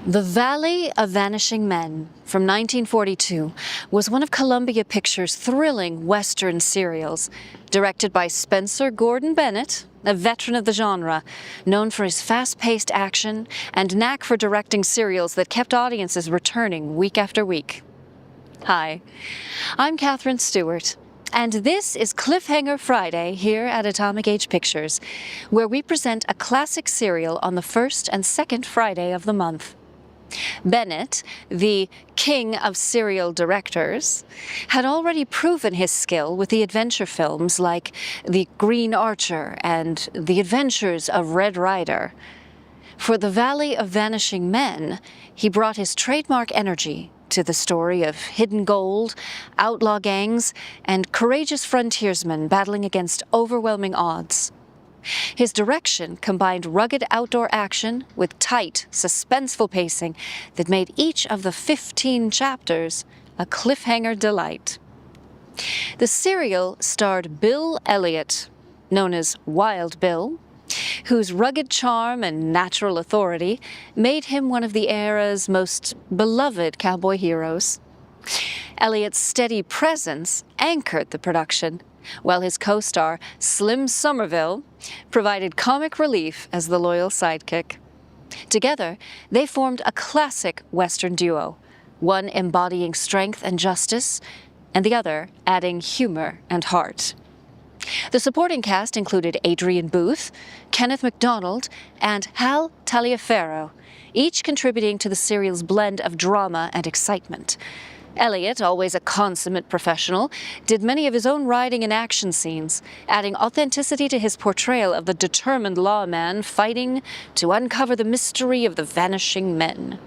The Valley of Vanishing Men from 1942 was one of Columbia Pictures' thrilling Western serials, directed by Spencer Gordon Bennet, a veteran of the genre, known for his fast-paced action and knack for directing serials that kept audiences returning week after week. Hi, I'm Catherine Stewart, and this is Cliffhanger Friday here at Atomic Age Pictures, where we present a classic serial on the first and second Friday of the month. Bennet, the king of serial directors, had already proven his skill with the adventure films like The Green Archer and The Adventures of Red Ryder. For The Valley of Vanishing Men, he brought his trademark energy to the story of hidden gold, outlaw gangs, and courageous frontiersmen battling against overwhelming odds. His direction combined rugged outdoor action with tight, suspenseful pacing that made each of the 15 chapters a cliffhanger delight. The serial starred Bill Elliott, known as Wild Bill, whose rugged charm and natural authority made him one of the era's most beloved cowboy heroes. Elliott's steady presence anchored the production, while his co-star, Slim Summerville, provided comic relief as the loyal sidekick. Together, they formed a classic Western duo, one embodying strength and justice, and the other adding humor and heart. The supporting cast included Adrian Booth, Kenneth MacDonald, and Hal Taliaferro, each contributing to the serial's blend of drama and excitement. Elliott, always a consummate professional, did many of his own writing and action scenes, adding authenticity to his portrayal of the determined lawman fighting to uncover the mystery of the vanishing men.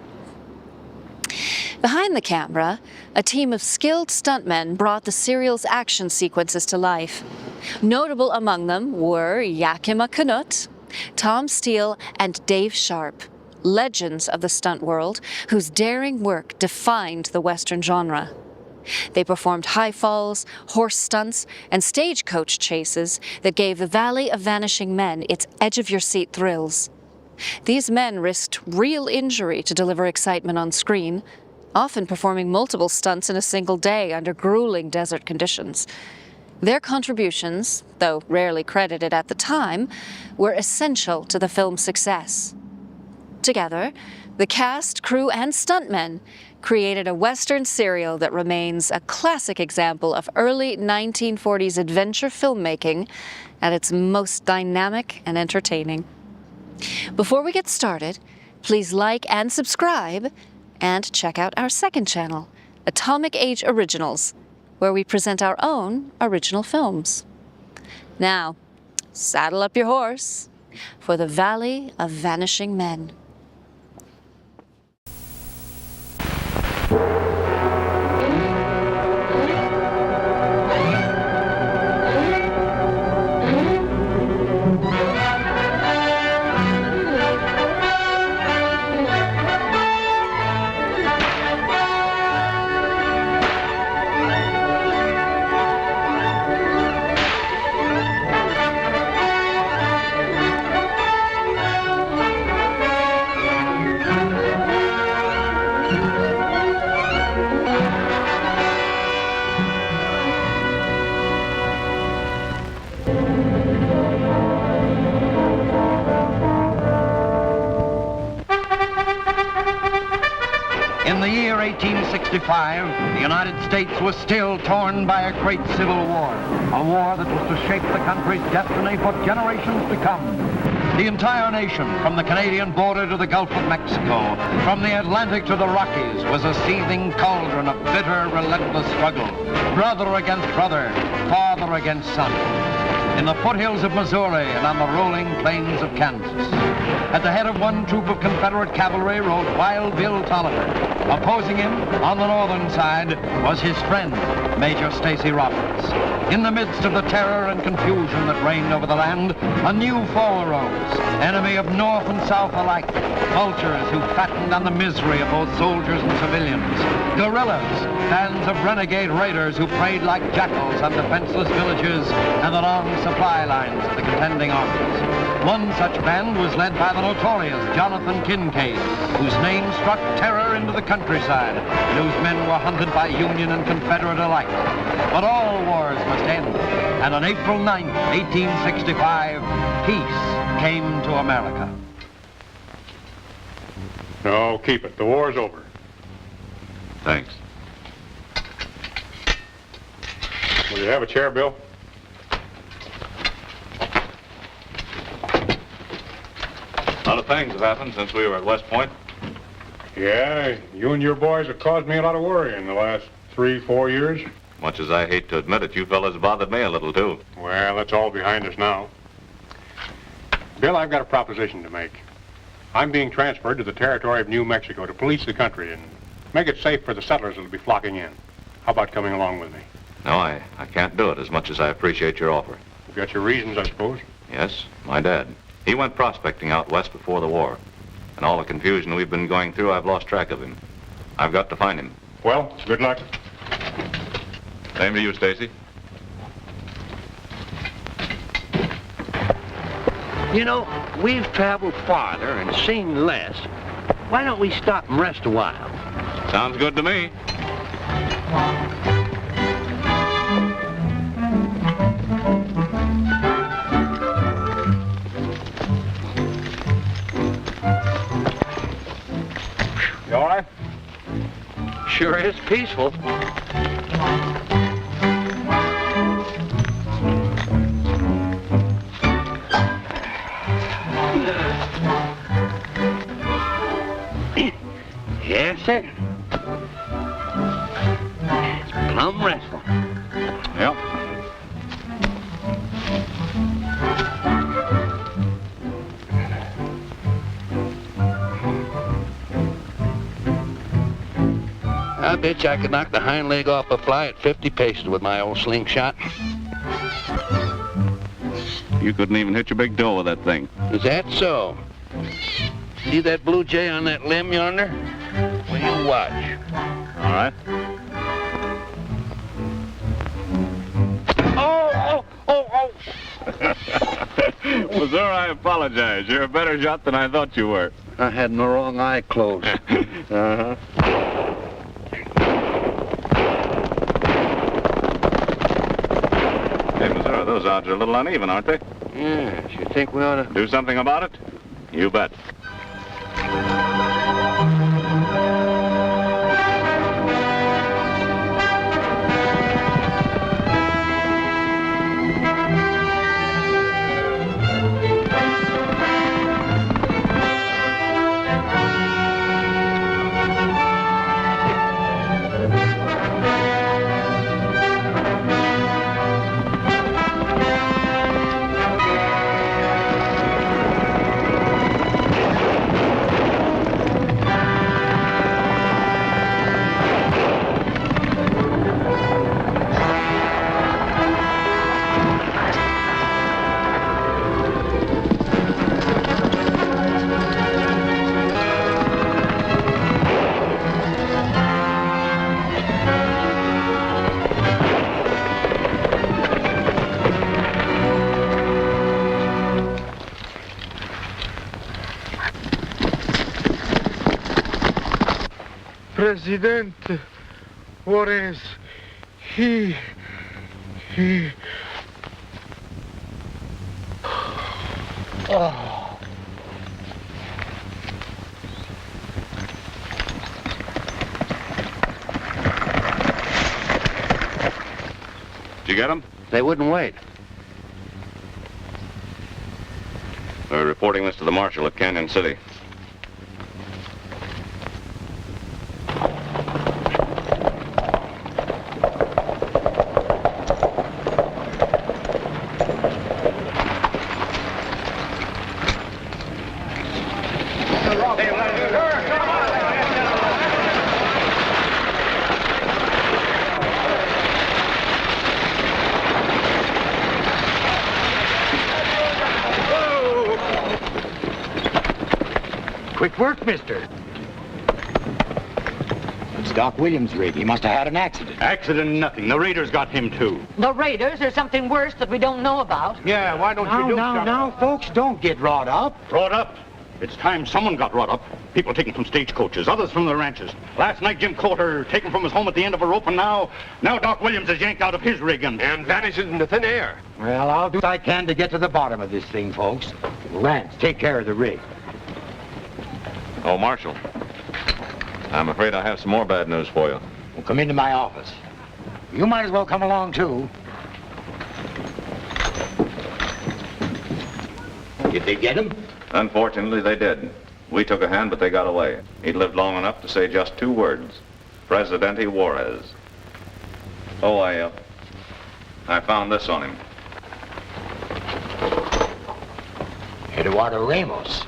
Behind the camera, a team of skilled stuntmen brought the serial's action sequences to life. Notable among them were Yakima Canutt, Tom Steele, and Dave Sharp, legends of the stunt world whose daring work defined the Western genre. They performed high falls, horse stunts, and stagecoach chases that gave the Valley of Vanishing Men its edge-of-your-seat thrills. These men risked real injury to deliver excitement on screen, often performing multiple stunts in a single day under grueling desert conditions. Their contributions, though rarely credited at the time, were essential to the film's success. Together, the cast, crew, and stuntmen created a Western serial that remains a classic example of early 1940s adventure filmmaking at its most dynamic and entertaining. Before we get started, please like and subscribe, and check out our second channel, Atomic Age Originals, where we present our own original films. Now, saddle up your horse for the Valley of Vanishing Men. In the year 1865, the United States was still torn by a great civil war, a war that was to shape the country's destiny for generations to come. The entire nation, from the Canadian border to the Gulf of Mexico, from the Atlantic to the Rockies, was a seething cauldron of bitter, relentless struggle, brother against brother, father against son. In the foothills of Missouri and on the rolling plains of Kansas. At the head of one troop of Confederate cavalry rode Wild Bill Tolliver. Opposing him, on the northern side, was his friend, Major Stacy Roberts. In the midst of the terror and confusion that reigned over the land, a new foe arose, enemy of North and South alike. Vultures who fattened on the misery of both soldiers and civilians. Guerrillas, bands of renegade raiders who preyed like jackals on defenseless villages and the long supply lines of the contending armies. One such band was led by the notorious Jonathan Kincaid, whose name struck terror into the countryside, and whose men were hunted by Union and Confederate alike. But all wars must end, and on April 9, 1865, peace came to America. No, keep it. The war's over. Thanks. Will you have a chair, Bill? A lot of things have happened since we were at West Point. Yeah, you and your boys have caused me a lot of worry in the last 3-4 years. Much as I hate to admit it, you fellas bothered me a little, too. Well, that's all behind us now. Bill, I've got a proposition to make. I'm being transferred to the territory of New Mexico to police the country and make it safe for the settlers that'll be flocking in. How about coming along with me? No, I can't do it as much as I appreciate your offer. You've got your reasons, I suppose. Yes, my dad. He went prospecting out west before the war. And all the confusion we've been going through, I've lost track of him. I've got to find him. Well, good luck. Same to you, Stacy. You know, we've traveled farther and seen less. Why don't we stop and rest a while? Sounds good to me. You all right? Sure is peaceful. Yes, sir. It's plumb restful. Yep. I bet you I could knock the hind leg off a fly at 50 paces with my old slingshot. You couldn't even hit your big toe with that thing. Is that so? See that blue jay on that limb yonder? Well, you watch. All right. Oh! Well, sir, I apologize. You're a better shot than I thought you were. I had my wrong eye closed. Uh-huh. Hey, Missouri, those odds are a little uneven, aren't they? Yes, you think we ought to... Do something about it? You bet. President Juarez, he... Oh. Did you get them? They wouldn't wait. We're reporting this to the marshal at Canyon City. Quick work, mister. It's Doc Williams' rig. He must have had an accident. Accident nothing. The raiders got him, too. The raiders or something worse that we don't know about? Yeah, why don't you do something? Now, folks, don't get wrought up. Brought up? It's time someone got wrought up. People taken from stagecoaches, others from the ranches. Last night, Jim Coulter taken from his home at the end of a rope, and now Doc Williams is yanked out of his rig and vanishes into thin air. Well, I'll do what I can to get to the bottom of this thing, folks. Lance, take care of the rig. Oh, Marshal. I'm afraid I have some more bad news for you. Well, come into my office. You might as well come along, too. Did they get him? Unfortunately, they did. We took a hand, but they got away. He'd lived long enough to say just 2 words. Presidente Juarez. Oh, I found this on him. Eduardo Ramos.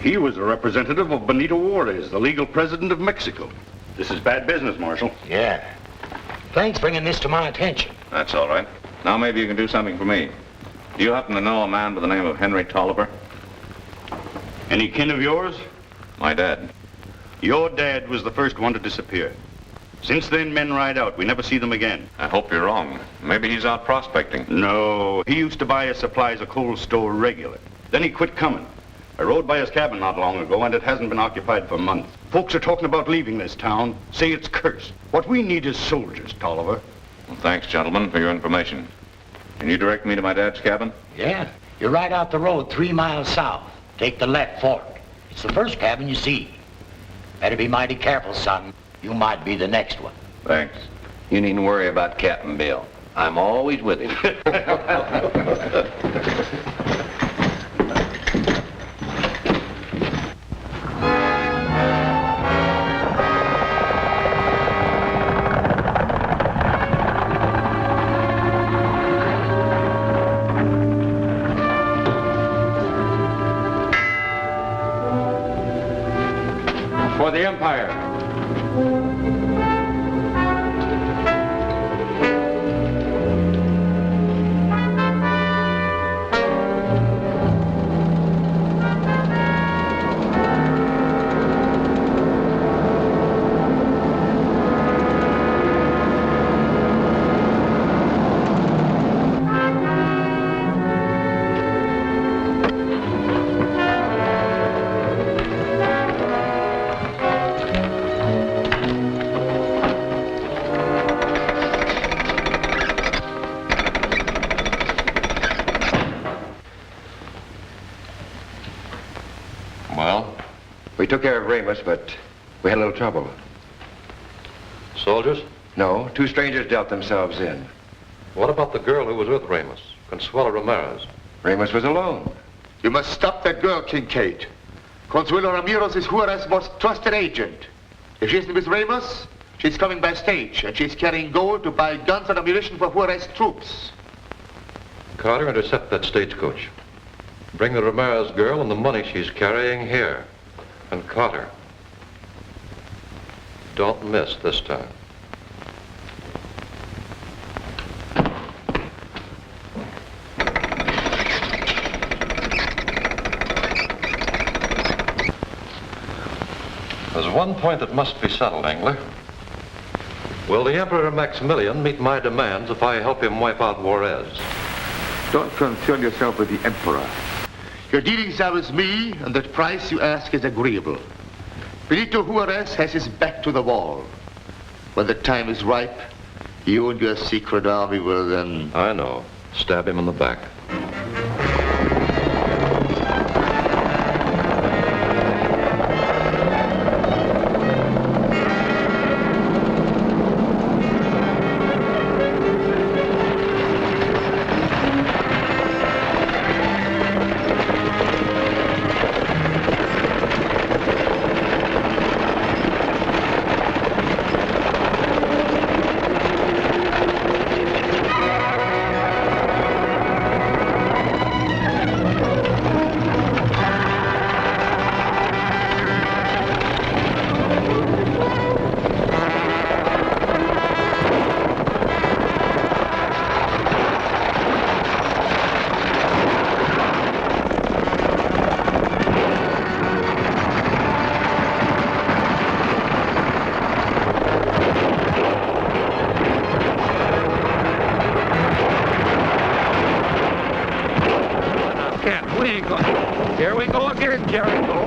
He was a representative of Benito Juarez, the legal president of Mexico. This is bad business, Marshal. Yeah. Thanks for bringing this to my attention. That's all right. Now maybe you can do something for me. Do you happen to know a man by the name of Henry Tolliver? Any kin of yours? My dad. Your dad was the first one to disappear. Since then, men ride out. We never see them again. I hope you're wrong. Maybe he's out prospecting. No, he used to buy his supplies at Cold Store regular. Then he quit coming. I rode by his cabin not long ago, and it hasn't been occupied for months. Folks are talking about leaving this town, say it's cursed. What we need is soldiers, Tolliver. Well, thanks, gentlemen, for your information. Can you direct me to my dad's cabin? Yeah. You're right out the road 3 miles south. Take the left fork. It's the first cabin you see. Better be mighty careful, son. You might be the next one. Thanks. You needn't worry about Captain Bill. I'm always with him. For the Empire. We took care of Ramos, but we had a little trouble. Soldiers? No, 2 strangers dealt themselves in. What about the girl who was with Ramos, Consuelo Ramírez? Ramos was alone. You must stop that girl, Kincaid. Consuelo Ramírez is Juarez's most trusted agent. If she's with Ramos, she's coming by stage, and she's carrying gold to buy guns and ammunition for Juarez troops. Carter, intercept that stagecoach. Bring the Ramírez girl and the money she's carrying here. And Carter, don't miss this time. There's one point that must be settled, Engler. Will the Emperor Maximilian meet my demands if I help him wipe out Juarez? Don't concern yourself with the Emperor. Your dealings are with me, and the price you ask is agreeable. Benito Juarez has his back to the wall. When the time is ripe, you and your secret army will then... I know. Stab him in the back. Here we go again, Jericho.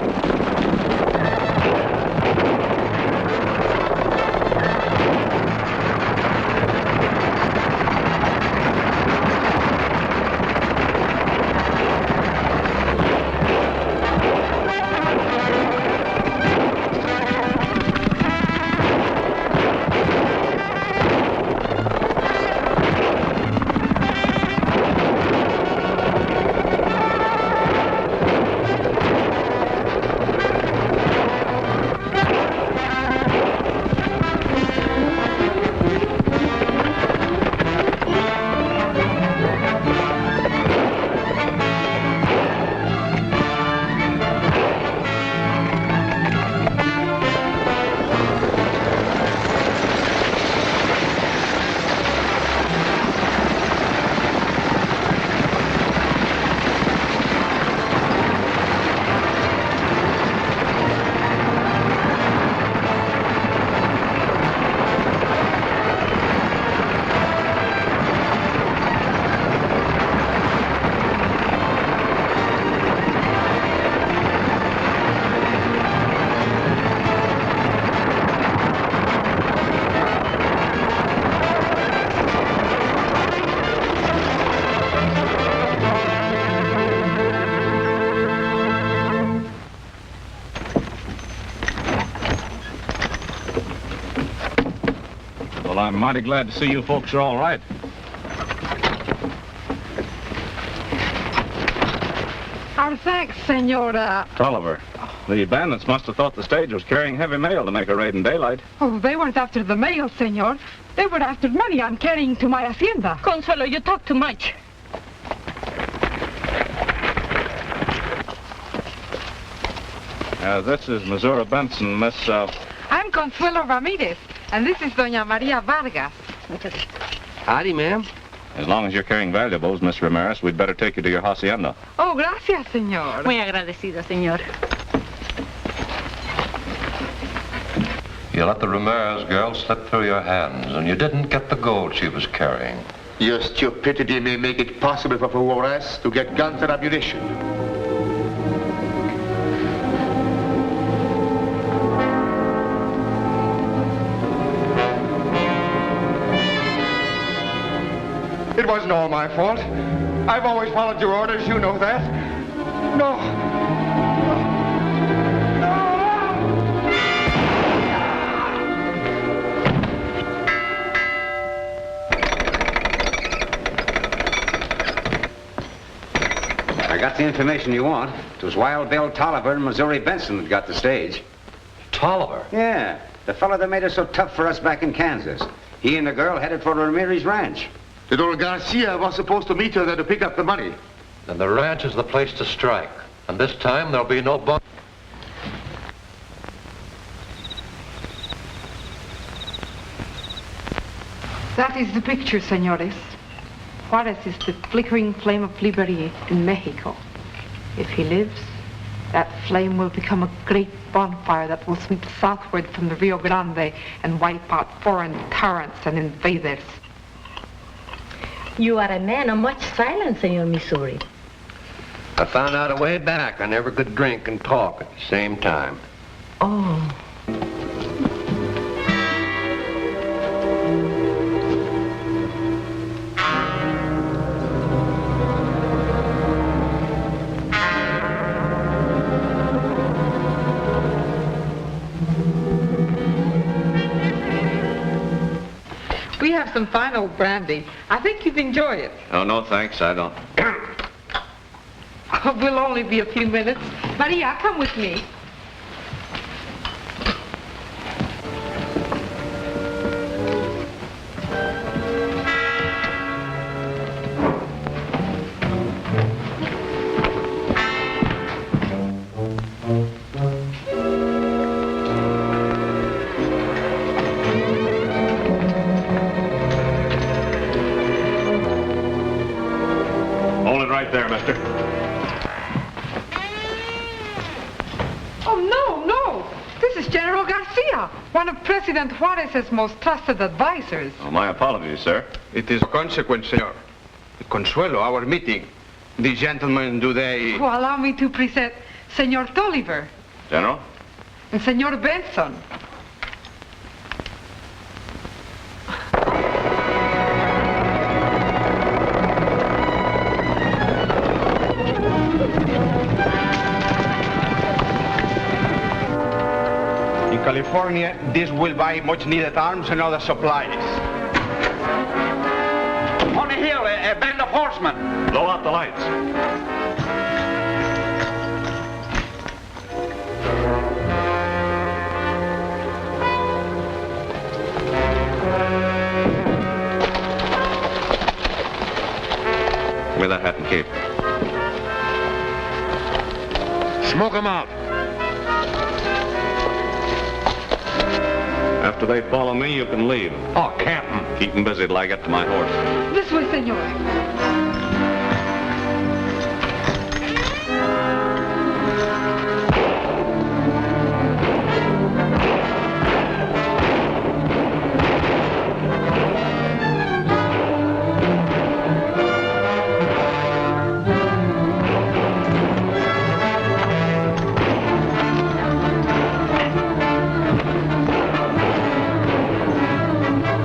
Well, I'm mighty glad to see you folks are all right. Our thanks, Senora. Tolliver, the bandits must have thought the stage was carrying heavy mail to make a raid in daylight. Oh, they weren't after the mail, Senor. They were after money I'm carrying to my hacienda. Consuelo, you talk too much. This is Missouri Benson, Miss, I'm Consuelo Ramírez, and this is Doña Maria Vargas. Howdy, ma'am. As long as you're carrying valuables, Miss Ramirez, we'd better take you to your hacienda. Oh, gracias, Senor. Muy agradecida, señor. You let the Ramirez girl slip through your hands, and you didn't get the gold she was carrying. Your stupidity may make it possible for Juarez to get guns and ammunition. It wasn't all my fault. I've always followed your orders, you know that. No. I got the information you want. It was Wild Bill Tolliver and Missouri Benson that got the stage. Tolliver? Yeah, the fellow that made it so tough for us back in Kansas. He and the girl headed for Ramirez Ranch. The old Garcia was supposed to meet her there to pick up the money. Then the ranch is the place to strike. And this time there'll be no bump. That is the picture, senores. Juarez is the flickering flame of liberty in Mexico. If he lives, that flame will become a great bonfire that will sweep southward from the Rio Grande and wipe out foreign tyrants and invaders. You are a man of much silence, Senor Missouri. I found out a way back I never could drink and talk at the same time. Oh. We have some fine old brandy. I think you'd enjoy it. Oh, no, thanks, I don't. We'll only be a few minutes. Maria, come with me. Hold it right there, mister. General Garcia, one of President Juarez's most trusted advisors. Oh, my apologies, sir. It is a consequence, senor. Consuelo, our meeting. The gentlemen, do they... Oh, allow me to present Senor Tolliver General? and Senor Benson. In California, this will buy much-needed arms and other supplies. On the hill, a band of horsemen. Blow out the lights. Give me that hat and cape. Smoke them out. After they follow me, you can leave. Oh, Captain. Keep them busy till I get to my horse. This way, Senor.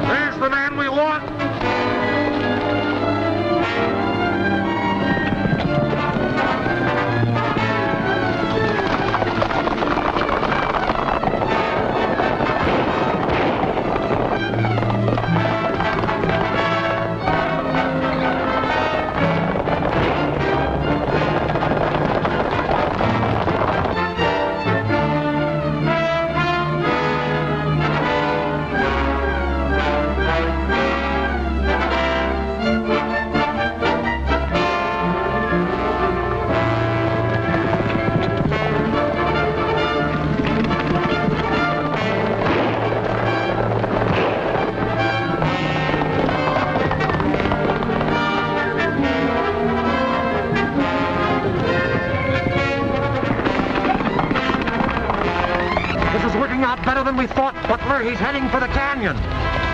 There's the man we want. This is working out better than we thought, Butler. He's heading for the canyon.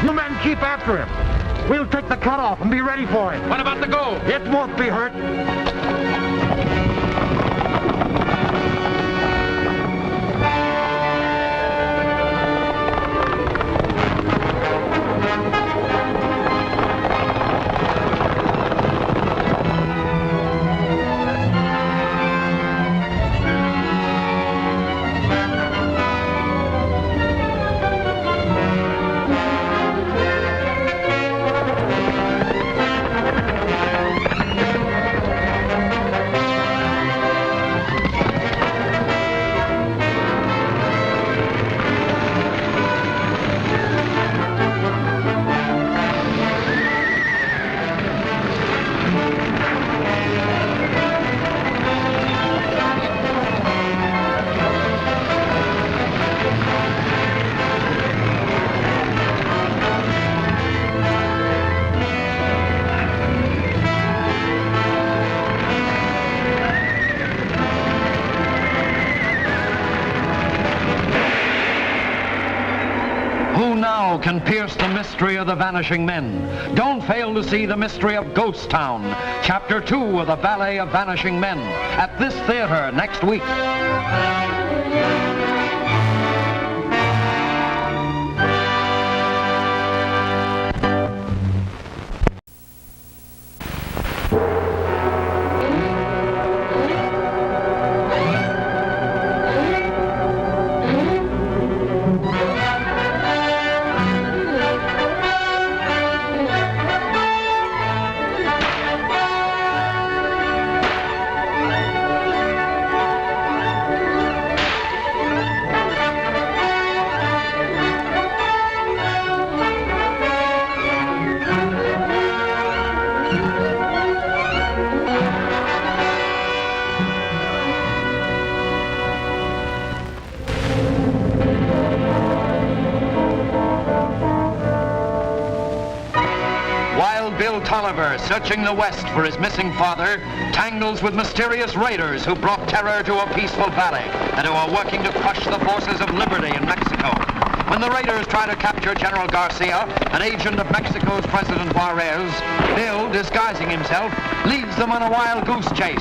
You men keep after him. We'll take the cutoff and be ready for him. What about the gold? It won't be hurt. Who now can pierce the mystery of the vanishing men? Don't fail to see the mystery of Ghost Town, Chapter 2 of the Ballet of Vanishing Men, at this theater next week. Bill Tolliver, searching the West for his missing father, tangles with mysterious raiders who brought terror to a peaceful valley and who are working to crush the forces of liberty in Mexico. When the raiders try to capture General Garcia, an agent of Mexico's President Juarez, Bill, disguising himself, leads them on a wild goose chase.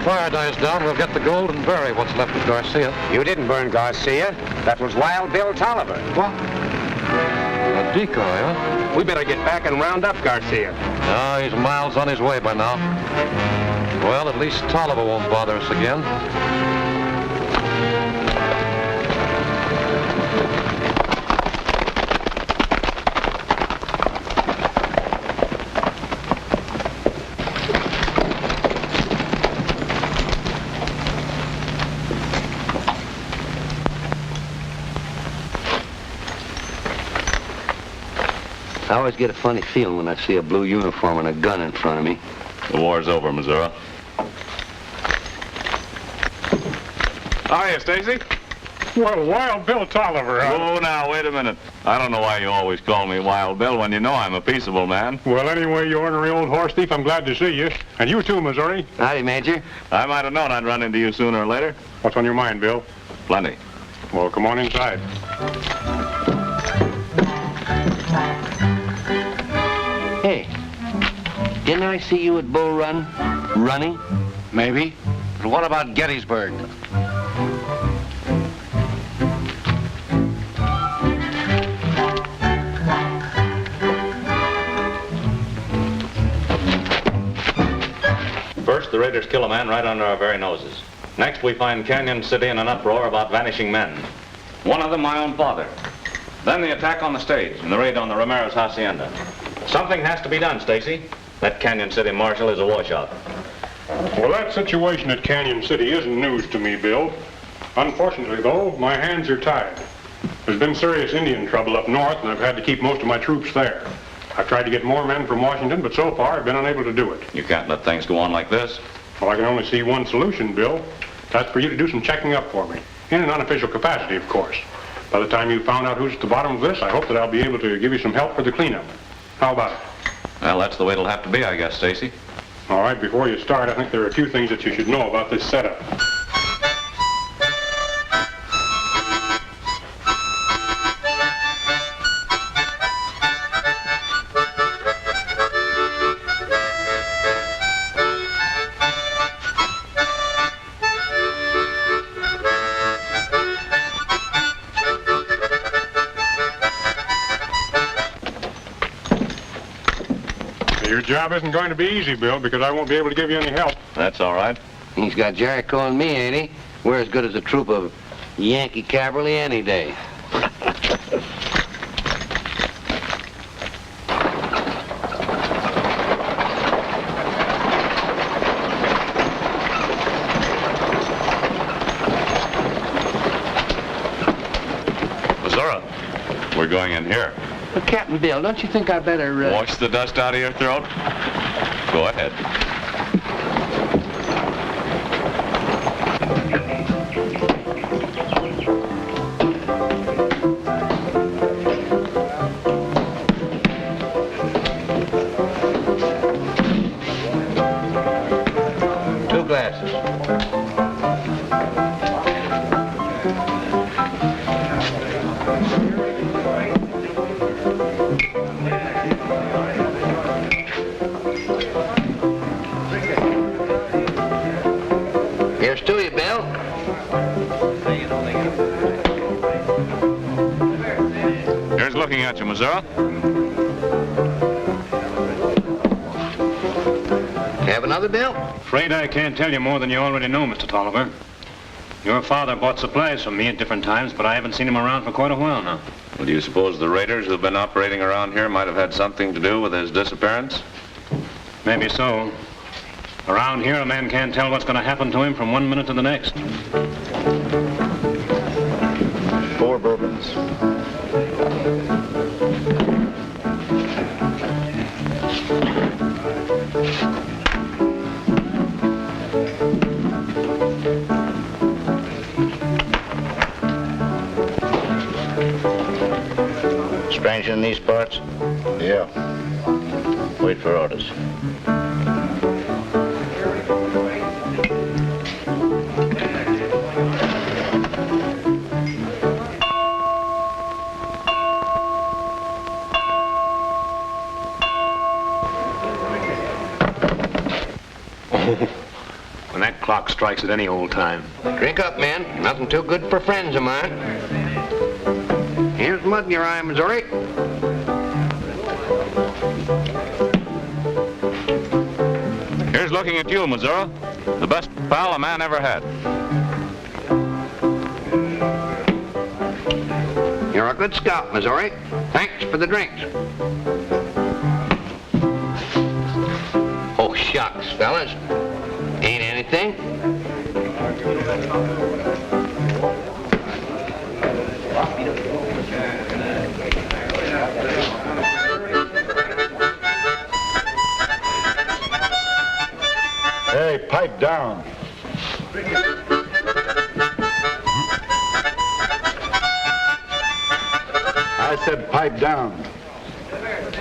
Fire dies down, we'll get the gold and bury what's left of Garcia. You didn't burn Garcia. That was Wild Bill Tolliver. What? A decoy, huh? We better get back and round up Garcia. No, he's miles on his way by now. Well, at least Tolliver won't bother us again. I always get a funny feeling when I see a blue uniform and a gun in front of me. The war's over, Missouri. Hiya, Stacy. Well, Wild Bill Tolliver, huh? Oh, now, wait a minute. I don't know why you always call me Wild Bill when you know I'm a peaceable man. Well, anyway, you ornery old horse thief, I'm glad to see you. And you too, Missouri. Howdy, Major. I might have known I'd run into you sooner or later. What's on your mind, Bill? Plenty. Well, come on inside. Hey, didn't I see you at Bull Run? Running? Maybe. But what about Gettysburg? First, the raiders kill a man right under our very noses. Next, we find Canyon City in an uproar about vanishing men. One of them my own father. Then the attack on the stage and the raid on the Ramirez hacienda. Something has to be done, Stacy. That Canyon City marshal is a washout. Well, that situation at Canyon City isn't news to me, Bill. Unfortunately, though, my hands are tied. There's been serious Indian trouble up north, and I've had to keep most of my troops there. I've tried to get more men from Washington, but so far I've been unable to do it. You can't let things go on like this. Well, I can only see one solution, Bill. That's for you to do some checking up for me. In an unofficial capacity, of course. By the time you've found out who's at the bottom of this, I hope that I'll be able to give you some help for the cleanup. How about it? Well, that's the way it'll have to be, I guess, Stacy. All right, before you start, I think there are a few things that you should know about this setup. Your job isn't going to be easy, Bill, because I won't be able to give you any help. That's all right. He's got Jericho and me, ain't he? We're as good as a troop of Yankee cavalry any day. Missouri, we're going in here. But Captain Bill, don't you think I better... Wash the dust out of your throat? Go ahead. Two glasses. at you, Missouri. Have another, Bill? Afraid I can't tell you more than you already know, Mr. Tolliver. Your father bought supplies from me at different times, but I haven't seen him around for quite a while now. Well, do you suppose the raiders who've been operating around here might have had something to do with his disappearance? Maybe so. Around here, a man can't tell what's going to happen to him from one minute to the next. 4 bourbons. Stranger in these parts? Yeah. Wait for orders. When that clock strikes at any old time. Drink up, man. Nothing too good for friends of mine. Here's mud in your eye, Missouri. Here's looking at you, Missouri. The best pal a man ever had. You're a good scout, Missouri. Thanks for the drinks. Oh, shucks, fellas. Ain't anything. Hey, pipe down. I said pipe down.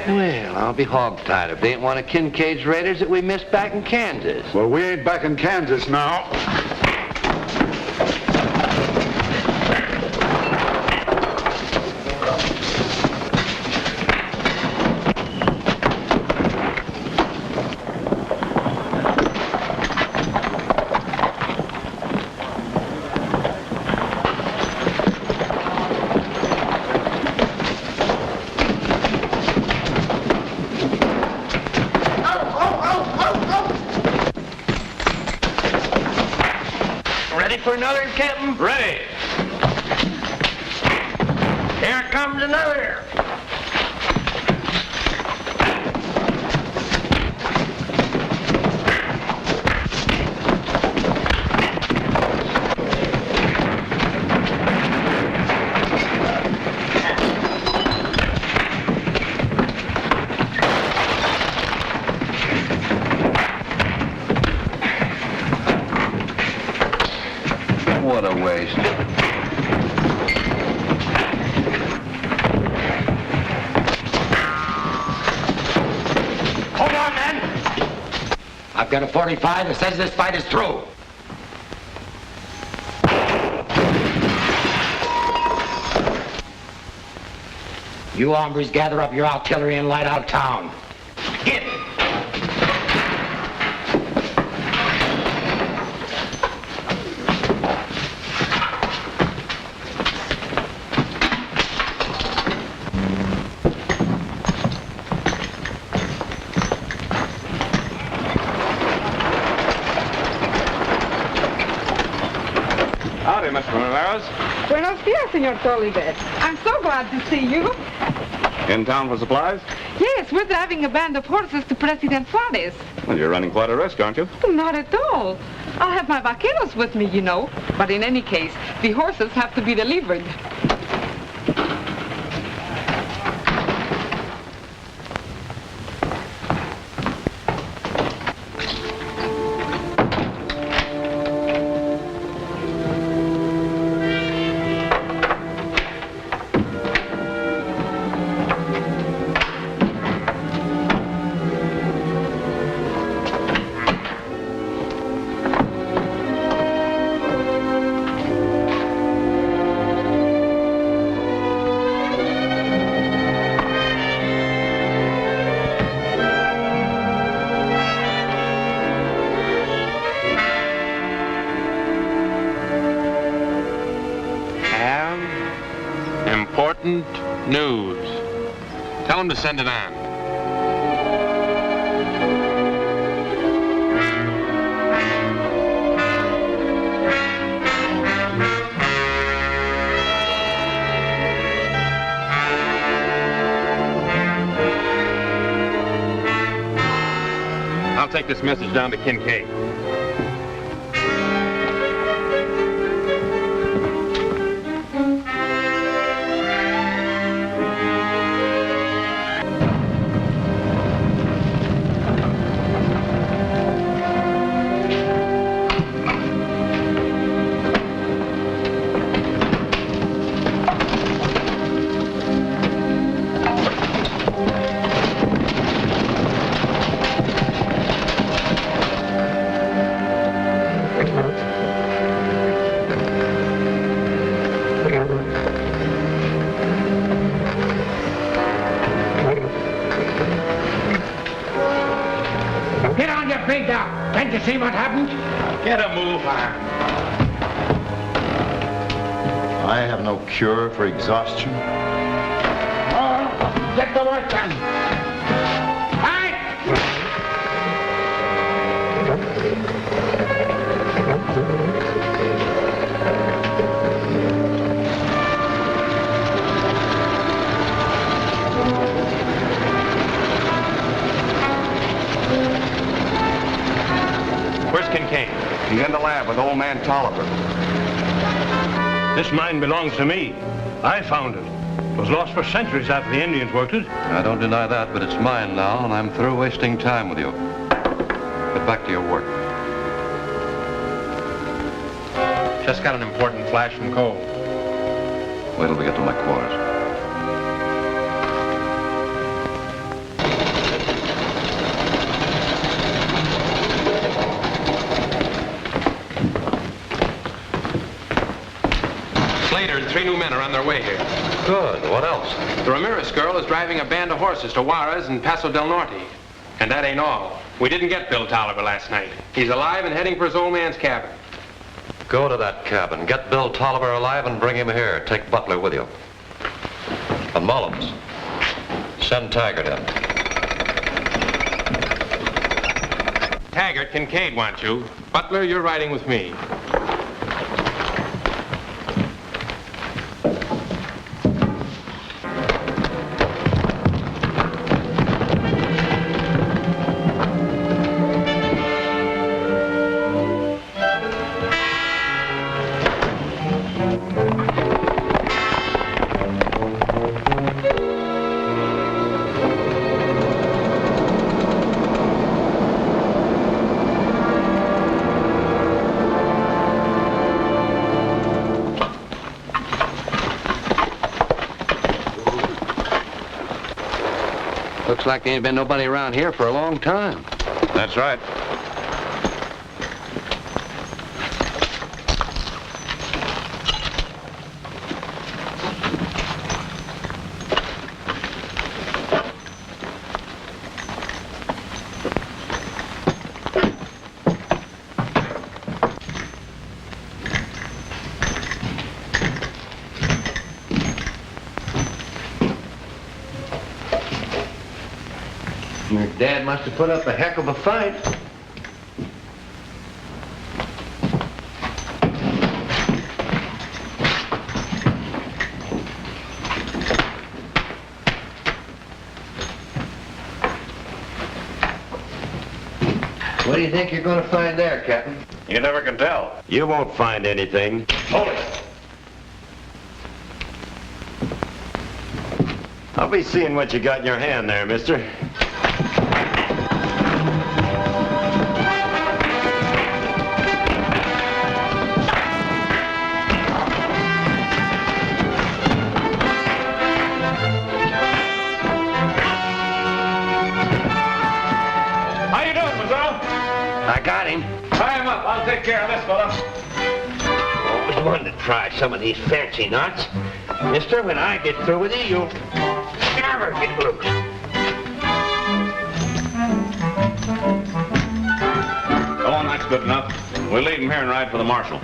Well, I'll be hog-tied if they ain't one of Kincaid's raiders that we missed back in Kansas. Well, we ain't back in Kansas now. For another, Captain? Ready. Here comes another. What a waste. Hold on, man. I've got a 45 that says this fight is through. You hombres gather up your artillery and light out town. Get! Howdy, Mr. Ramirez. Buenos dias, Senor Tolliver. I'm so glad to see you. In town for supplies? Yes, we're driving a band of horses to President Juarez. Well, you're running quite a risk, aren't you? Not at all. I'll have my vaqueros with me, you know. But in any case, the horses have to be delivered. Important news. Tell him to send it on. I'll take this message down to Kincaid. Get on your feet now. Can't you see what happened? Get a move on. I have no cure for exhaustion. Oh, get the work done. Right! Where's Kincaid? He's in the lab with old man Tolliver. This mine belongs to me. I found it. It was lost for centuries after the Indians worked it. I don't deny that, but it's mine now, and I'm through wasting time with you. Get back to your work. Just got an important flash from Cole. Wait till we get to my quarters. Slater and 3 new men are on their way here. Good. What else? The Ramirez girl is driving a band of horses to Juarez and Paso del Norte. And that ain't all. We didn't get Bill Tolliver last night. He's alive and heading for his old man's cabin. Go to that cabin, get Bill Tolliver alive, and bring him here. Take Butler with you. And Mullins, send Taggart in. Taggart, Kincaid wants you. Butler, you're riding with me. Looks like there ain't been nobody around here for a long time. That's right. Your dad must have put up a heck of a fight. What do you think you're going to find there, Captain? You never can tell. You won't find anything. Hold it. I'll be seeing what you got in your hand there, mister. I got him. Tie him up. I'll take care of this fella. Always wanted to try some of these fancy knots. Mister, when I get through with you, you'll never get loose. Go on, that's good enough. We'll leave him here and ride for the marshal.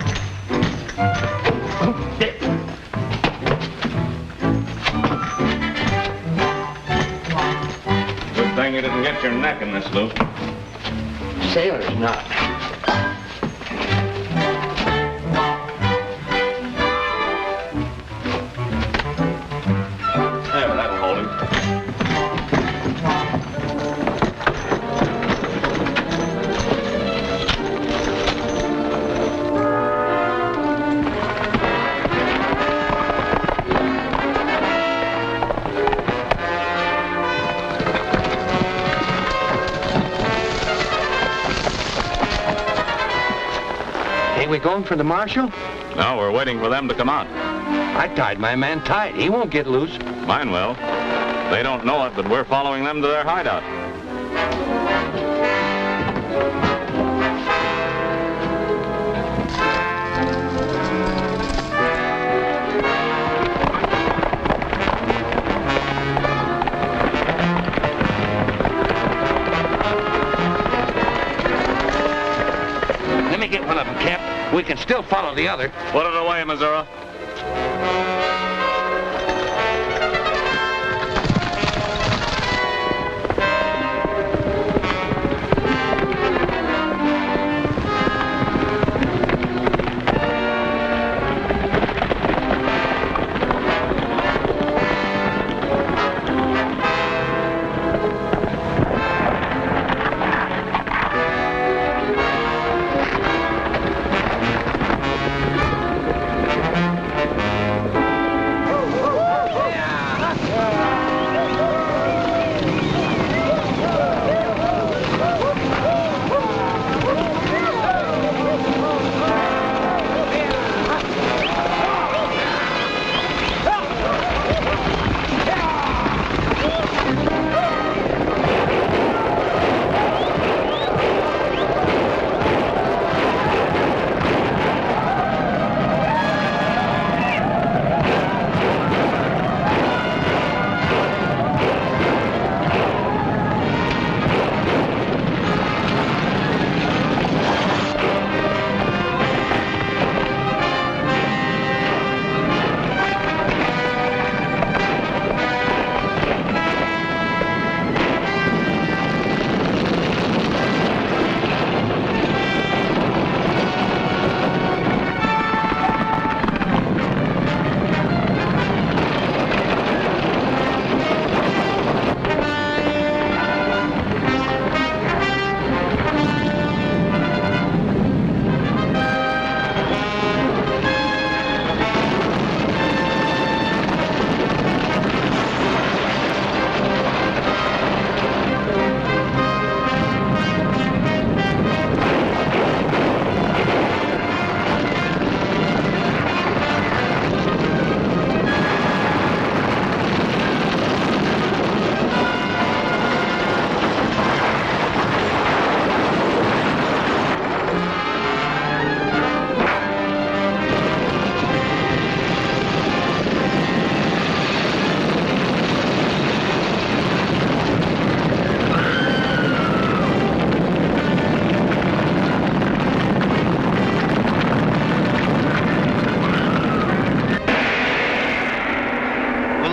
thing you didn't get your neck in this loop. Sailor's knot. There, that'll hold him. Ain't we going for the marshal? No, we're waiting for them to come out. I tied my man tight. He won't get loose. Mine will. They don't know it, but we're following them to their hideout. Let me get one of them, Cap. We can still follow the other. Put it away, Missouri.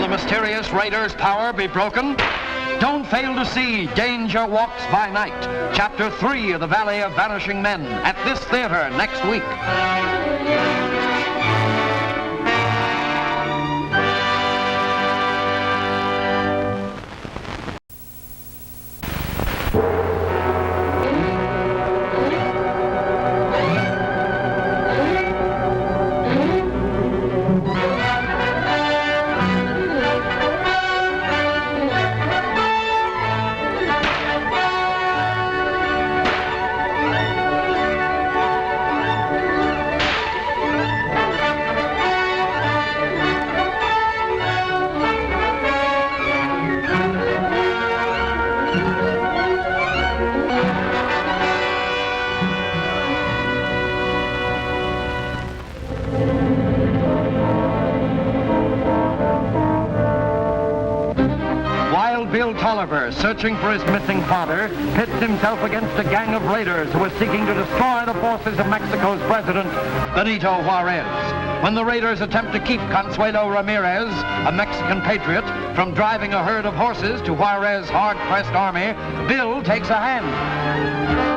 Mysterious Raider's power be broken? Don't fail to see Danger Walks by Night, Chapter 3 of The Valley of Vanishing Men, at this theater next week. searching for his missing father, pits himself against a gang of raiders who are seeking to destroy the forces of Mexico's president, Benito Juarez. When the raiders attempt to keep Consuelo Ramírez, a Mexican patriot, from driving a herd of horses to Juarez's hard-pressed army, Bill takes a hand.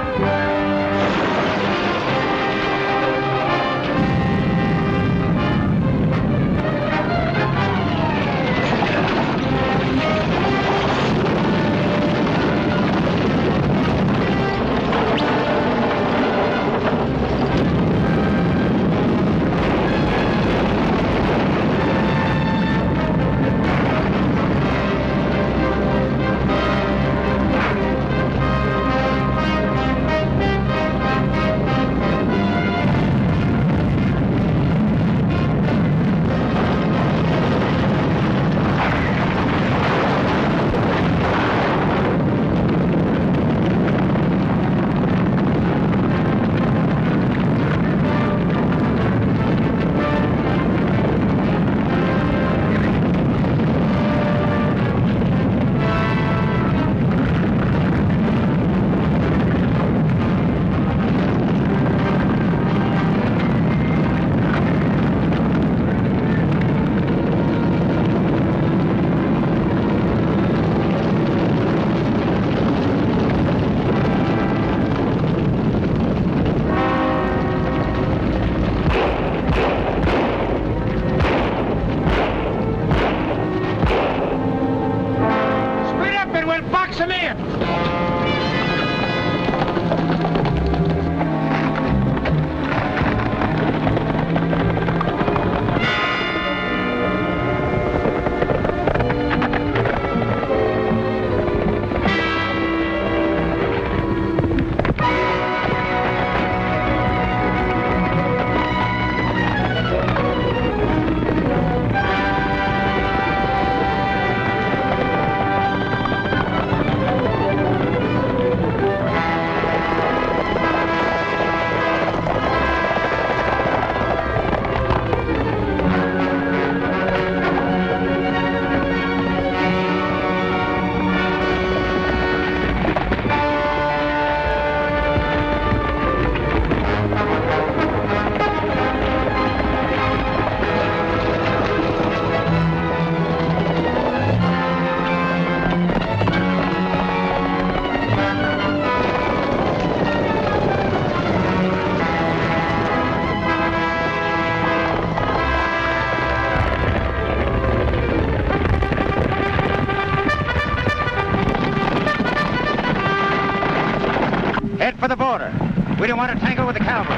For the border. We don't want to tangle with the cavalry.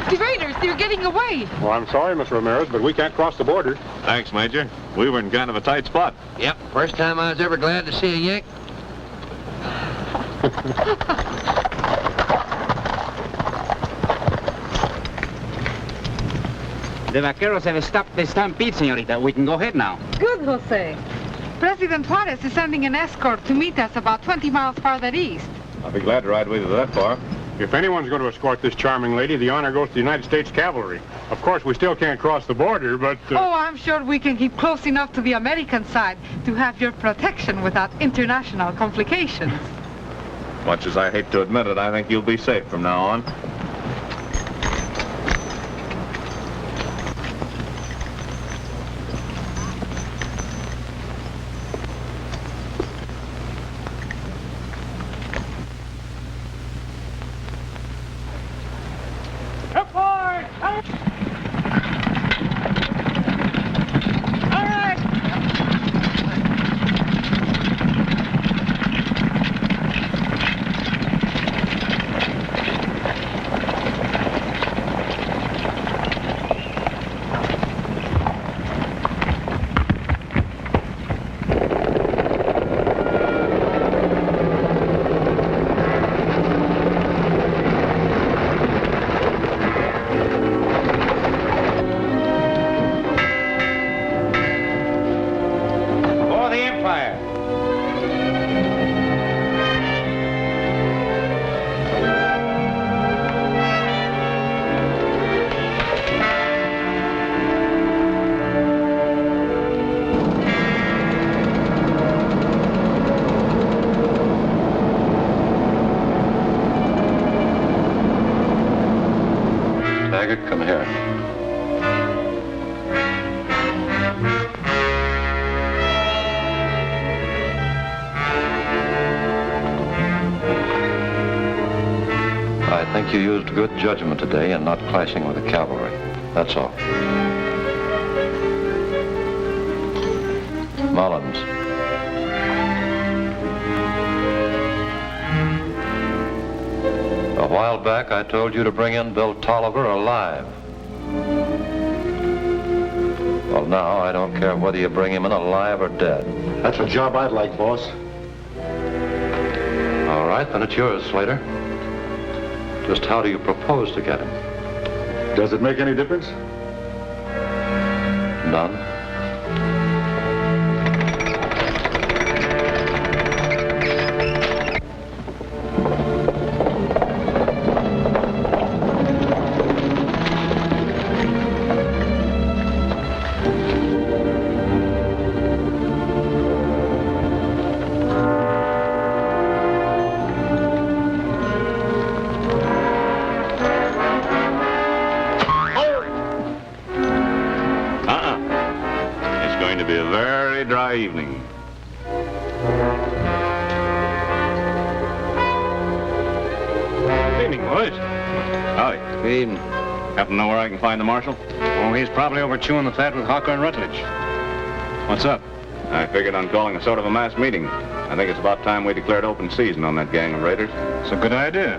The raiders, they're getting away. Well, I'm sorry, Miss Ramirez, but we can't cross the border. Thanks, Major. We were in kind of a tight spot. Yep, first time I was ever glad to see a Yank. The vaqueros have stopped the stampede, señorita. We can go ahead now. Good, Jose. President Juarez is sending an escort to meet us about 20 miles farther east. I'll be glad to ride with you that far. If anyone's going to escort this charming lady, the honor goes to the United States Cavalry. Of course, we still can't cross the border, but... Oh, I'm sure we can keep close enough to the American side to have your protection without international complications. Much as I hate to admit it, I think you'll be safe from now on. Hawker, come here. I think you used good judgment today in not clashing with the cavalry. That's all. Mullins. A while back, I told you to bring in Bill Tolliver alive. Well, now, I don't care whether you bring him in alive or dead. That's a job I'd like, boss. All right, then it's yours, Slater. Just how do you propose to get him? Does it make any difference? None. Evening. Good evening, boys. Howdy. Good evening. Happen to know where I can find the marshal? Oh, he's probably over chewing the fat with Hawker and Rutledge. What's up? I figured on calling a sort of a mass meeting. I think it's about time we declared open season on that gang of raiders. It's a good idea.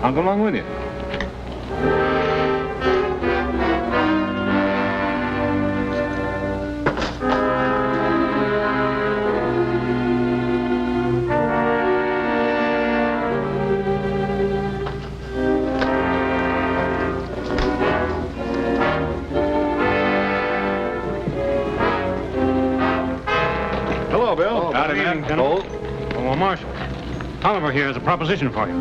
I'll go along with you. Well, Marshal, Tolliver here has a proposition for you.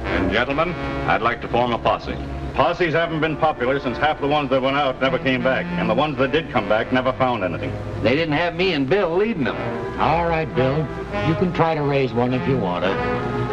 And gentlemen, I'd like to form a posse. Posses haven't been popular since half the ones that went out never came back, and the ones that did come back never found anything. They didn't have me and Bill leading them. All right, Bill. You can try to raise one if you want to.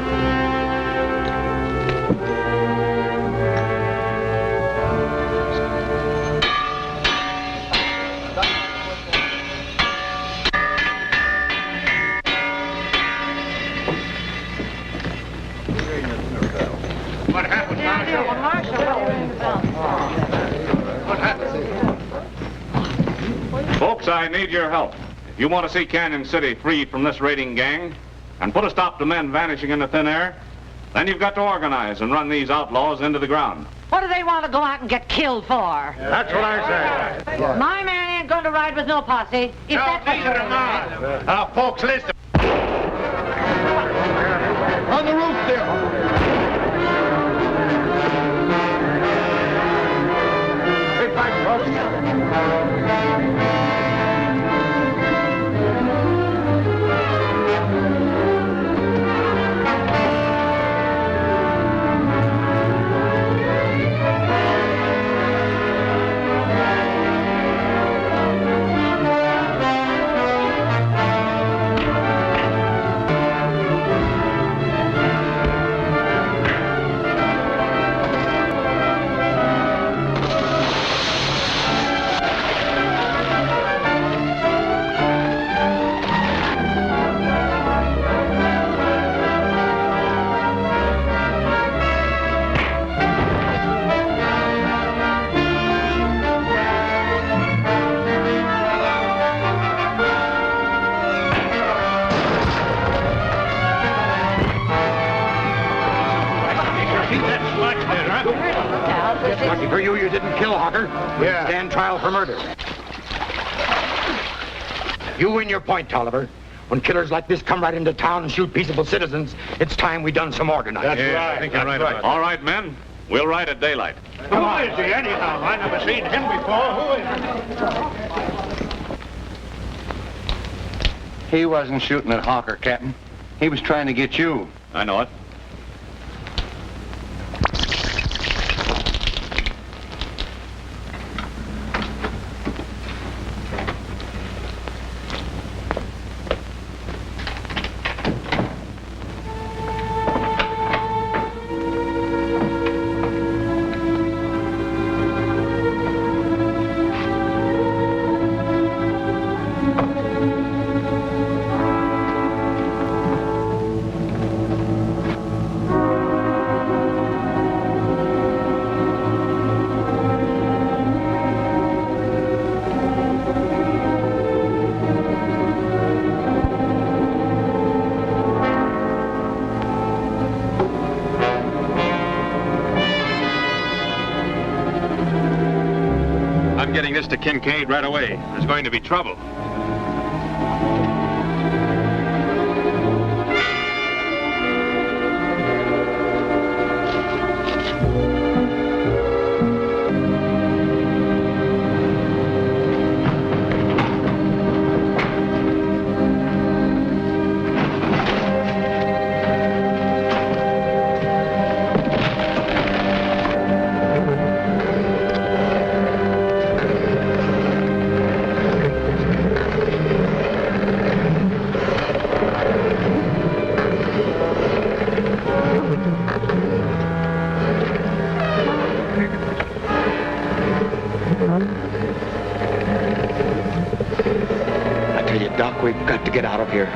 Folks, I need your help. If you want to see Canyon City freed from this raiding gang and put a stop to men vanishing into thin air, then you've got to organize and run these outlaws into the ground. What do they want to go out and get killed for? That's what I say. My man ain't going to ride with no posse. If that's what you're Now, folks, listen. On the roof there. Hey, back, folks. Lucky for you, you didn't kill Hawker. Yeah. Stand trial for murder. You win your point, Tolliver. When killers like this come right into town and shoot peaceable citizens, it's time we done some organizing. That's right. I think you're right about that. All right, men. We'll ride at daylight. Who is he, anyhow? I never seen him before. Who is he? He wasn't shooting at Hawker, Captain. He was trying to get you. I know it. getting this to Kincaid right away. There's going to be trouble. We've got to get out of here.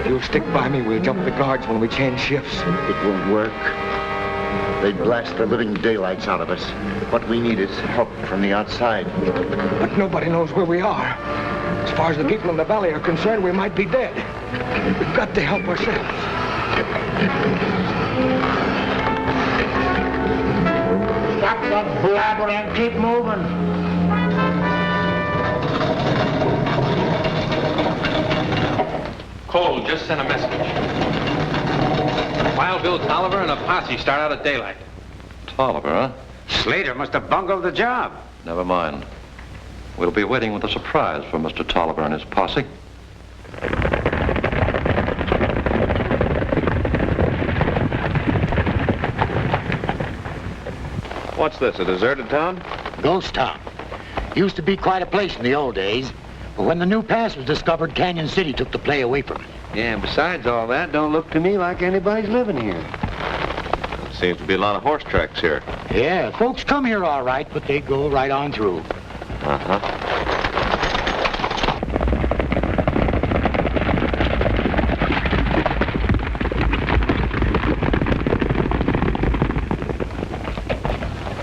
If you'll stick by me, we'll jump the guards when we change shifts. It won't work. They'd blast the living daylights out of us. What we need is help from the outside. But nobody knows where we are. As far as the people in the valley are concerned, we might be dead. We've got to help ourselves. Stop that blabber and keep moving. Cole just sent a message. Wild Bill Tolliver and a posse start out at daylight. Tolliver, huh? Slater must have bungled the job. Never mind. We'll be waiting with a surprise for Mr. Tolliver and his posse. What's this, a deserted town? Ghost town. Used to be quite a place in the old days. But when the new pass was discovered, Canyon City took the play away from it. Yeah, and besides all that, don't look to me like anybody's living here. Seems to be a lot of horse tracks here. Yeah, folks come here all right, but they go right on through. Uh-huh.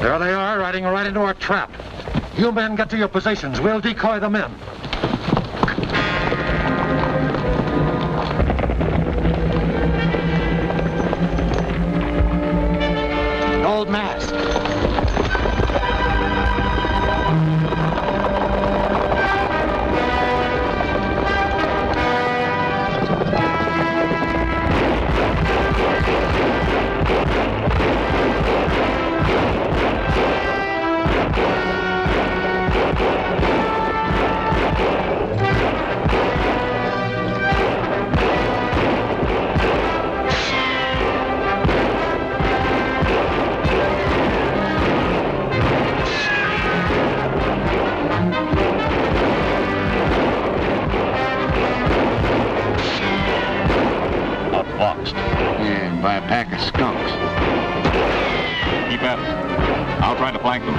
There they are, riding right into our trap. You men get to your positions. We'll decoy them in. Old mask. Yeah, by a pack of skunks. Keep at it. I'll try to flank them.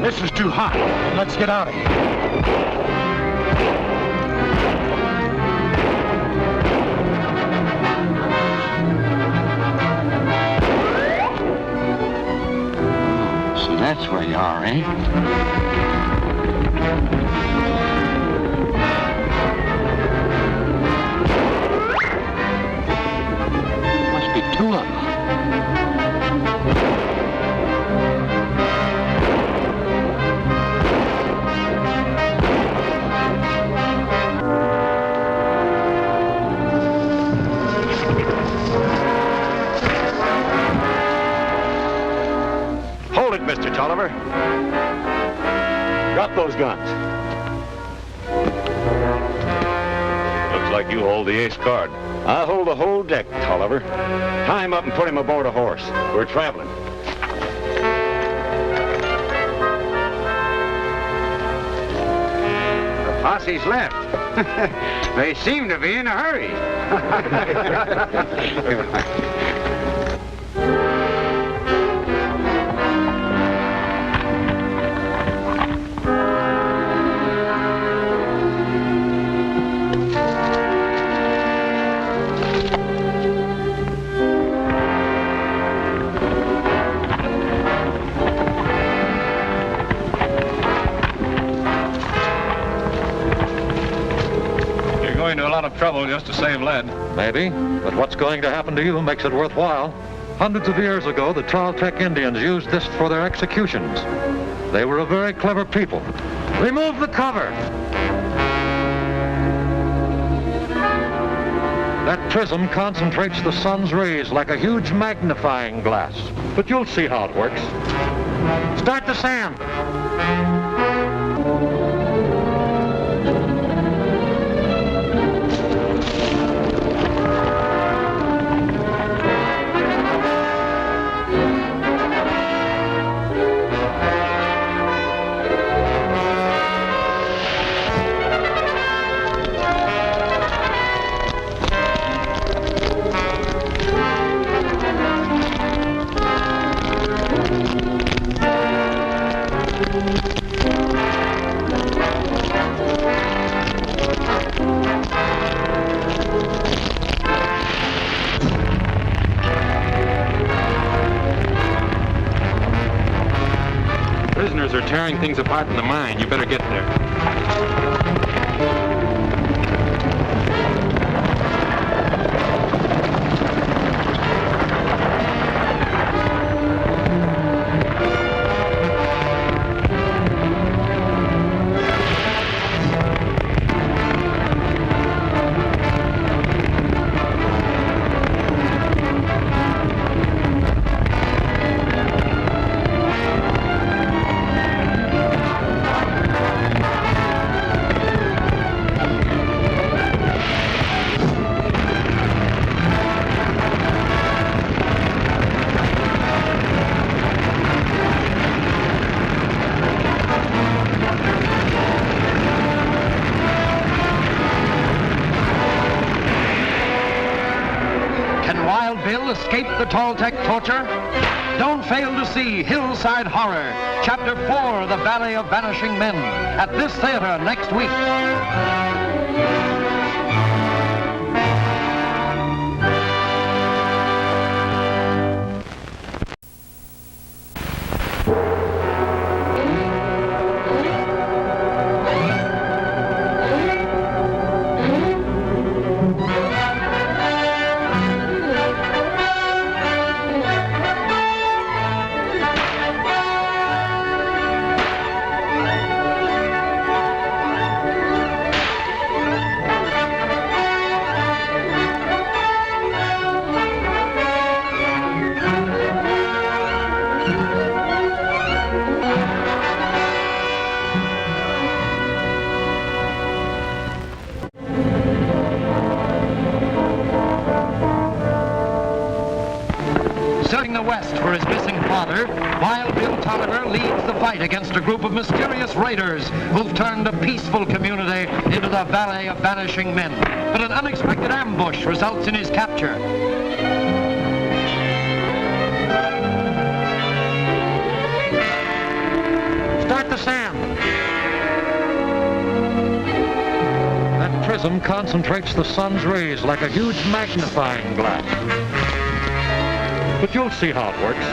This is too hot. Let's get out of here. That's where you are, eh? Must be two of them. Hold it, Mr. Tolliver. Drop those guns. Looks like you hold the ace card. I'll hold the whole deck, Tolliver. Tie him up and put him aboard a horse. We're traveling. The posse's left. They seem to be in a hurry. trouble just to save lead. Maybe, but what's going to happen to you makes it worthwhile. Hundreds of years ago, the Toltec Indians used this for their executions. They were a very clever people. Remove the cover. That prism concentrates the sun's rays like a huge magnifying glass. But you'll see how it works. Start the sand. Prisoners are tearing things apart in the mine. You better get there. Escape the Toltec torture? Don't fail to see Hillside Horror, Chapter 4, The Valley of Vanishing Men, at this theater next week. Searching the West for his missing father, Wild Bill Tolliver leads the fight against a group of mysterious raiders who've turned a peaceful community into the Valley of Vanishing Men. But an unexpected ambush results in his capture. Start the sand. That prism concentrates the sun's rays like a huge magnifying glass. But you'll see how it works.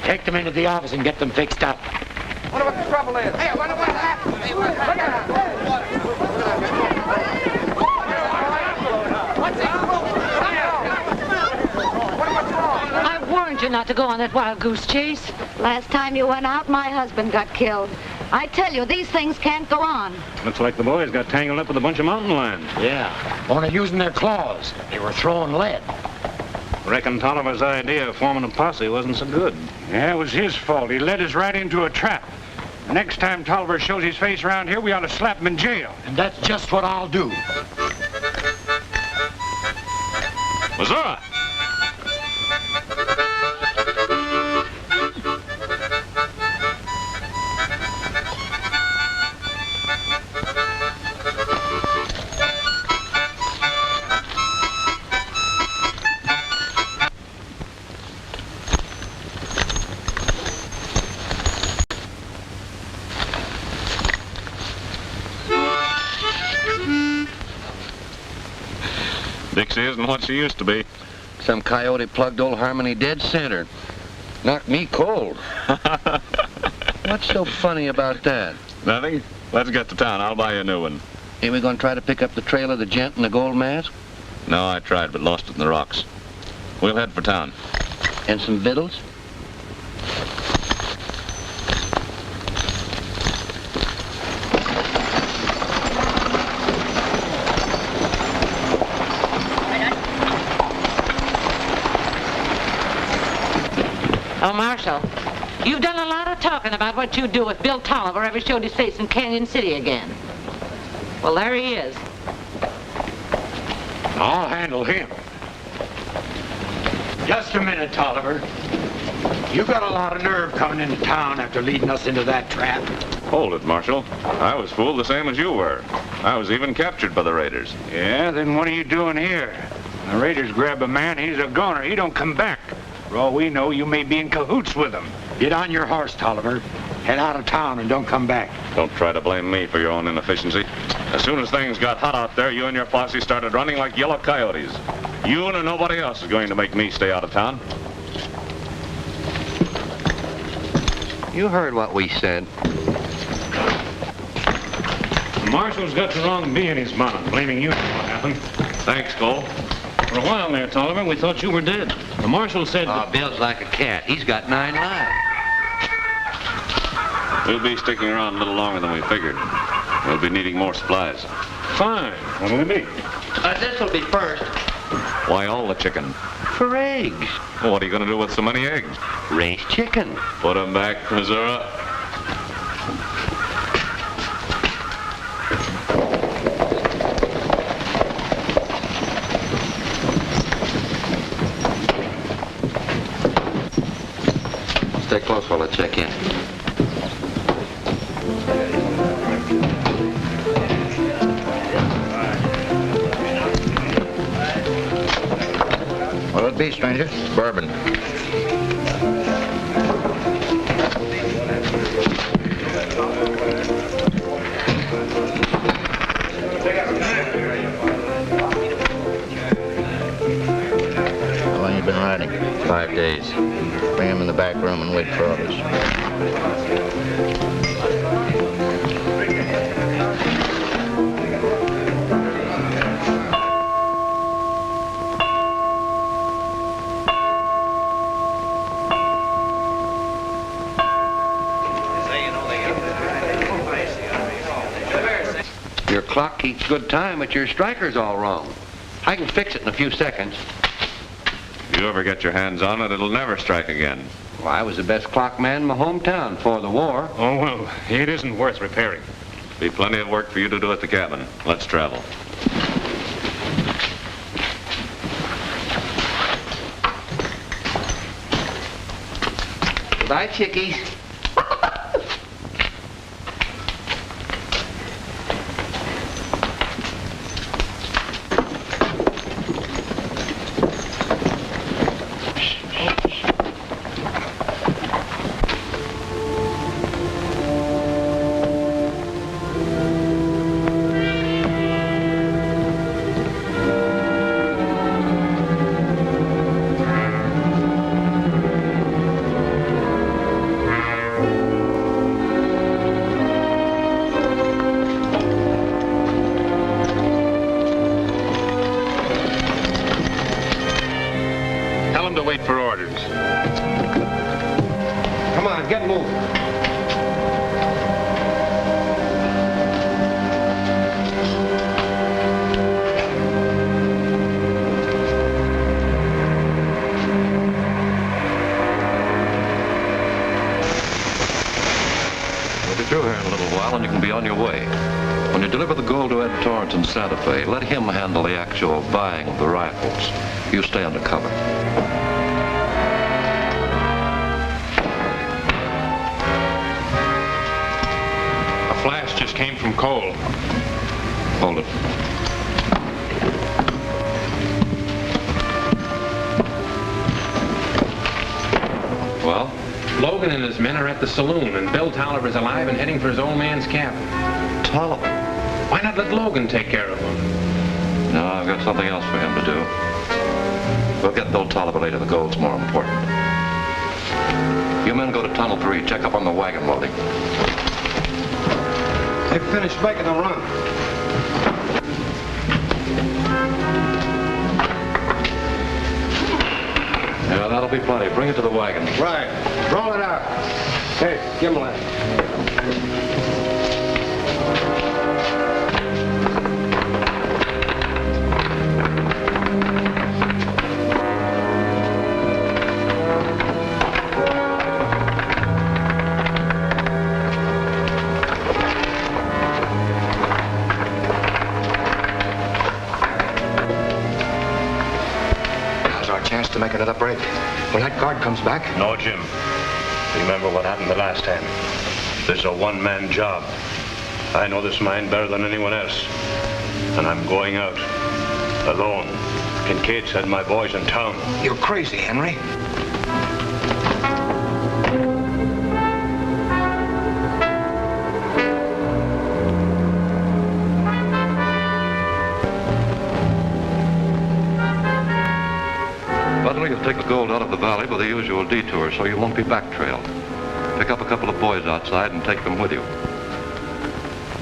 Take them into the office and get them fixed up. Wonder what the trouble is. Hey, I wonder what happened. Hey, look at I warned you not to go on that wild goose chase. Last time you went out, my husband got killed. I tell you, these things can't go on. Looks like the boys got tangled up with a bunch of mountain lions. Yeah, only using their claws. They were throwing lead. Reckon Tolliver's idea of forming a posse wasn't so good. Yeah, it was his fault. He led us right into a trap. The next time Tolliver shows his face around here, we ought to slap him in jail. And that's just what I'll do. Missouri! Dixie isn't what she used to be. Some coyote plugged old Harmony dead center. Knocked me cold. What's so funny about that? Nothing. Let's get to town. I'll buy you a new one. Ain't we gonna try to pick up the trail of the gent in the gold mask? No, I tried, but lost it in the rocks. We'll head for town. And some victuals? Oh, Marshal, you've done a lot of talking about what you'd do if Bill Tolliver ever showed his face in Canyon City again. Well, there he is. I'll handle him. Just a minute, Tolliver. You got a lot of nerve coming into town after leading us into that trap. Hold it, Marshal. I was fooled the same as you were. I was even captured by the raiders. Yeah, then what are you doing here? The raiders grab a man, he's a goner. He don't come back. For all we know, you may be in cahoots with them. Get on your horse, Tolliver. Head out of town and don't come back. Don't try to blame me for your own inefficiency. As soon as things got hot out there, you and your posse started running like yellow coyotes. You and nobody else is going to make me stay out of town. You heard what we said. The Marshal's got the wrong bee in his mouth, blaming you for what happened. Thanks, Cole. For a while there, Tolliver, we thought you were dead. The Marshal said Oh, Bill's like a cat. He's got 9 lives. We'll be sticking around a little longer than we figured. We'll be needing more supplies. Fine. What'll it be? This'll be first. Why all the chicken? For eggs. Well, what are you going to do with so many eggs? Raise chicken. Put them back, Missouri. Stay close while I check in. What'll it be, stranger? Bourbon. How long you been riding? 5 days. Bring him in the back room and wait for orders. Your clock keeps good time, but your striker's all wrong. I can fix it in a few seconds. If you ever get your hands on it, it'll never strike again. Well, I was the best clock man in my hometown before the war. Oh, well, it isn't worth repairing. Be plenty of work for you to do at the cabin. Let's travel. Bye, chickies. We'll be through here in a little while, and you can be on your way. When you deliver the gold to Ed Torrance in Santa Fe, let him handle the actual buying of the rifles. You stay under cover. A flash just came from Cole. Hold it. Well? Logan and his men are at the saloon, and Bill Tolliver's alive and heading for his old man's cabin. Tolliver? Why not let Logan take care of him? No, I've got something else for him to do. We'll get Bill Tolliver later. The gold's more important. You men go to Tunnel 3. Check up on the wagon loading. They finished making the run. Yeah, that'll be plenty. Bring it to the wagon. Right. Roll it out. Hey, give him a that. To make another break. When that guard comes back... No, Jim. Remember what happened the last time. This is a one-man job. I know this mine better than anyone else. And I'm going out. Alone. Kincaid said my boy's in town. You're crazy, Henry. You'll take the gold out of the valley by the usual detour, so you won't be back-trailed. Pick up a couple of boys outside and take them with you.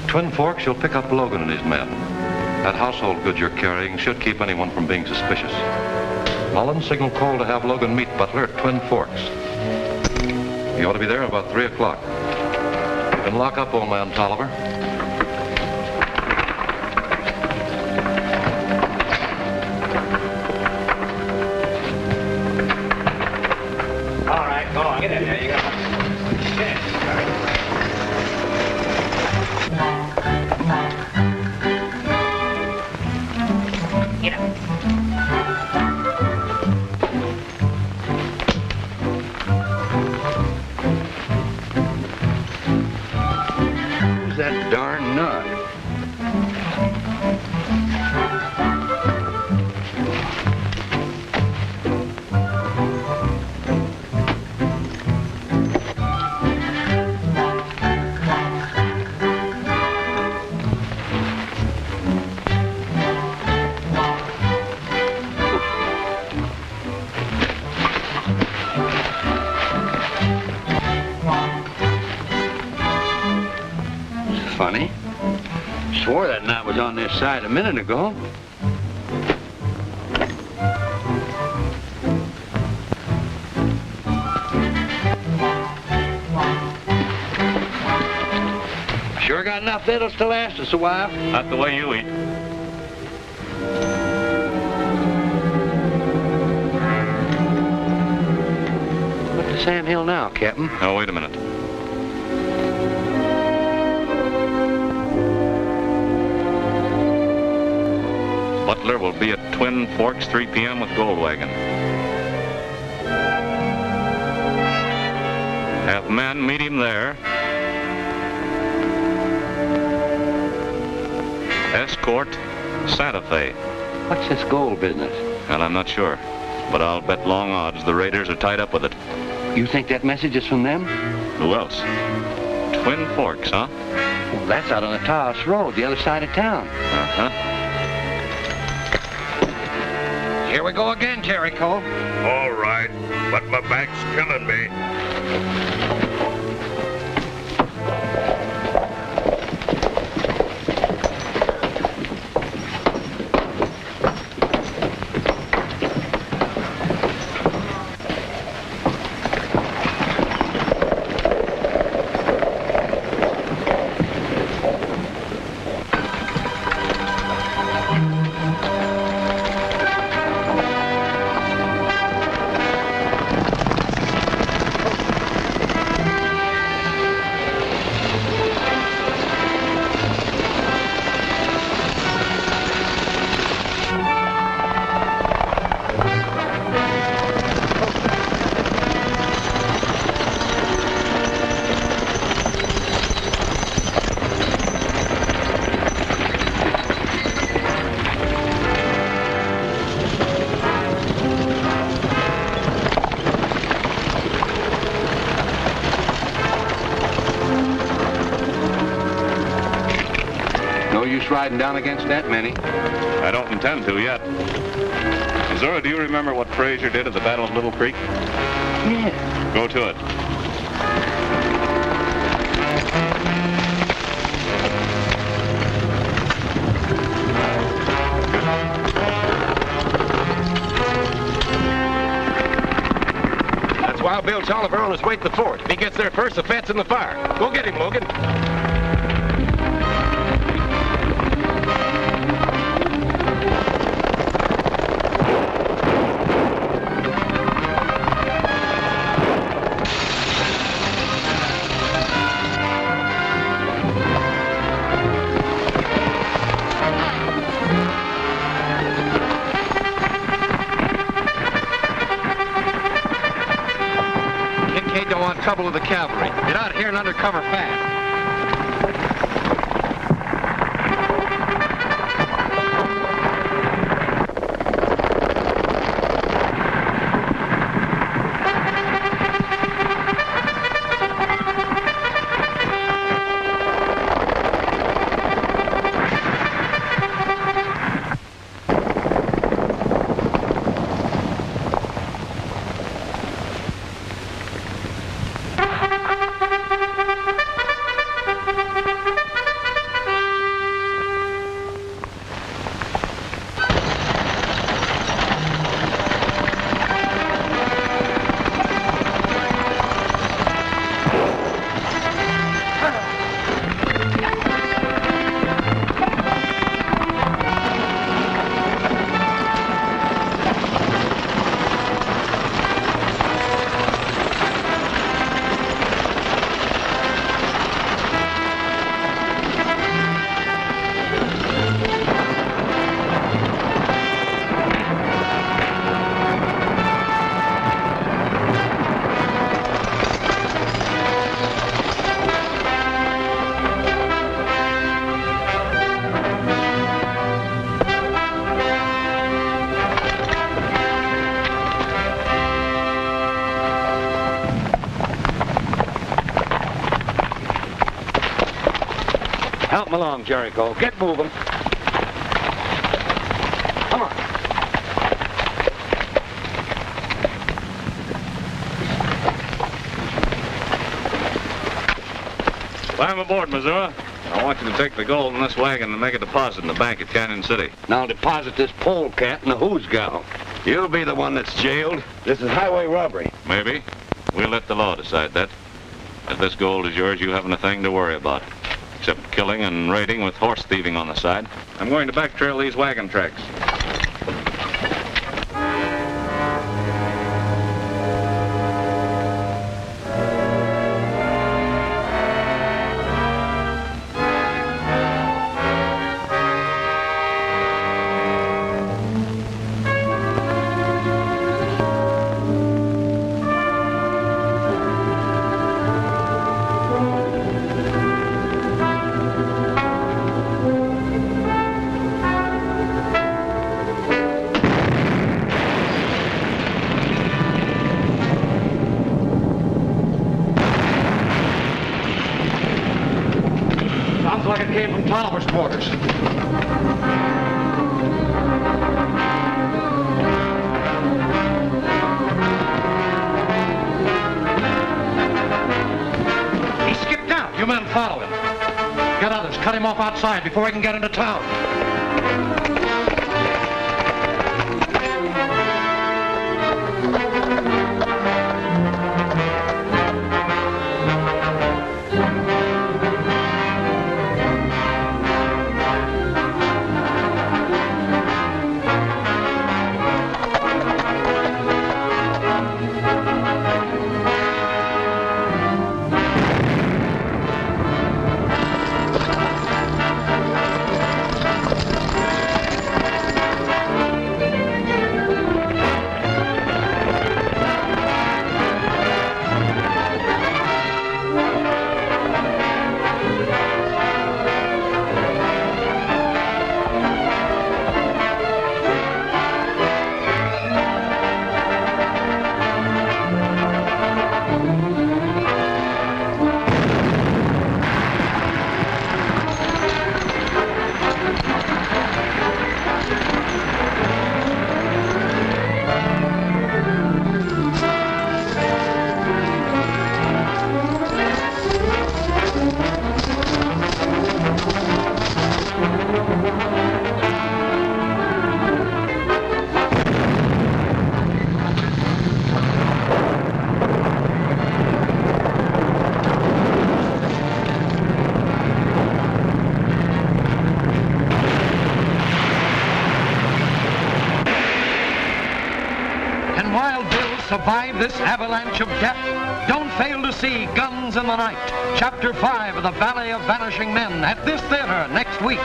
Twin Forks, you'll pick up Logan and his men. That household goods you're carrying should keep anyone from being suspicious. Mullins, signal Cole to have Logan meet Butler at Twin Forks. You ought to be there about 3 o'clock. You can lock up, old man Tolliver. Get in there, you got it. Get in. Get up. Who's that darn nut? Funny. Swore that knot was on this side a minute ago. Sure got enough victuals to last us a while. Not the way you eat. Look to Sam Hill now, Captain. Oh, wait a minute. Butler will be at Twin Forks 3 p.m. with Gold Wagon. Have men meet him there. Escort Santa Fe. What's this gold business? Well, I'm not sure, but I'll bet long odds the raiders are tied up with it. You think that message is from them? Who else? Twin Forks, huh? Well, that's out on the Taos Road, the other side of town. Uh-huh. Here we go again, Jericho. All right, but my back's killing me. riding down against that many. I don't intend to yet. Missouri, do you remember what Frazier did at the Battle of Little Creek? Yeah. Go to it. That's Wild Bill Tolliver on his way to the fort. If he gets there first, the fat's in the fire. Go get him, Logan. Kincaid don't want trouble with the cavalry. Get out here and under cover fast. Help him along, Jericho. Get moving. Come on. Climb aboard, Missouri. I want you to take the gold in this wagon and make a deposit in the bank at Canyon City. Now I'll deposit this polecat in the who's gal. You'll be the one that's jailed. This is highway robbery. Maybe. We'll let the law decide that. If this gold is yours, you haven't a thing to worry about. Except killing and raiding with horse thieving on the side. I'm going to back trail these wagon tracks. Sounds like it came from Tolliver's quarters. He skipped out. You men follow him. Get others. Cut him off outside before he can get into town. survive this avalanche of death? Don't fail to see Guns in the Night, Chapter 5 of The Valley of Vanishing Men at this theater next week.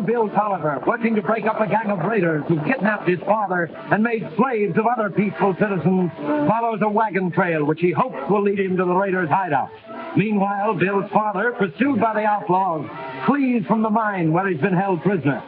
Bill Tolliver, working to break up a gang of raiders who kidnapped his father and made slaves of other peaceful citizens, follows a wagon trail which he hopes will lead him to the raiders' hideout. Meanwhile, Bill's father, pursued by the outlaws, flees from the mine where he's been held prisoner.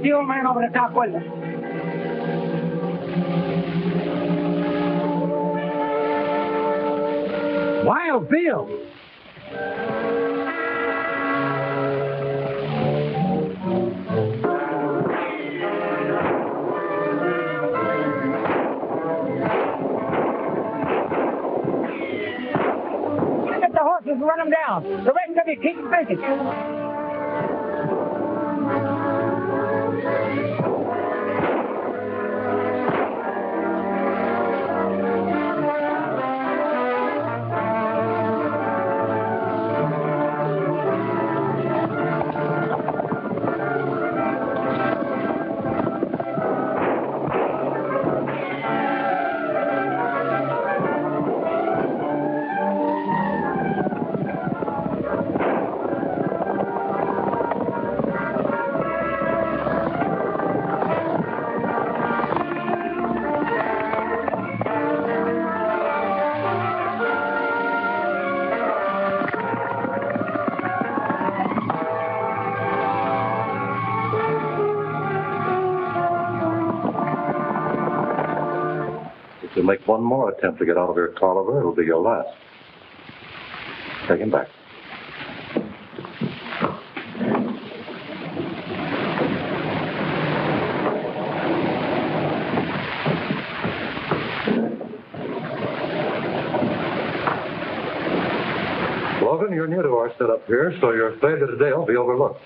The old man over the top window. Wild Bill! Get the horses and run them down. The rest of you keep busy. If you make one more attempt to get out of here, Tolliver, it'll be your last. Take him back. Logan, you're new to our setup here, so your failure today will be overlooked.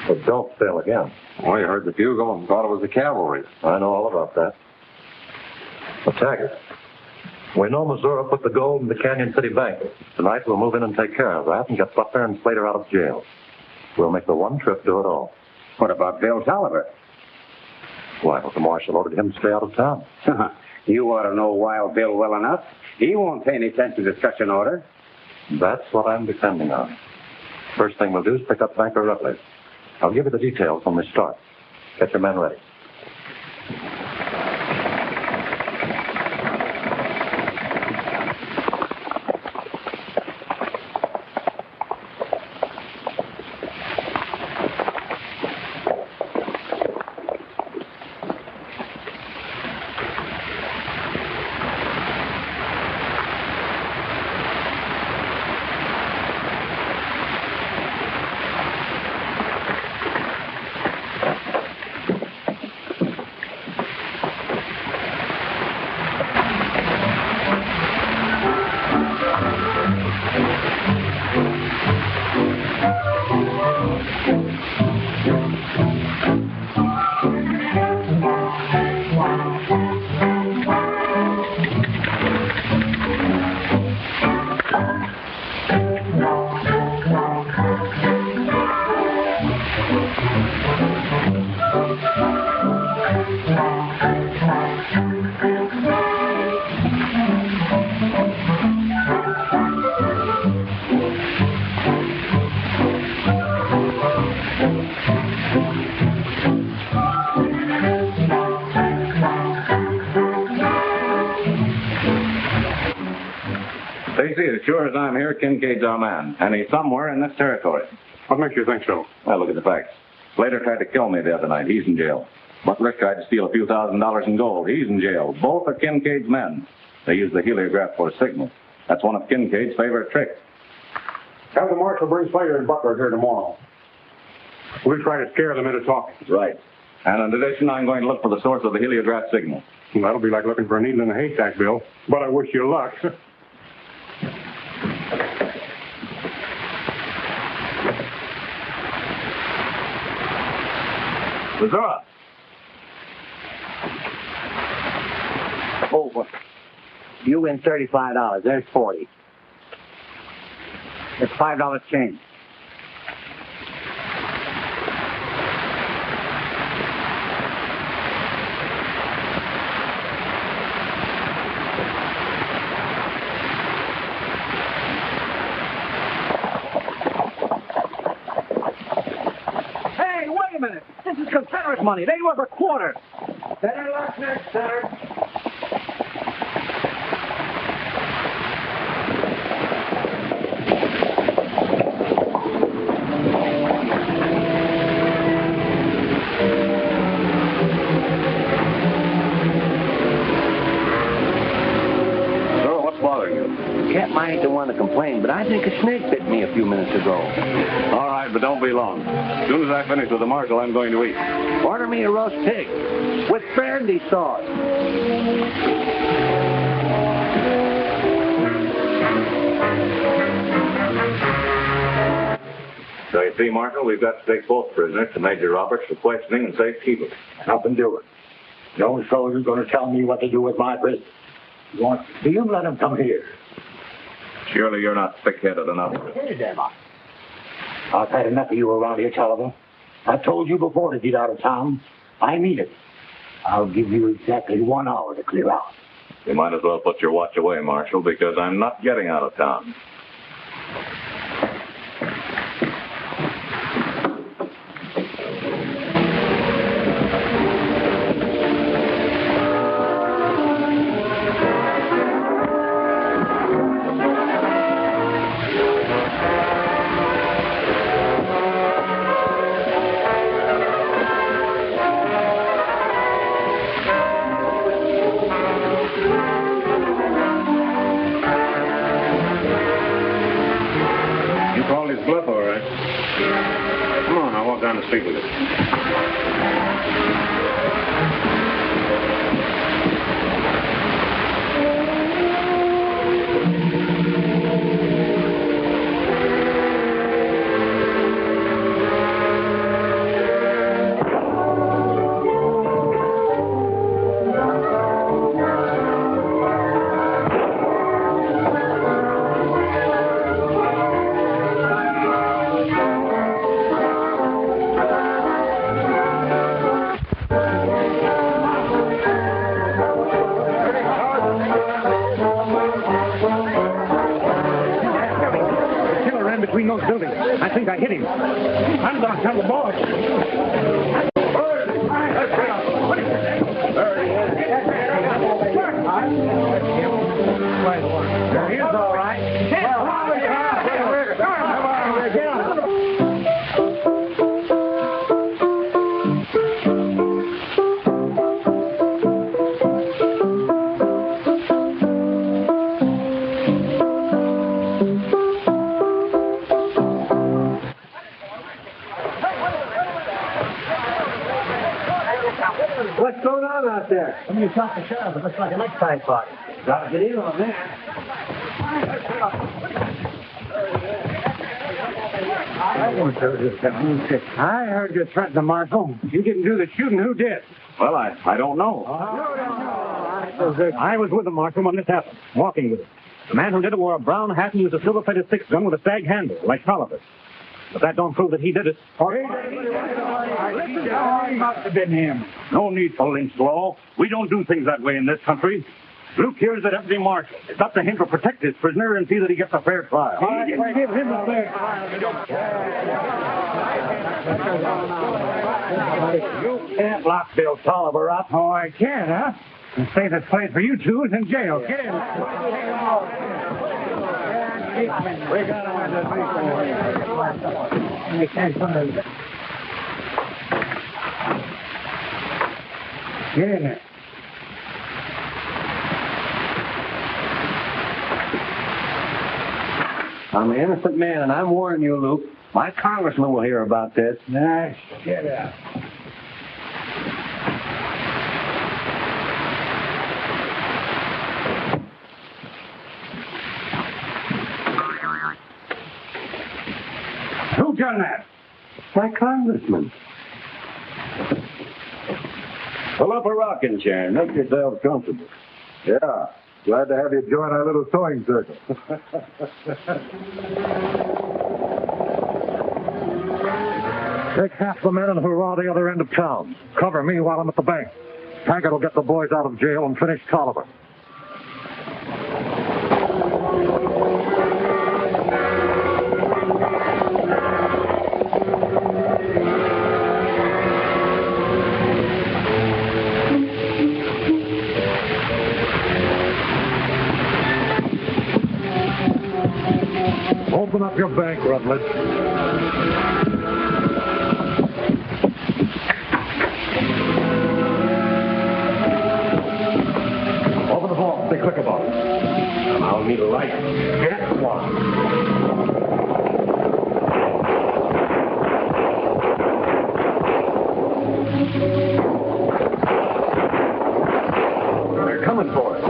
But don't fail again. Oh, you heard the bugle and thought it was the cavalry. I know all about that. Attack it. We know Missouri put the gold in the Canyon City Bank. Tonight we'll move in and take care of that and get Butler and Slater out of jail. We'll make the one trip do it all. What about Bill Tolliver? Why, the marshal ordered him to stay out of town. You ought to know Wild Bill well enough. He won't pay any attention to such an order. That's what I'm depending on. First thing we'll do is pick up Banker Rutledge. I'll give you the details when we start. Get your men ready. As sure as I'm here, Kincaid's our man, and he's somewhere in this territory. What makes you think so? Well, look at the facts. Slater tried to kill me the other night. He's in jail. Butler tried to steal a few $1,000s in gold. He's in jail. Both are Kincaid's men. They use the heliograph for a signal. That's one of Kincaid's favorite tricks. Have the marshal bring Slater and Butler here tomorrow. We'll try to scare them into talking. Right. And in addition, I'm going to look for the source of the heliograph signal. That'll be like looking for a needle in a haystack, Bill. But I wish you luck. Missouri. Over. You win $35. There's 40. It's $5 change. Hey, wait a minute. This is Confederate money. They worth a quarter. Better luck next, sir. Captain, I ain't the one to complain, but I think a snake bit me a few minutes ago. All right, but don't be long. As soon as I finish with the marshal, I'm going to eat. Order me a roast pig with brandy sauce. So you see, Marshal, we've got to take both prisoners to Major Roberts for questioning and safekeeping. Nothing doing. No soldier's going to tell me what to do with my prisoners. You want to see him? Let him come here. Surely you're not thick-headed enough. Thick-headed, am I? I've had enough of you around here, Tolliver. I told you before to get out of town. I mean it. I'll give you exactly 1 hour to clear out. You might as well put your watch away, Marshal, because I'm not getting out of town. Speak with it. ran between those buildings. I think I hit him. I'm going to tell the boss. There he is, all right. What's going on out there? Somebody shot the sheriff. It looks like an excise party. Gotta get in on that. I heard you threaten the marshal. You didn't do the shooting. Who did? Well, I don't know. I was with the marshal when this happened, walking with him. The man who did it wore a brown hat and used a silver-plated six-gun with a stag handle, like Tolliver. But that don't prove that he did it. It must have been him. No need for lynch law. We don't do things that way in this country. Luke here is the deputy marshal. It's up to him to protect his prisoner and see that he gets a fair trial. He didn't give him a fair trial. You can't lock Bill Tolliver up. Oh, I can, huh? The safest place for you two is in jail. Get in. We got him at the we can't come in. Get in there. I'm an innocent man, and I'm warning you, Luke. My congressman will hear about this. Nah, get out. Who done that? My congressman. Pull up a rocking chair and make yourselves comfortable. Yeah. Glad to have you join our little sewing circle. Take half the men and hurrah the other end of town. Cover me while I'm at the bank. Taggart will get the boys out of jail and finish Tolliver. Open up your bank, Rutledge. Open the vault. Be quick about it. I'll need a light. Get one. They're coming for us.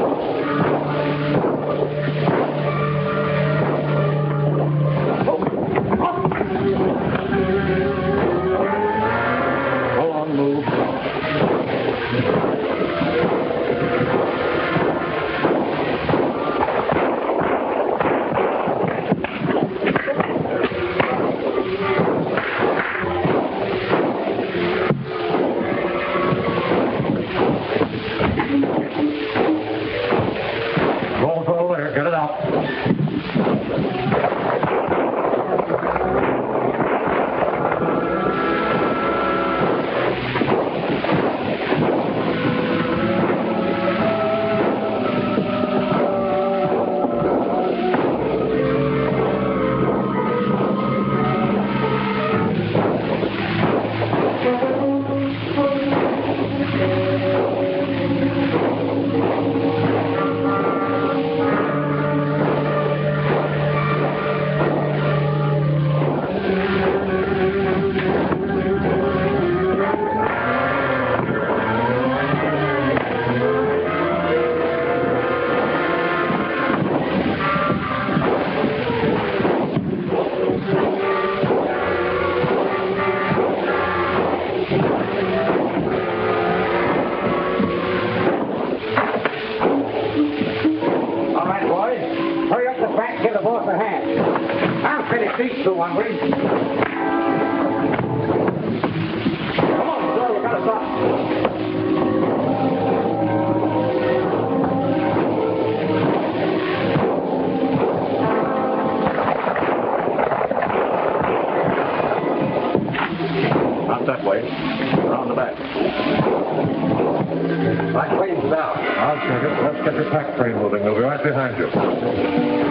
back. My plane's down. I'll check it. Let's get the pack train moving. We'll be right behind you.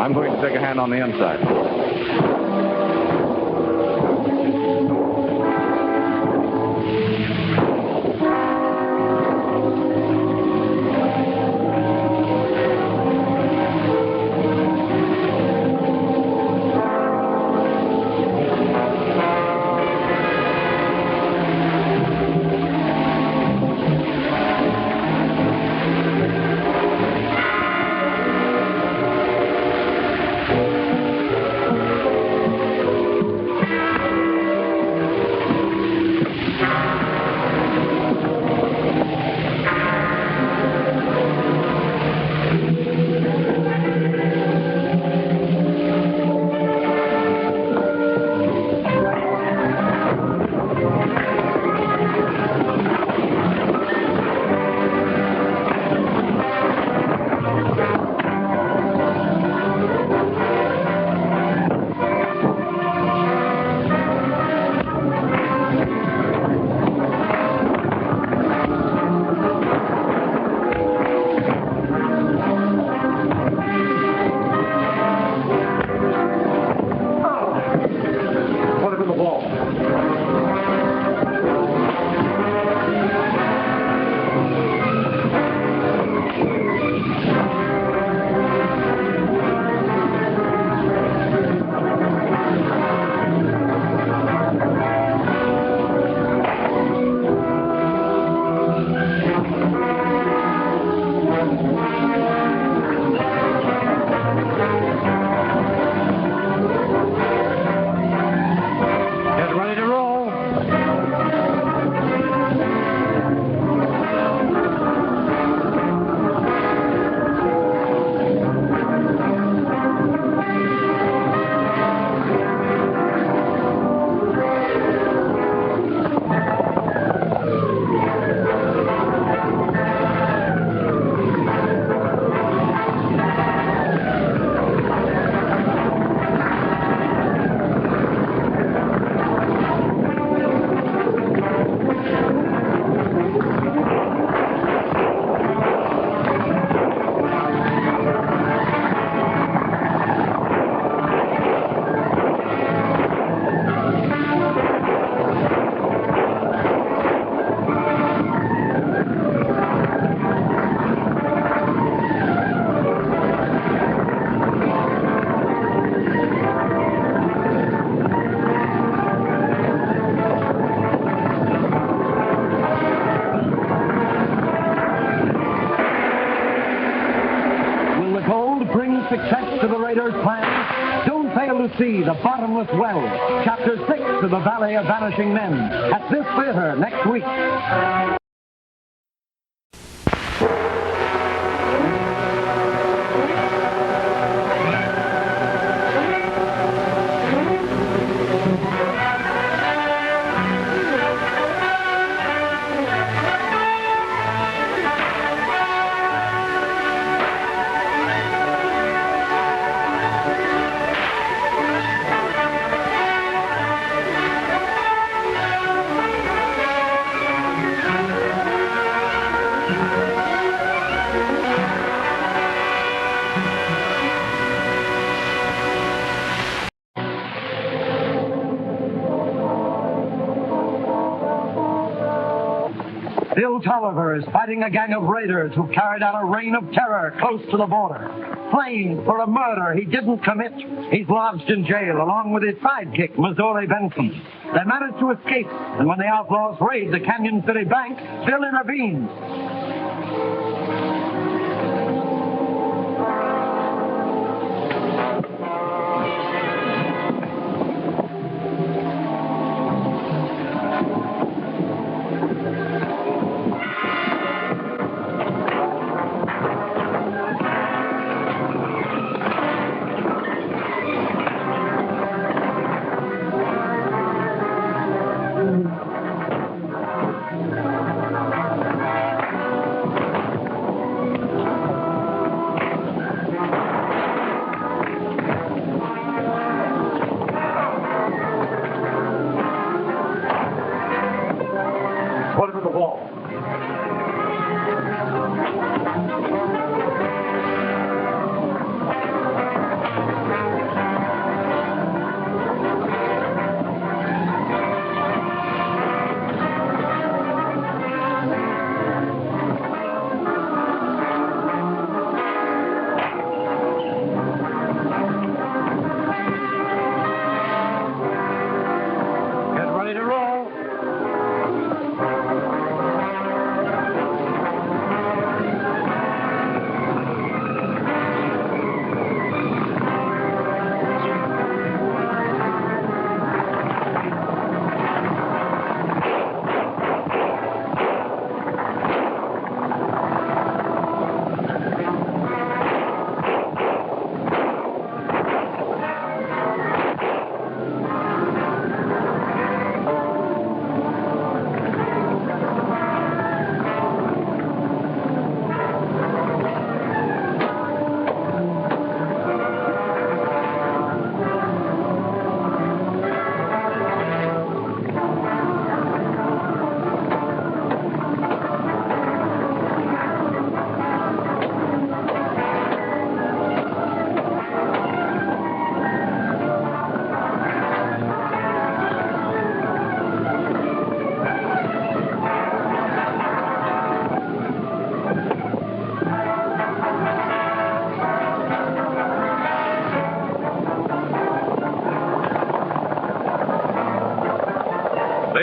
I'm going to take a hand on the inside. Success to the Raiders' plan. Don't fail to see The Bottomless Well, Chapter 6 of The Valley of Vanishing Men, at this theater next week. Bill Tolliver is fighting a gang of raiders who carried out a reign of terror close to the border. Framed for a murder he didn't commit, he's lodged in jail along with his sidekick, Missouri Benson. They managed to escape, and when the outlaws raid the Canyon City Bank, Bill intervenes.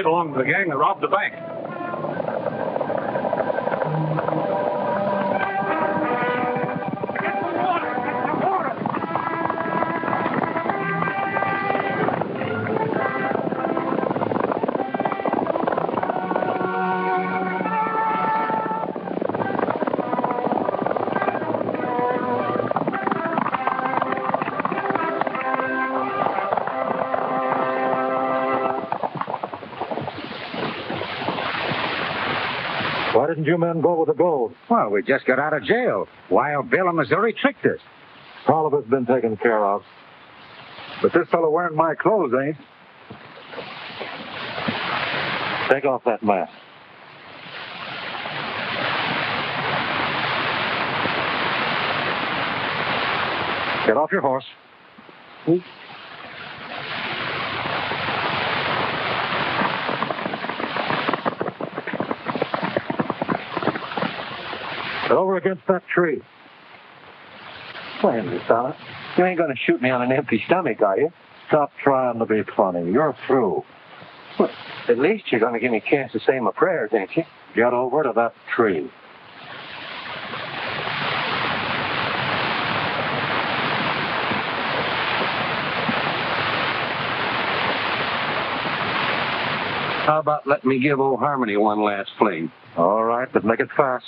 They belong to the gang that robbed the bank. Why didn't you men go with the gold? Well, we just got out of jail. Wild Bill of Missouri tricked us. Tolliver's been taken care of. But this fellow wearing my clothes ain't. Take off that mask. Get off your horse. Get over against that tree. Wait a minute, fella. You ain't going to shoot me on an empty stomach, are you? Stop trying to be funny. You're through. Well, at least you're going to give me a chance to say my prayers, ain't you? Get over to that tree. How about letting me give old Harmony one last fling? All right, but make it fast.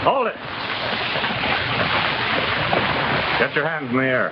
Hold it. Get your hands in the air.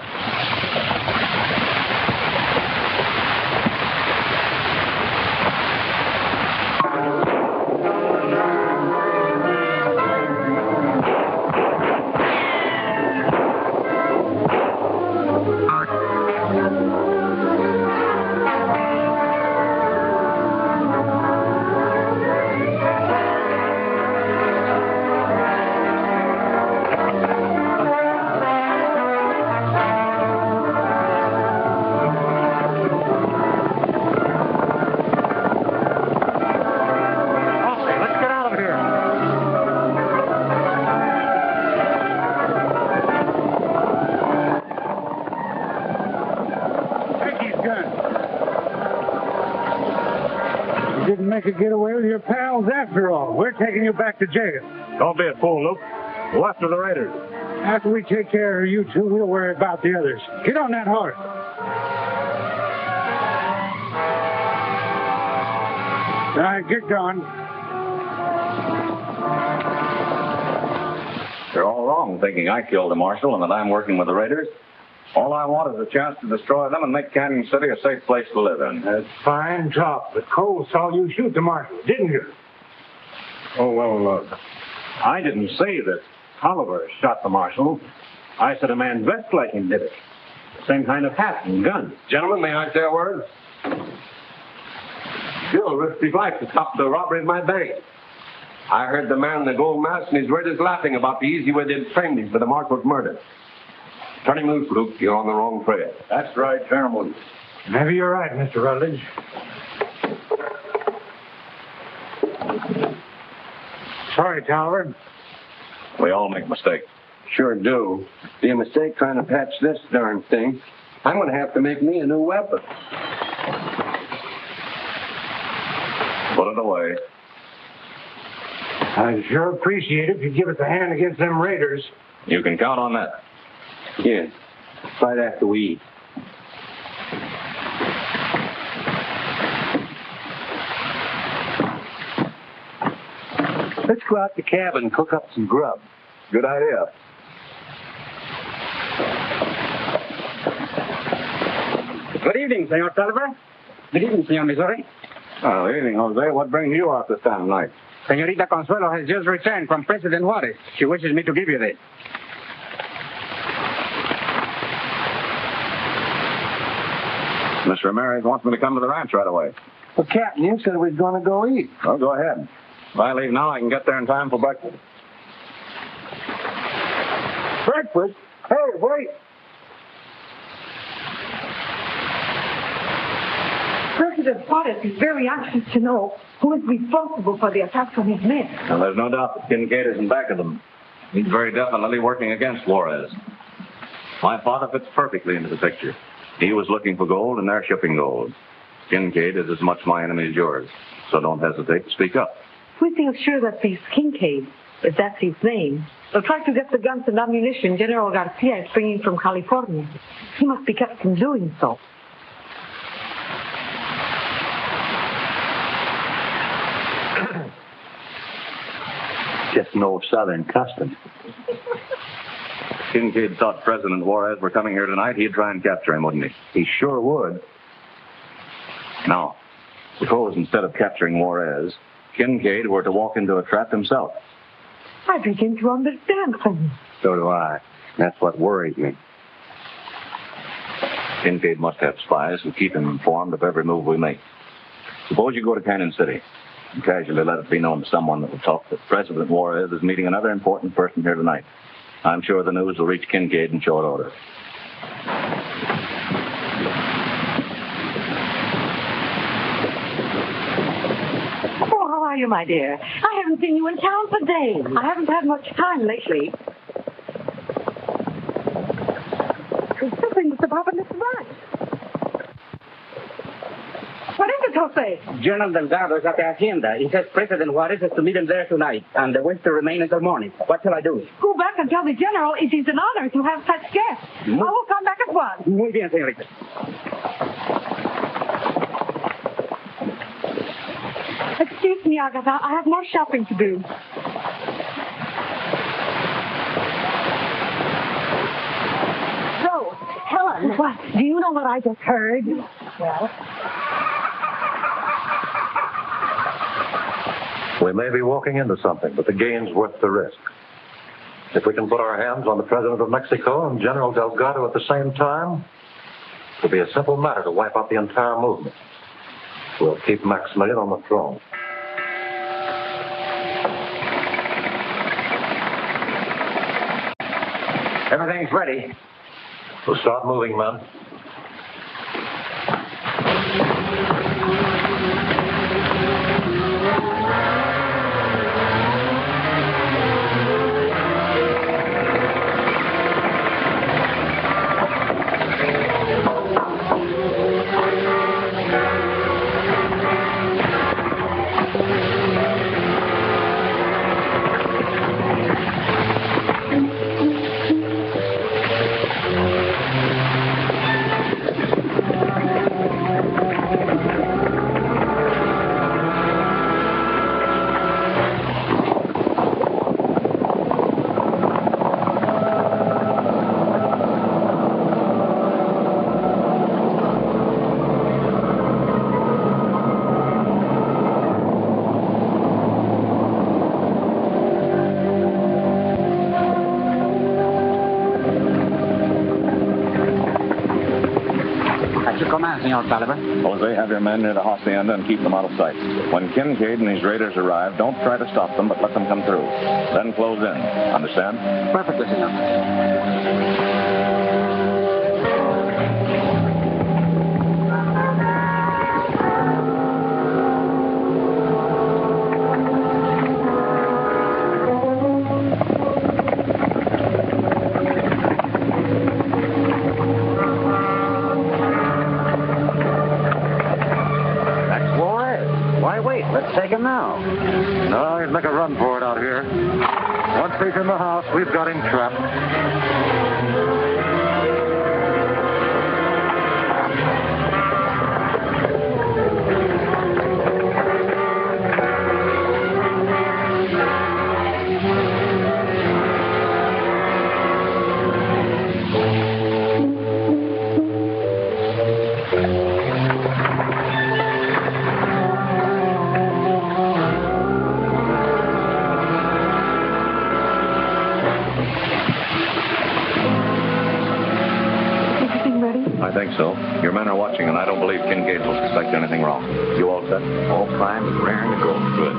Make a getaway with your pals after all. We're taking you back to jail. Don't be a fool, Luke. Go after the raiders. After we take care of you two, we'll worry about the others. Get on that horse. All right, get going. You're all wrong thinking I killed the marshal and that I'm working with the raiders. All I want is a chance to destroy them and make Canyon City a safe place to live in. That's fine talk, but Cole saw you shoot the marshal, didn't you? Oh, well, look. I didn't say that Tolliver shot the marshal. I said a man dressed like him did it. The same kind of hat and gun. Gentlemen, may I say a word? Bill risked his life to stop the robbery of my bank. I heard the man in the gold mask and his raiders laughing about the easy way they'd framed him for the marshal's murder. Turn him loose, Luke. You're on the wrong trail. That's right, Colonel. Maybe you're right, Mr. Rutledge. Sorry, Tolliver. We all make mistakes. Sure do. Be a mistake trying to patch this darn thing. I'm going to have to make me a new weapon. Put it away. I'd sure appreciate it if you'd give us a hand against them raiders. You can count on that. Yes. Right after we eat. Let's go out to the cabin and cook up some grub. Good idea. Good evening, Senor Tolliver. Good evening, Senor Missouri. Oh, evening, Jose. What brings you out this time of night? Senorita Consuelo has just returned from President Juarez. She wishes me to give you this. Miss Ramirez wants me to come to the ranch right away. Well, Captain, you said we was going to go eat. Well, go ahead. If I leave now, I can get there in time for breakfast. Breakfast? Hey, wait! President Juarez is very anxious to know who is responsible for the attacks on his men. Now, there's no doubt that Kincaid is in back of them. He's very definitely working against Juarez. My father fits perfectly into the picture. He was looking for gold, and they're shipping gold. Kincaid is as much my enemy as yours, so don't hesitate to speak up. We feel sure that this Kincaid, if that's his name, will try to get the guns and ammunition General Garcia is bringing from California. He must be kept from doing so. Just no Southern custom. Kincaid thought President Juarez were coming here tonight, he'd try and capture him, wouldn't he? He sure would. Now, suppose instead of capturing Juarez, Kincaid were to walk into a trap himself. I begin to understand things. So do I. That's what worries me. Kincaid must have spies who keep him informed of every move we make. Suppose you go to Canyon City and casually let it be known to someone that will talk that President Juarez is meeting another important person here tonight. I'm sure the news will reach Kincaid in short order. Oh, how are you, my dear? I haven't seen you in town for days. I haven't had much time lately. Something must have happened this night. What is it, Jose? General Delgado is at the hacienda. He says President Juarez is to meet him there tonight, and the wants to remain until morning. What shall I do? Go back and tell the general it is an honor to have such guests. I will come back at once. Muy bien, señorita. Excuse me, Agatha. I have more shopping to do. So, Helen, what? Do you know what I just heard? Well? We may be walking into something, but the gain's worth the risk. If we can put our hands on the President of Mexico and General Delgado at the same time, it'll be a simple matter to wipe out the entire movement. We'll keep Maximilian on the throne. Everything's ready. We'll start moving, men. Senor Tolliver. Jose, have your men near the hacienda and keep them out of sight. When Kincaid and his raiders arrive, don't try to stop them, but let them come through. Then close in. Understand? Perfectly, senor. Take him now. No, he'd make a run for it out here. Once he's in the house, we've got him trapped. I think so. Your men are watching, and I don't believe Kincaid will suspect anything wrong. You all set? All primed and raring to go. Good.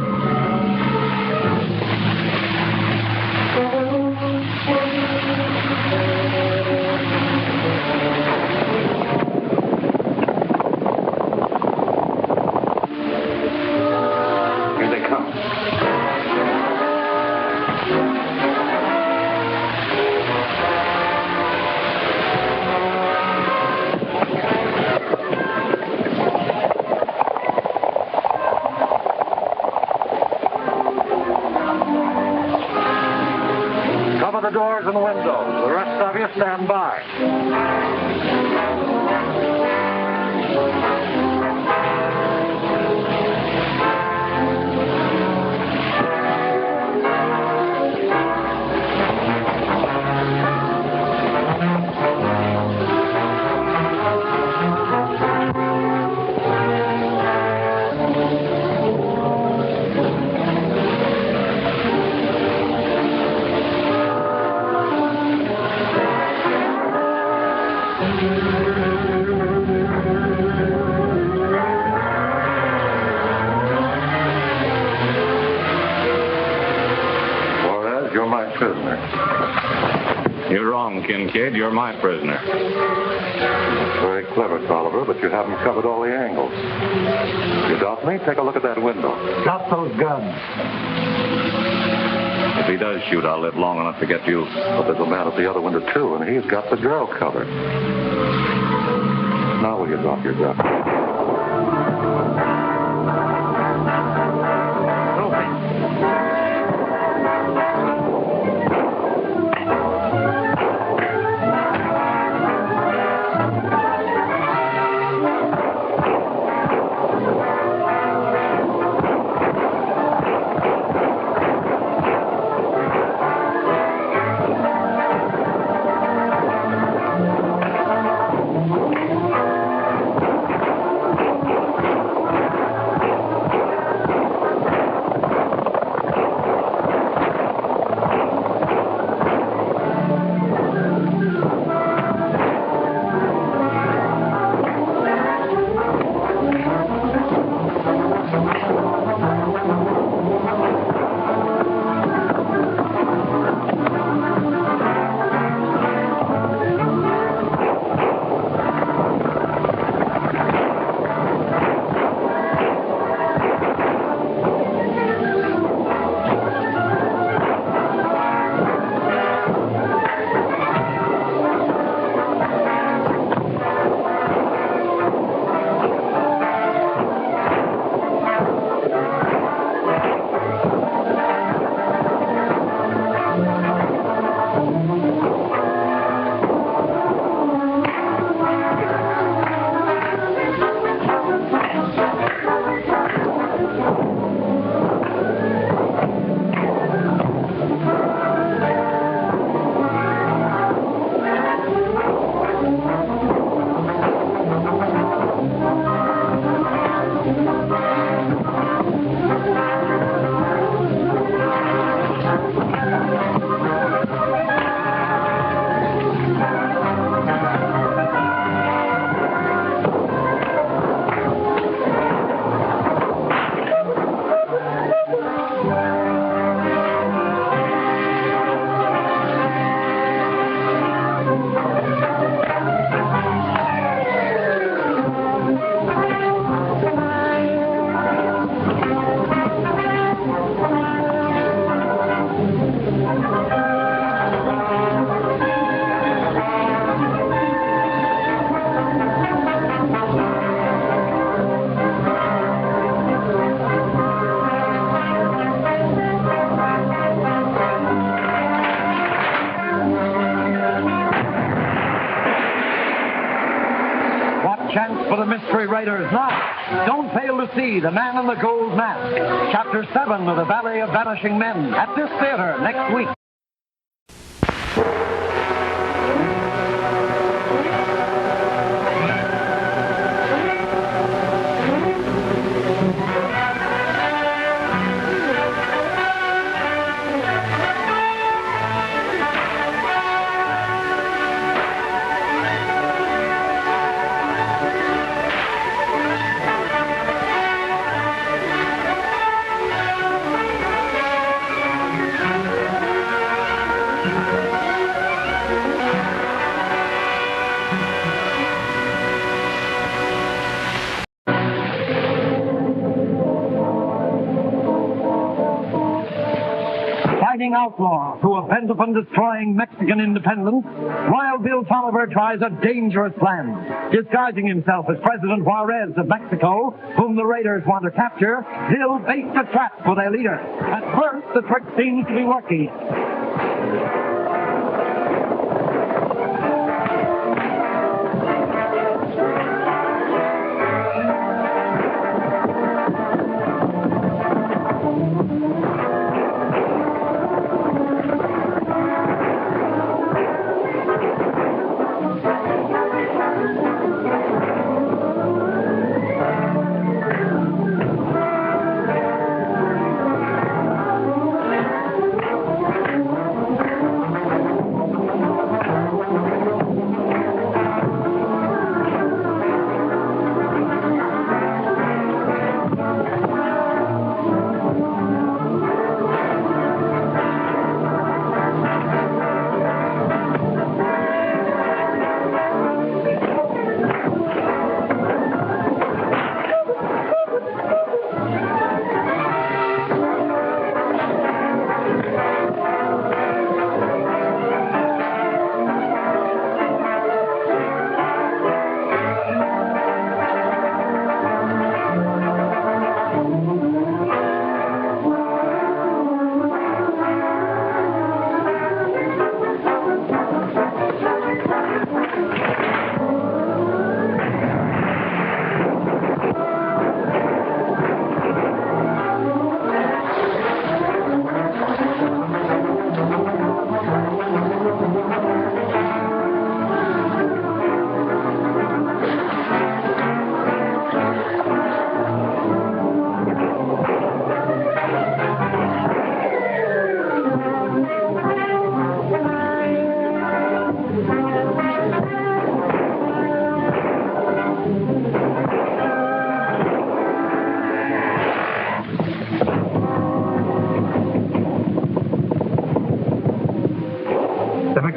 the doors and windows. The rest of you stand by. You're my prisoner. You're wrong, Kincaid. You're my prisoner. Very clever, Tolliver, but you haven't covered all the angles. You doubt me? Take a look at that window. Stop those guns. If he does shoot, I'll live long enough to get you. But there's a man at the other window, too, and he's got the girl covered. Now will you drop your gun? Chance for the mystery raiders now. Don't fail to see The Man in the Gold Mask, Chapter 7 of The Valley of Vanishing Men, at this theater next week. Outlaw who are bent upon destroying Mexican independence, Wild Bill Tolliver tries a dangerous plan. Disguising himself as President Juarez of Mexico, whom the raiders want to capture, he'll bait the trap for their leader. At first, the trick seems to be working.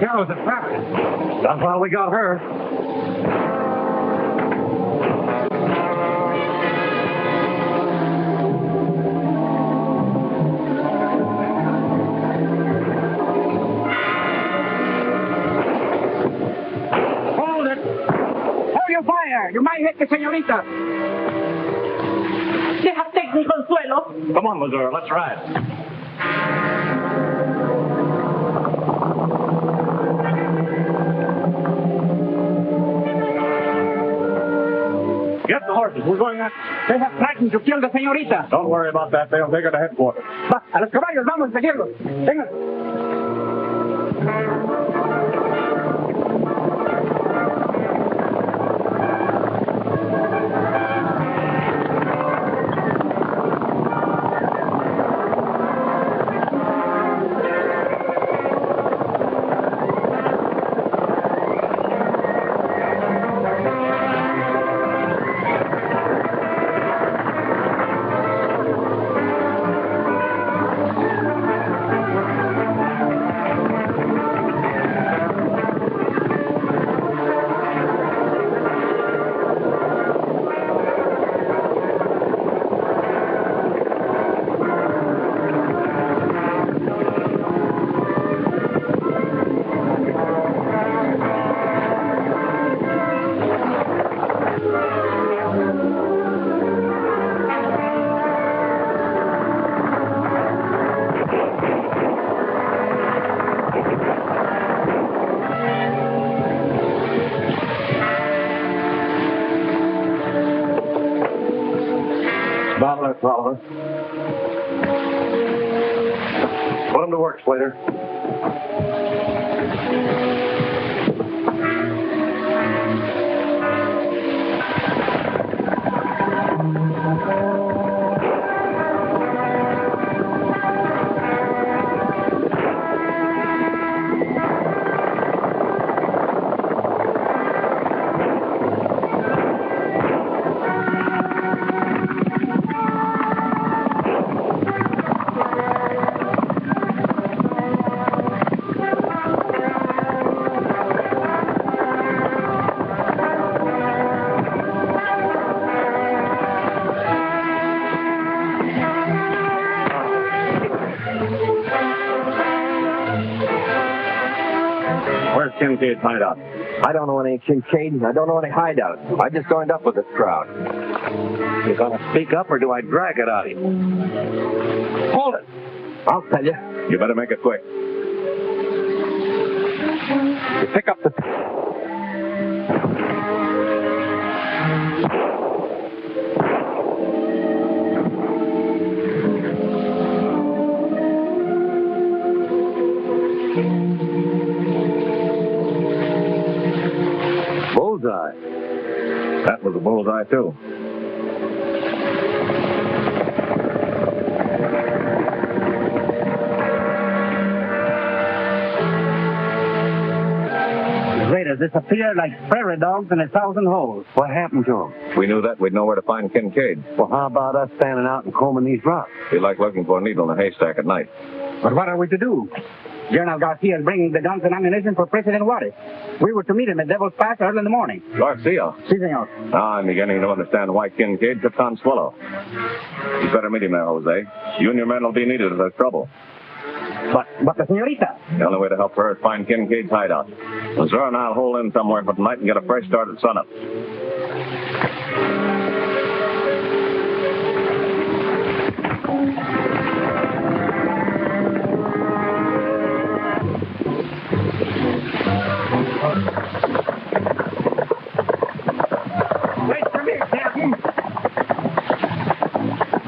gallows at practice. That's why we got her. Hold it! Hold your fire! You might hit the senorita! They have taken Consuelo. Come on, Missouri, let's ride. Get the horses. We're going up. They have threatened to kill the senorita. Don't worry about that. They'll take her to headquarters. Va, a los caballos, vamos a seguirlos. Vengan. Tolliver. Put him to work, Slater. Kincaid's hideout. I don't know any Kincaid. I don't know any hideout. I just joined up with this crowd. You gonna speak up or do I drag it out of you? Hold it. I'll tell you. You better make it quick. You pick up the... Bullseye. That was a bullseye, too. The raiders disappeared like prairie dogs in 1,000 holes. What happened to them? If we knew that, we'd know where to find Kincaid. Well, how about us standing out and combing these rocks? Be like looking for a needle in a haystack at night. But what are we to do? General Garcia is bringing the guns and ammunition for President Juarez. We were to meet him at Devil's Pass early in the morning. Garcia? Si, senor. Now I'm beginning to understand why Kincaid took Consuelo. You better meet him there, Jose. You and your men will be needed if there's trouble. But the senorita? The only way to help her is find Kincaid's hideout. Missouri and I'll hole in somewhere for tonight and get a fresh start at sunup. Wait for me, Captain.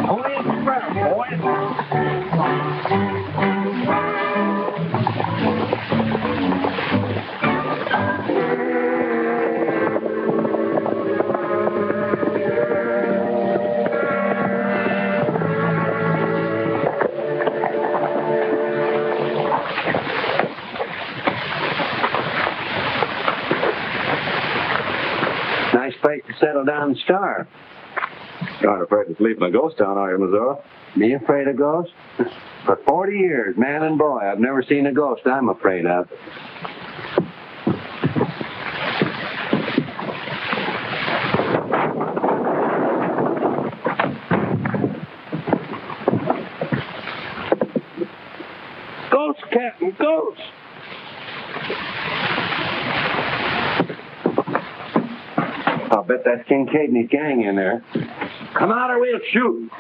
Hold it well, boys. Nice place to settle down and starve. You aren't afraid to sleep in a ghost town, are you, Missouri? Me afraid of ghosts? For 40 years, man and boy, I've never seen a ghost I'm afraid of. Ghost, Captain, ghost. I'll bet that's Kincaid and his gang in there. Come out or we'll shoot.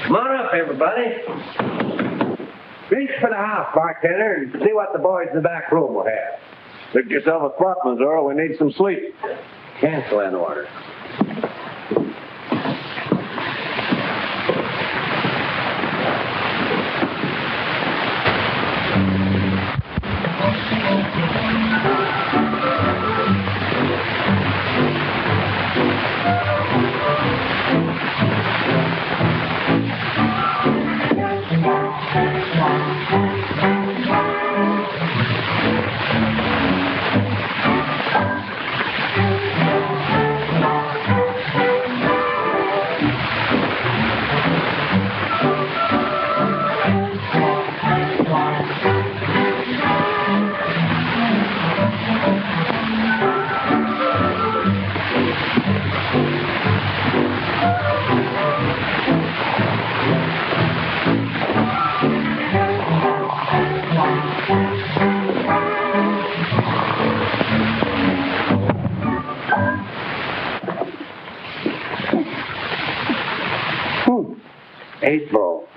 Come on up, everybody. Reach for the house, bartender, and see what the boys in the back room will have. Pick yourself a spot, Missouri. We need some sleep. Cancel that order. Eight ball.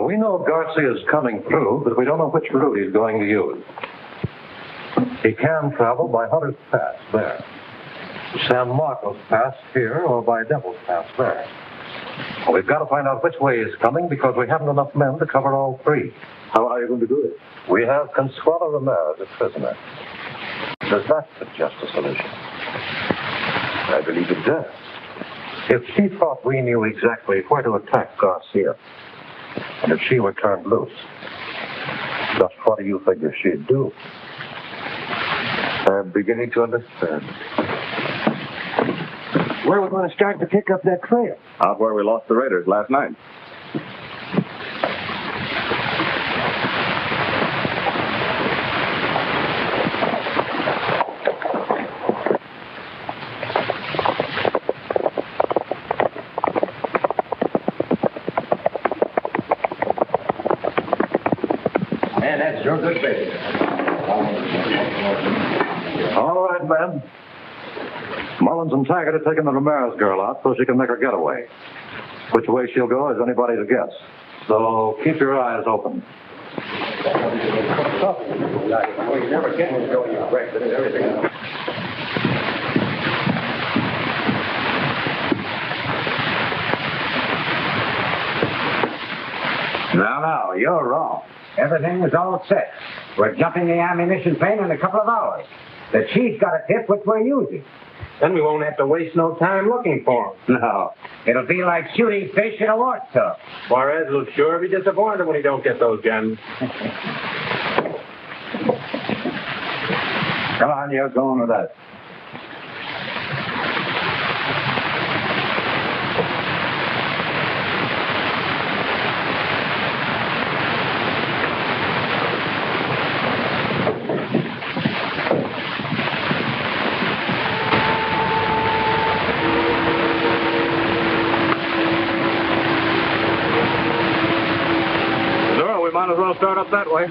We know Garcia's coming through, but we don't know which route he's going to use. He can travel by Hunter's Pass there, San Marcos Pass here, or by Devil's Pass there. We've got to find out which way he's coming because we haven't enough men to cover all three. How are you going to do it? We have Consuelo Ramírez as prisoner. Does that suggest a solution? I believe it does. If she thought we knew exactly where to attack Garcia, and if she were turned loose, just what do you figure she'd do? I'm beginning to understand. Where are we going to start to pick up that trail? Out where we lost the raiders last night. Man, that's your good business. All right, men. Mullins and Taggart are taking the Ramirez girl out so she can make her getaway. Which way she'll go is anybody to guess. So keep your eyes open. No, you're wrong. Everything was all set. We're jumping the ammunition train in a couple of hours. The chief's got a tip which we're using. Then we won't have to waste no time looking for him. No, it'll be like shooting fish in a water tub. Juarez will sure be disappointed when he don't get those guns. Come on, you're going with us. Might as well start up that way.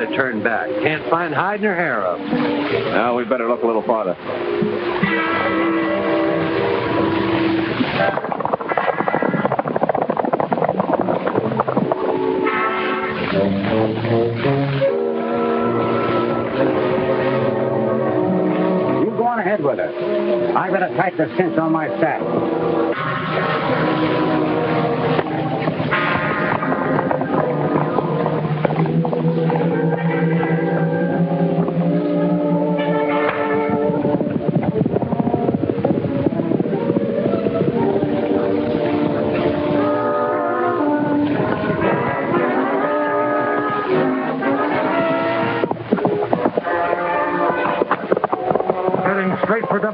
to turn back. Can't find hide nor hair of. Now, we better look a little farther. You go on ahead with her. I've got to tighten the cinch on my saddle.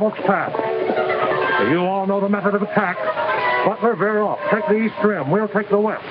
Devil's Pass. You all know the method of attack. Butler, veer off. Take the east rim. We'll take the west.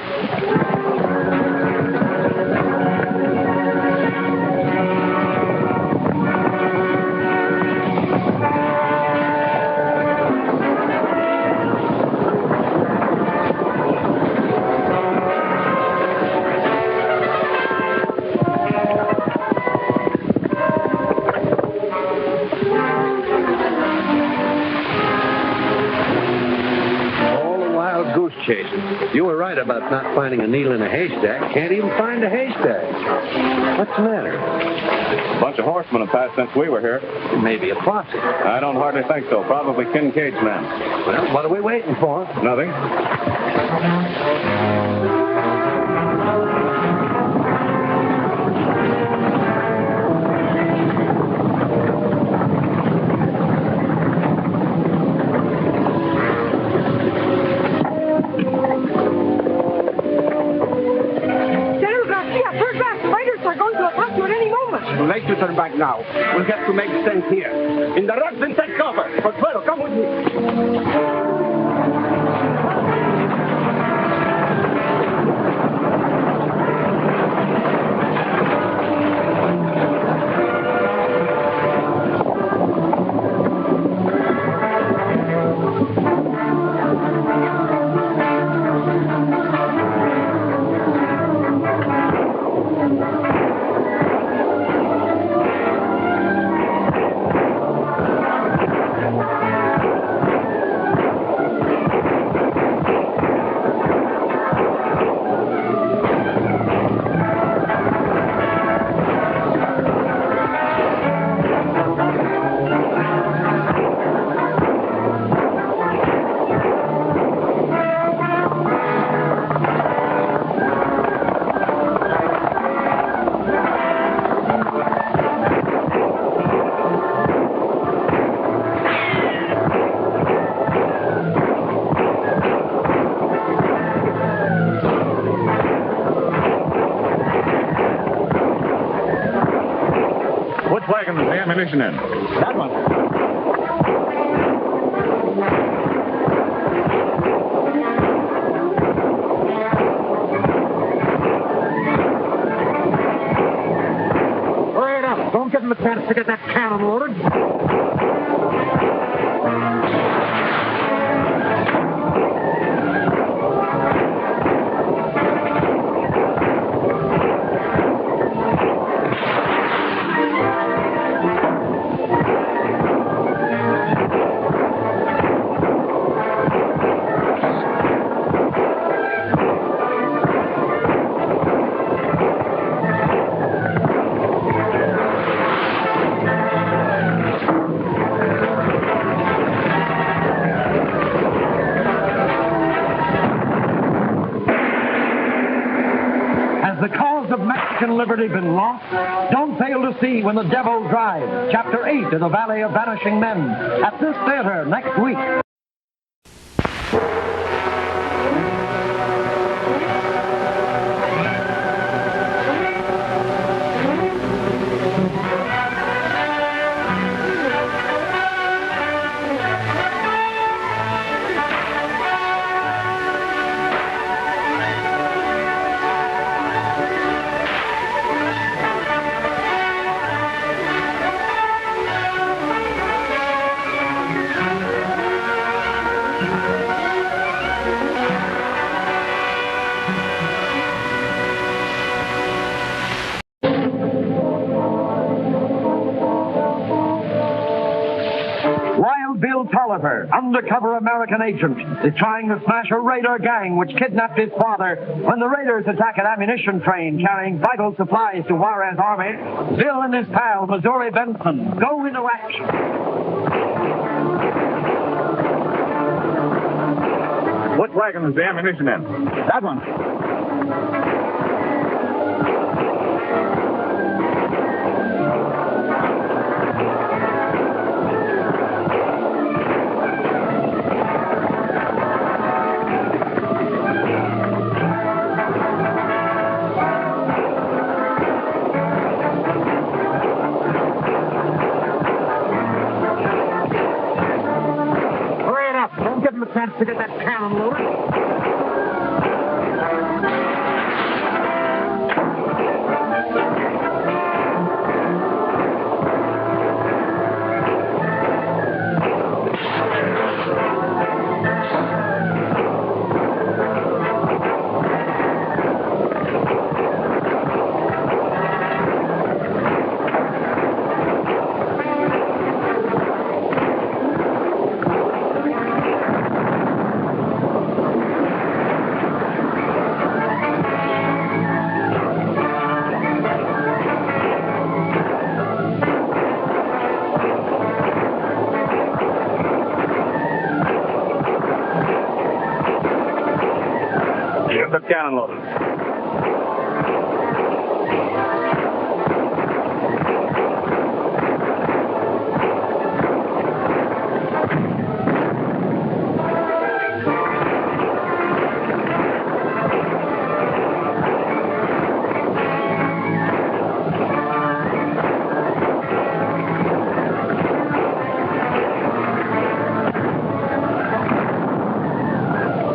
You were right about not finding a needle in a haystack. Can't even find a haystack. What's the matter? A bunch of horsemen have passed since we were here. Maybe a posse. I don't hardly think so. Probably Kincaid's men. Well, what are we waiting for? Nothing. Make you turn back now. We'll have to make sense here. In the rocks and take cover. Consuelo, come with me. Wagon with the ammunition in. That one. Hurry it up. Don't give them a chance to get that cannon loaded. Liberty been lost? Don't fail to see When the Devil Drives, Chapter 8 of The Valley of Vanishing Men, at this theater next week. Bill Tolliver, undercover American agent, is trying to smash a raider gang which kidnapped his father. When the raiders attack an ammunition train carrying vital supplies to Juarez's army, Bill and his pal, Missouri Benson, go into action. What wagon is the ammunition in? That one. Chance to get that cannon loaded. Cannon loaded.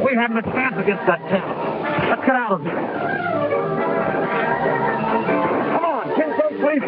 We haven't a chance against that cannon. Let's get out of here. Come on, Kincaid, please.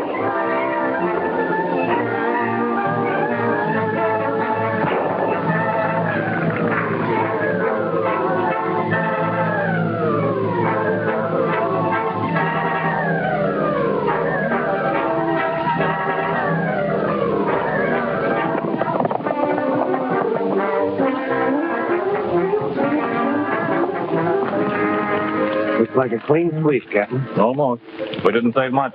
Looks like a clean sweep, Captain. Almost. We didn't save much.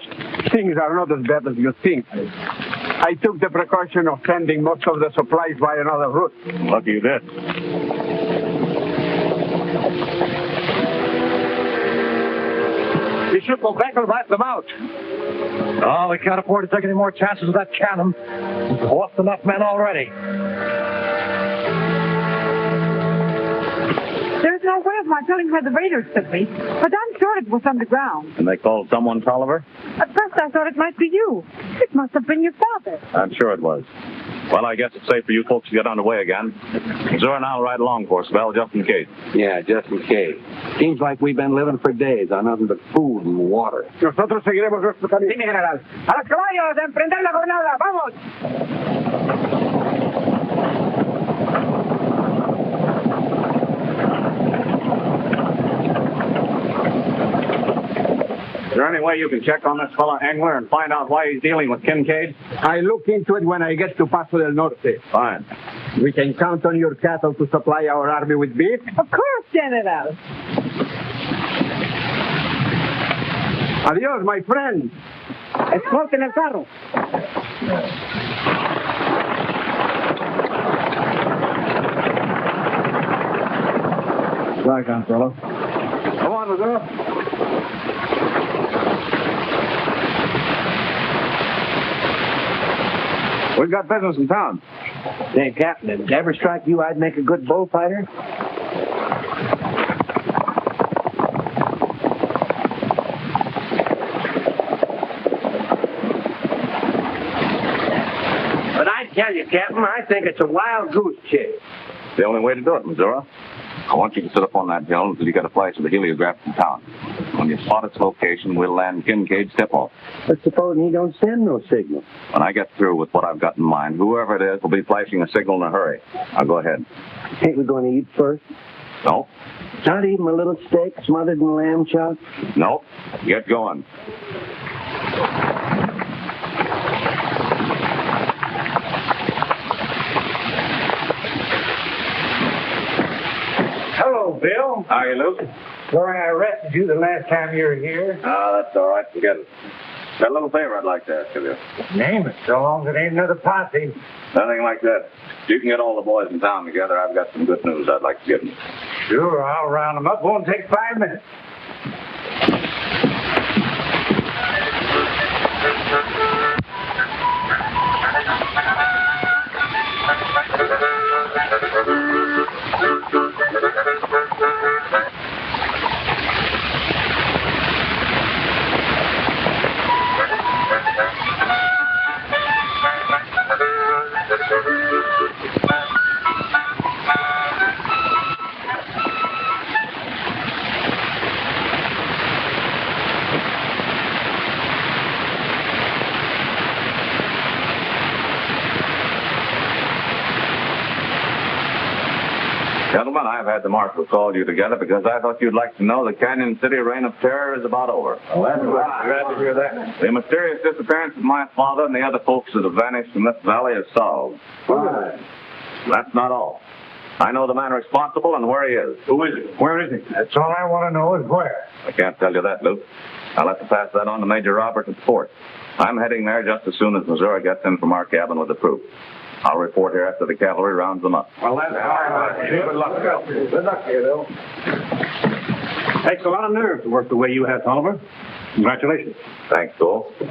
Things are not as bad as you think. I took the precaution of sending most of the supplies by another route. Lucky you did. We should go back and wipe them out. Oh, we can't afford to take any more chances with that cannon. We've lost enough men already. There's no way of my telling where the raiders took me, but I'm sure it was underground. And they called someone Tolliver? At first I thought it might be you. It must have been your father. I'm sure it was. Well, I guess it's safe for you folks to get underway again. Zora and I'll ride along for us, Bell, just in case. Yeah, just in case. Seems like we've been living for days on nothing but food and water. Nosotros seguiremos nuestro camino. Sí, mi general. ¡A los caballos! ¡A emprender la jornada! ¡Vamos! Is there any way you can check on this fellow Engler and find out why he's dealing with Kincaid? I look into it when I get to Paso del Norte. Fine. We can count on your cattle to supply our army with beef? Of course, General. Adiós, my friend. Escolten el carro. Bye, Consuelo. Come on, Missouri. We've got business in town. Say, Captain, did it ever strike you I'd make a good bullfighter? But I tell you, Captain, I think it's a wild goose chase. It's the only way to do it, Missouri. I want you to sit up on that hill until you get a flash of the heliograph from town. When you spot its location, we'll land Kincaid step-off. But supposing he don't send no signal? When I get through with what I've got in mind, whoever it is will be flashing a signal in a hurry. Now go ahead. Ain't we going to eat first? No. Not even a little steak smothered in lamb chop? No. Get going. Bill. How are you, Luke? Sorry I arrested you the last time you were here. Ah, that's all right. Forget it. Got a little favor I'd like to ask of you. Name it, so long as it ain't another posse. Nothing like that. If you can get all the boys in town together, I've got some good news I'd like to give them. Sure, I'll round them up. Won't take 5 minutes. Gentlemen, I've had the marshal call you together because I thought you'd like to know the Canyon City reign of terror is about over. Oh, that's right. Glad to hear that. The mysterious disappearance of my father and the other folks that have vanished from this valley is solved. Fine. That's not all. I know the man responsible and where he is. Who is it? Where is he? That's all I want to know is where. I can't tell you that, Luke. I'll have to pass that on to Major Robert at the fort. I'm heading there just as soon as Missouri gets in from our cabin with the proof. I'll report here after the cavalry rounds them up. Well, that's all right. Good luck. Good luck to you, Bill. Takes a lot of nerve to work the way you have, Tolliver. Congratulations. Thanks, Cole. So,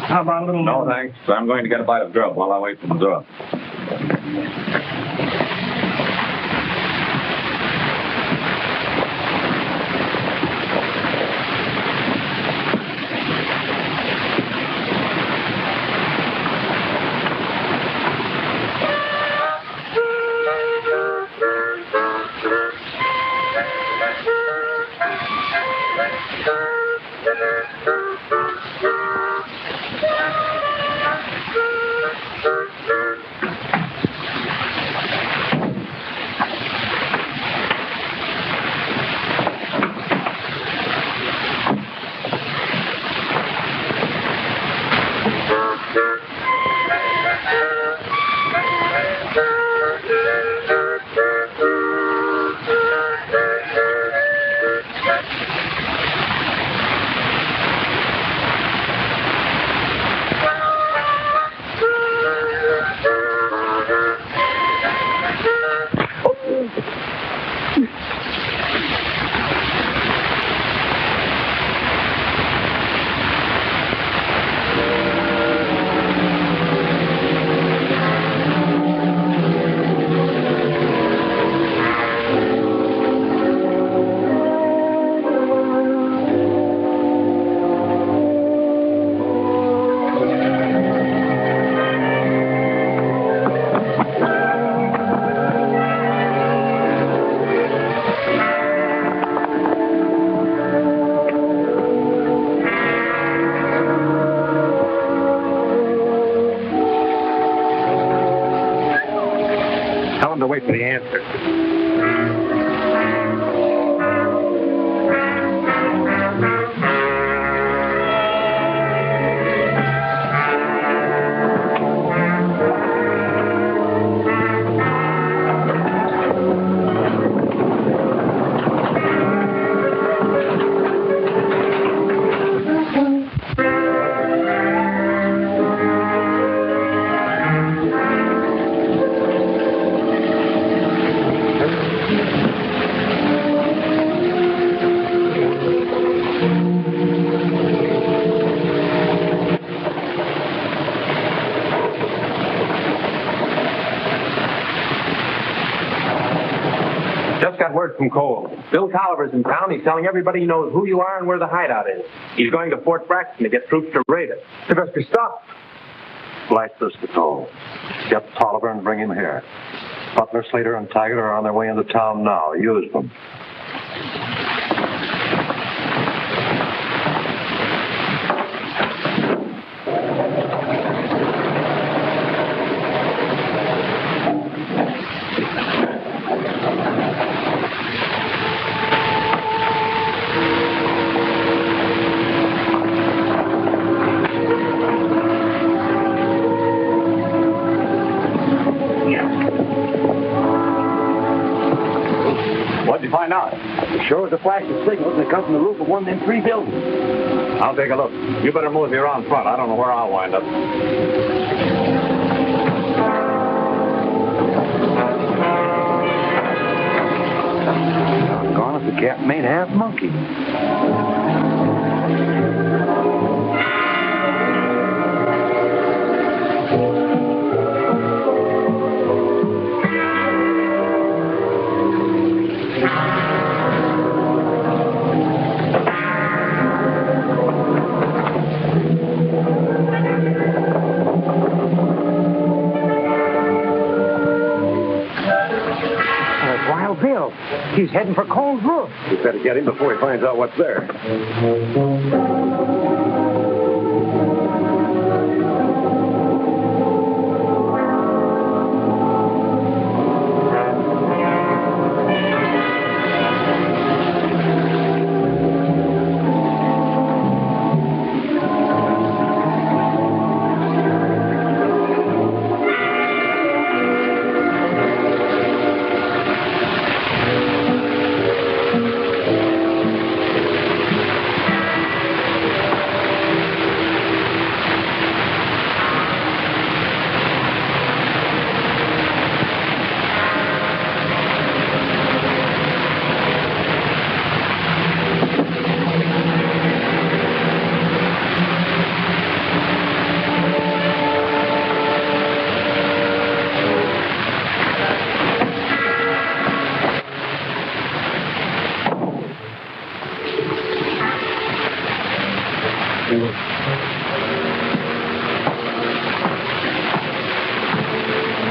how about a little... No, thanks. I'm going to get a bite of grub while I wait for Missouri. To wait for the answer. Word from Cole. Bill Tolliver's in town. He's telling everybody he knows who you are and where the hideout is. He's going to Fort Braxton to get troops to raid it. They must be stopped. Light this to Cole. Get Tolliver and bring him here. Butler, Slater, and Taggart are on their way into town now. Use them. Sure as a flash of signals, and it comes from the roof of one of them 3 buildings. I'll take a look. You better move here on front. I don't know where I'll wind up. Doggone if the captain ain't half monkey. Bill, he's heading for Cole's roof. We better get him before he finds out what's there.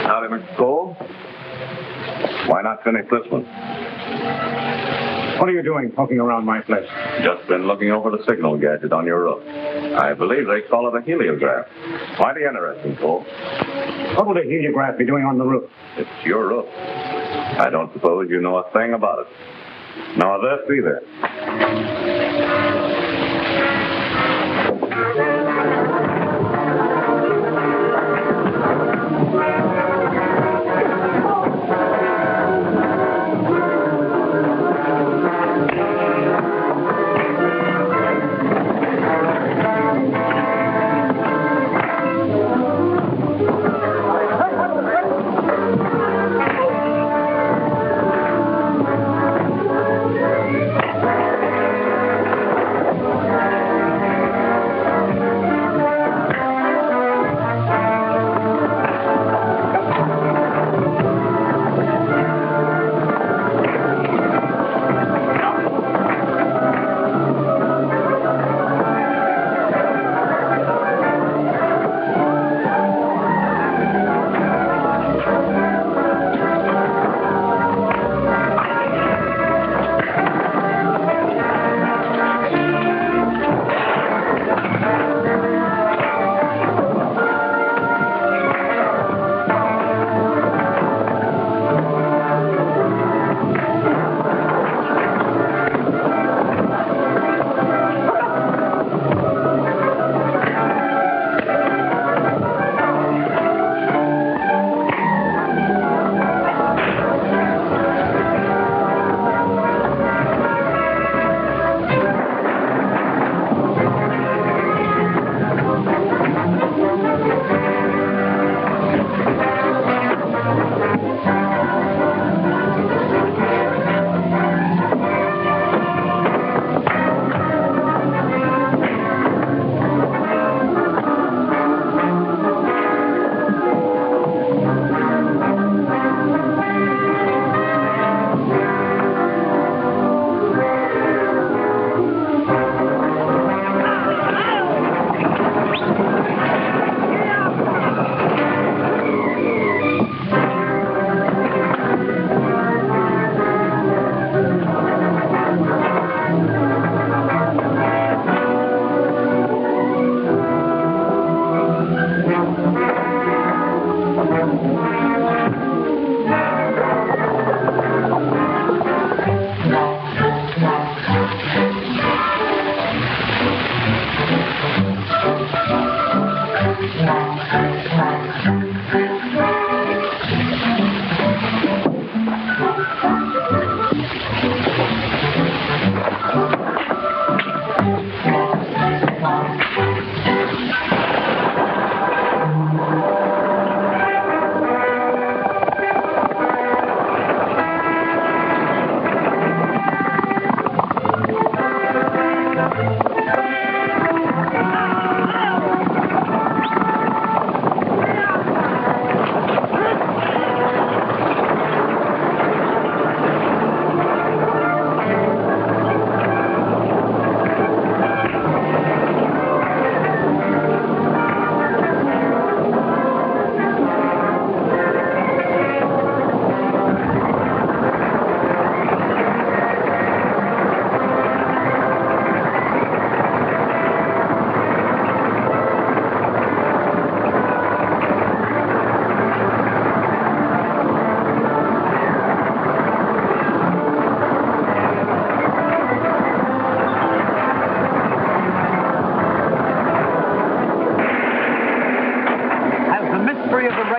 Howdy, Mr. Cole. Why not finish this one? What are you doing poking around my place? Just been looking over the signal gadget on your roof. I believe they call it a heliograph. Mighty interesting, Cole. What would a heliograph be doing on the roof? It's your roof. I don't suppose you know a thing about it. Nor this either.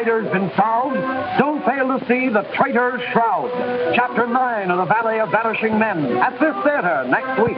raiders been solved? Don't fail to see The Traitor's Shroud, Chapter 9 of The Valley of Vanishing Men, at this theater next week.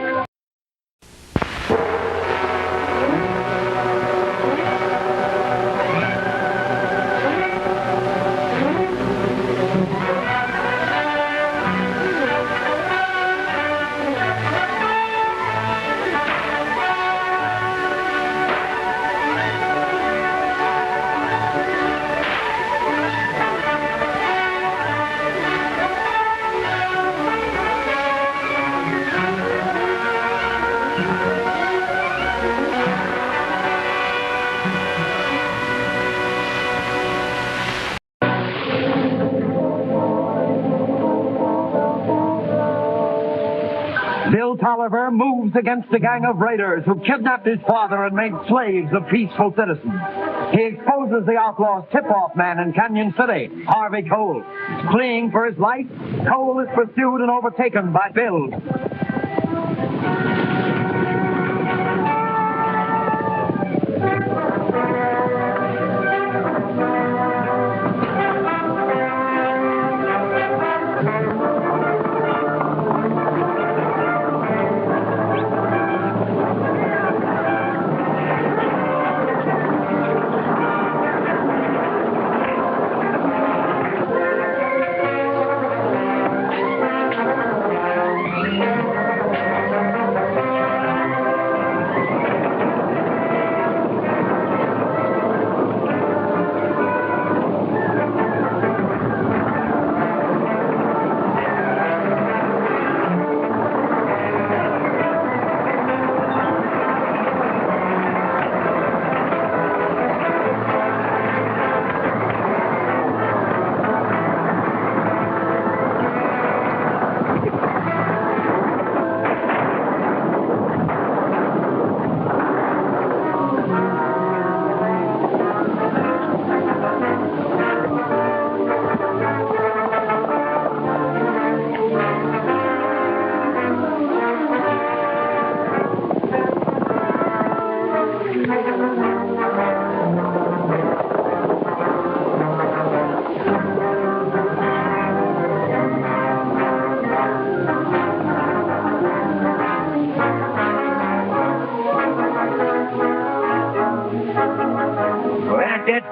Bill Tolliver moves against a gang of raiders who kidnapped his father and made slaves of peaceful citizens. He exposes the outlaw's tip-off man in Canyon City, Harvey Cole. Fleeing for his life, Cole is pursued and overtaken by Bill.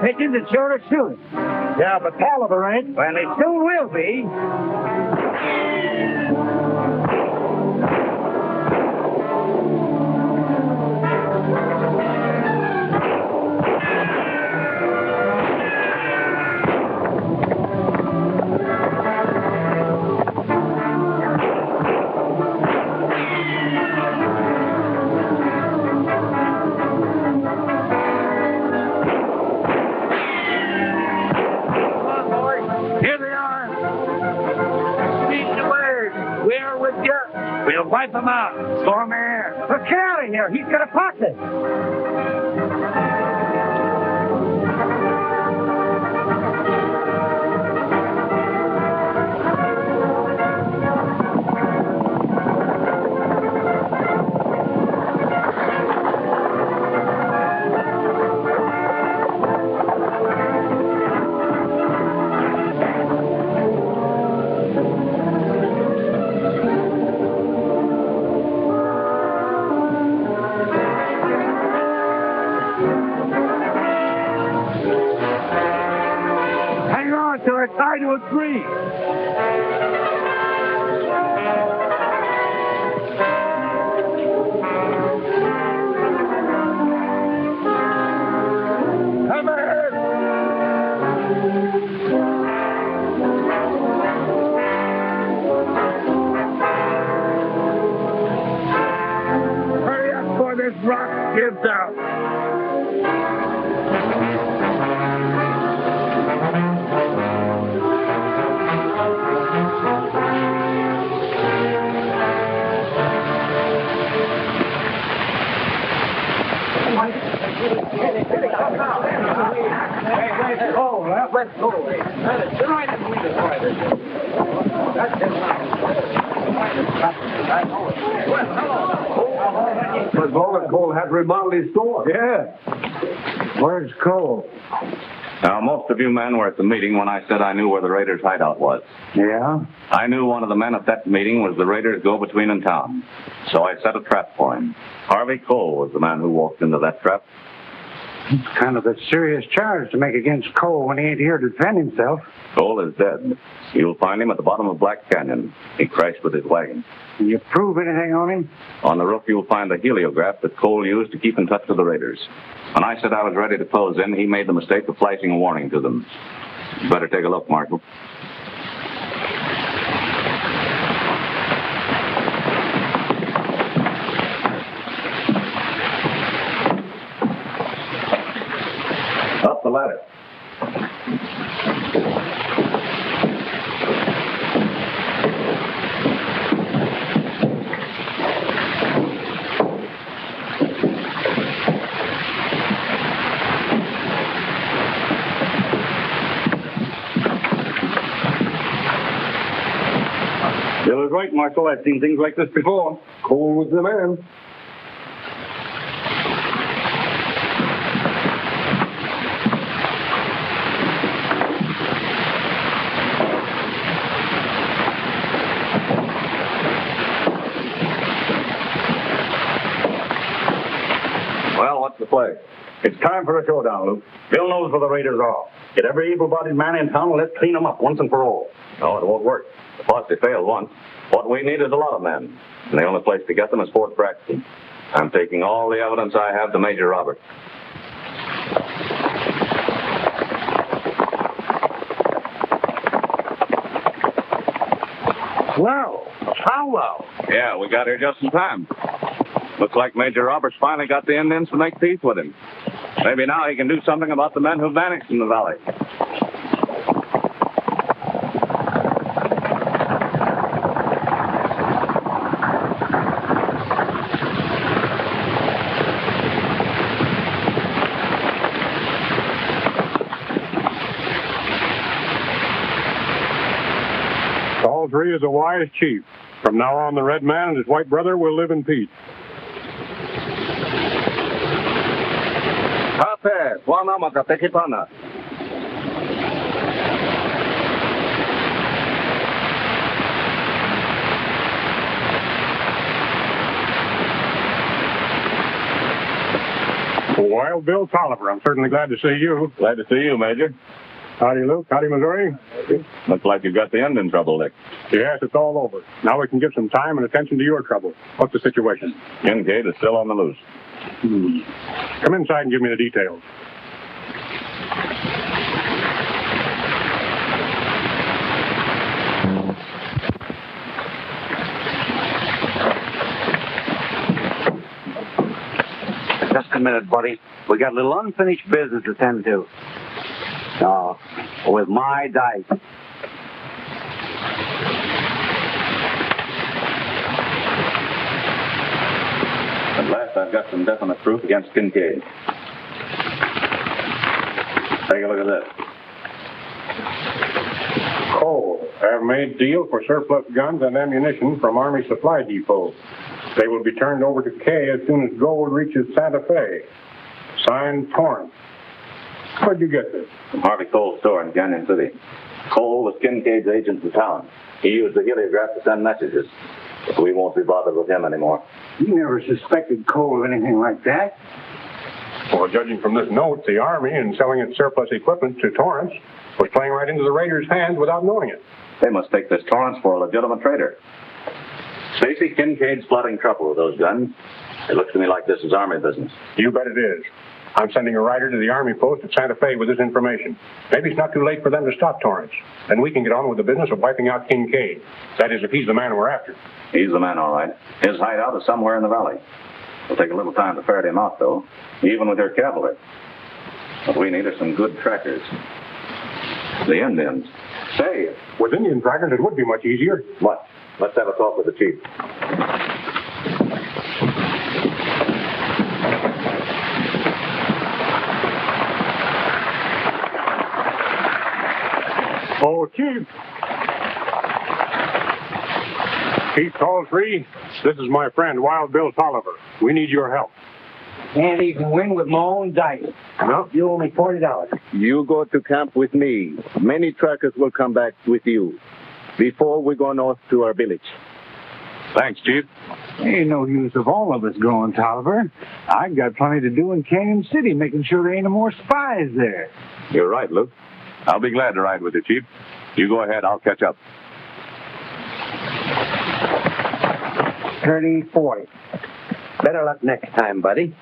Pigeons and sure to shoot. Yeah, but Tolliver ain't. Well, he soon will be. Wipe him out. Storm air. Look out of here. He's got a pocket. Tied to a tree. Come here. Hurry up before this rock gives out. Let's go. But Cole had remodeled his store. Yeah. Where's Cole? Now, most of you men were at the meeting when I said I knew where the raiders' hideout was. Yeah? I knew one of the men at that meeting was the raiders' go-between in town. So I set a trap for him. Harvey Cole was the man who walked into that trap. It's kind of a serious charge to make against Cole when he ain't here to defend himself. Cole is dead. You'll find him at the bottom of Black Canyon. He crashed with his wagon. Can you prove anything on him? On the roof, you'll find the heliograph that Cole used to keep in touch with the raiders. When I said I was ready to close in, he made the mistake of flashing a warning to them. You better take a look, Marshal. Up the ladder. Bill is right, Marshal. I've seen things like this before. Cole was the man. Well, what's the play? It's time for a showdown, Luke. Bill knows where the raiders are. Get every able-bodied man in town and let's clean them up once and for all. No, it won't work. The posse failed once. What we need is a lot of men. And the only place to get them is Fort Braxton. I'm taking all the evidence I have to Major Robert. Wow. Outlaw. Yeah, we got here just in time. Looks like Major Roberts finally got the Indians to make peace with him. Maybe now he can do something about the men who vanished in the valley. Three is a wise chief. From now on, the red man and his white brother will live in peace. Hape, wana makatekipana. Wild Bill Tolliver, I'm certainly glad to see you. Glad to see you, Major. Howdy, Luke. Howdy, Missouri. Looks like you've got the end in trouble, Dick. Yes, it's all over. Now we can give some time and attention to your trouble. What's the situation? Kincaid is still on the loose. Come inside and give me the details. Just a minute, buddy. We got a little unfinished business to tend to. No, with my dice. At last, I've got some definite proof against Kincaid. Take a look at this. Cole, have made deal for surplus guns and ammunition from Army Supply Depot. They will be turned over to Kay as soon as gold reaches Santa Fe. Signed, Torrance. Where'd you get this? From Harvey Cole's store in Canyon City. Cole was Kincaid's agent in town. He used the heliograph to send messages. But we won't be bothered with him anymore. You never suspected Cole of anything like that. Well, judging from this note, the Army, in selling its surplus equipment to Torrance, was playing right into the raiders' hands without knowing it. They must take this Torrance for a legitimate trader. Stacy, Kincaid's plotting trouble with those guns. It looks to me like this is Army business. You bet it is. I'm sending a rider to the Army post at Santa Fe with this information. Maybe it's not too late for them to stop Torrance. Then we can get on with the business of wiping out Kincaid. That is, if he's the man we're after. He's the man, all right. His hideout is somewhere in the valley. It'll take a little time to ferret him out, though, even with your cavalry. What we need are some good trackers. The Indians. Say, with Indian trackers, it would be much easier. What? Let's have a talk with the chief. Oh, Chief. Chief Tall Tree, this is my friend, Wild Bill Tolliver. We need your help. Can't even win with my own dice. No, you owe me $40. You go to camp with me. Many trackers will come back with you before we go north to our village. Thanks, Chief. Ain't no use of all of us going, Tolliver. I've got plenty to do in Canyon City, making sure there ain't no more spies there. You're right, Luke. I'll be glad to ride with you, Chief. You go ahead, I'll catch up. 30-40. Better luck next time, buddy.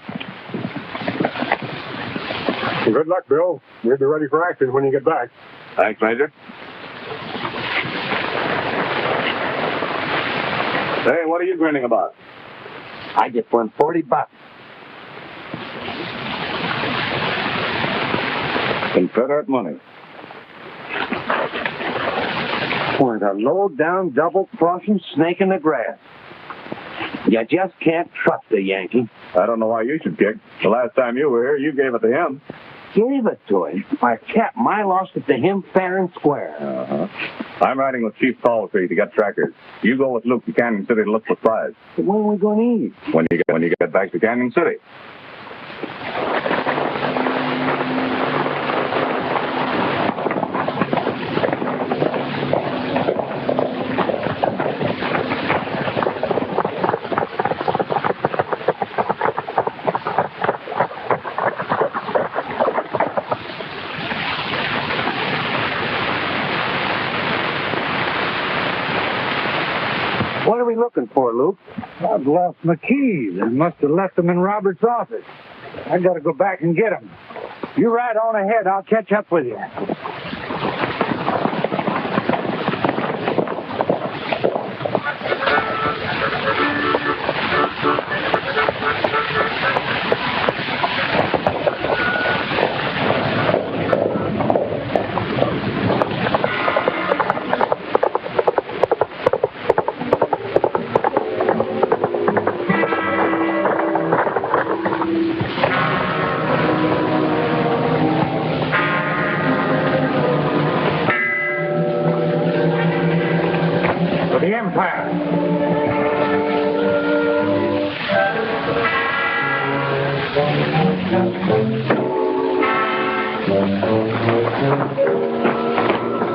Good luck, Bill. We'll be ready for action when you get back. Thanks, Major. Hey, what are you grinning about? I just won $40. Confederate money. What a low-down, double-crossing snake in the grass. You just can't trust a Yankee. I don't know why you should kick. The last time you were here, you gave it to him. Gave it to him? I kept my lost it to him fair and square. I'm riding with Chief Talltree to get trackers. You go with Luke to Canyon City to look for spies. When are we going to eat? When you get back to Canyon City. What are we looking for, Luke? I've lost my keys. I must have left them in Robert's office. I got to go back and get them. You ride on ahead. I'll catch up with you.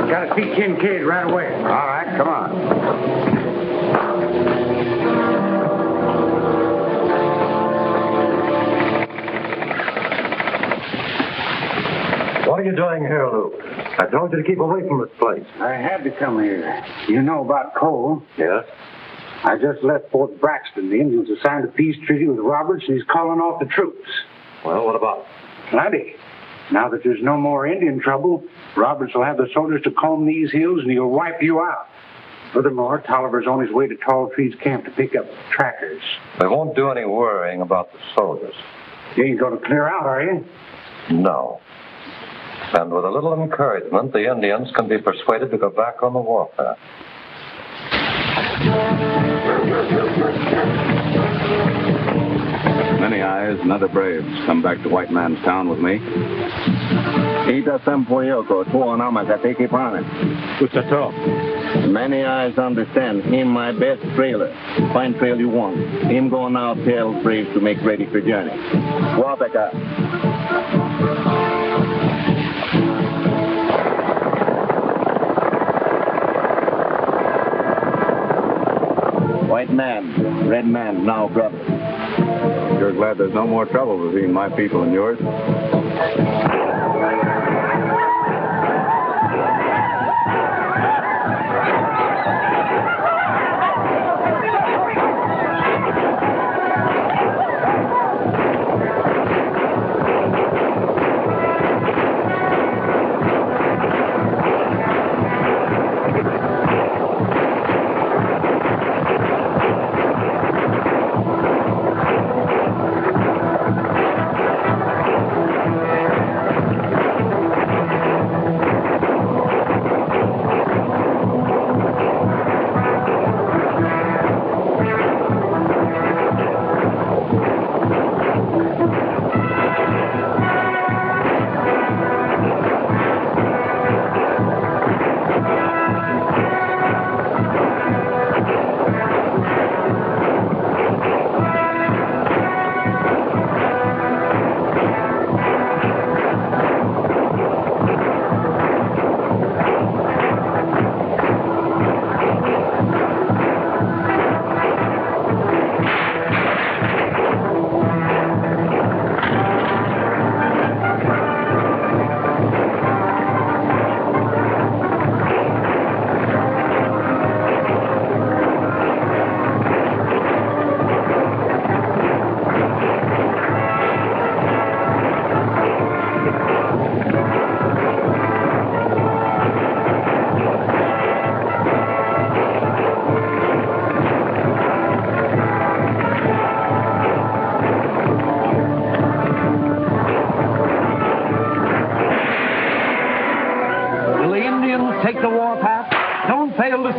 Gotta see Kincaid right away. All right, come on. What are you doing here, Luke? I told you to keep away from this place. I had to come here. You know about Cole. Yes? I just left Fort Braxton. The Indians have signed a peace treaty with Roberts, and he's calling off the troops. Well, what about it? Plenty. Now that there's no more Indian trouble, Roberts will have the soldiers to comb these hills, and he'll wipe you out. Furthermore, Tolliver's on his way to Tall Tree's camp to pick up trackers. We won't do any worrying about the soldiers. You ain't going to clear out, are you? No. And with a little encouragement, the Indians can be persuaded to go back on the warpath. Many Eyes and other braves come back to White Man's Town with me. What's that talk? Many Eyes understand him my best trailer. Fine trail you want. Him go now tell braves to make ready for journey. Wapaka. White man, red man, now brother. You're glad there's no more trouble between my people and yours?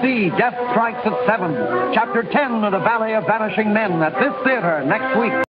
see Death Strikes at 7, Chapter 10 of The Valley of Vanishing Men at this theater next week.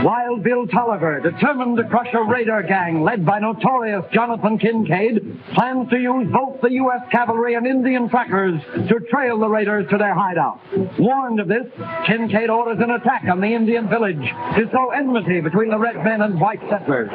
Wild Bill Tolliver, determined to crush a raider gang led by notorious Jonathan Kincaid, plans to use both the U.S. cavalry and Indian trackers to trail the raiders to their hideout. Warned of this, Kincaid orders an attack on the Indian village to sow enmity between the red men and white settlers.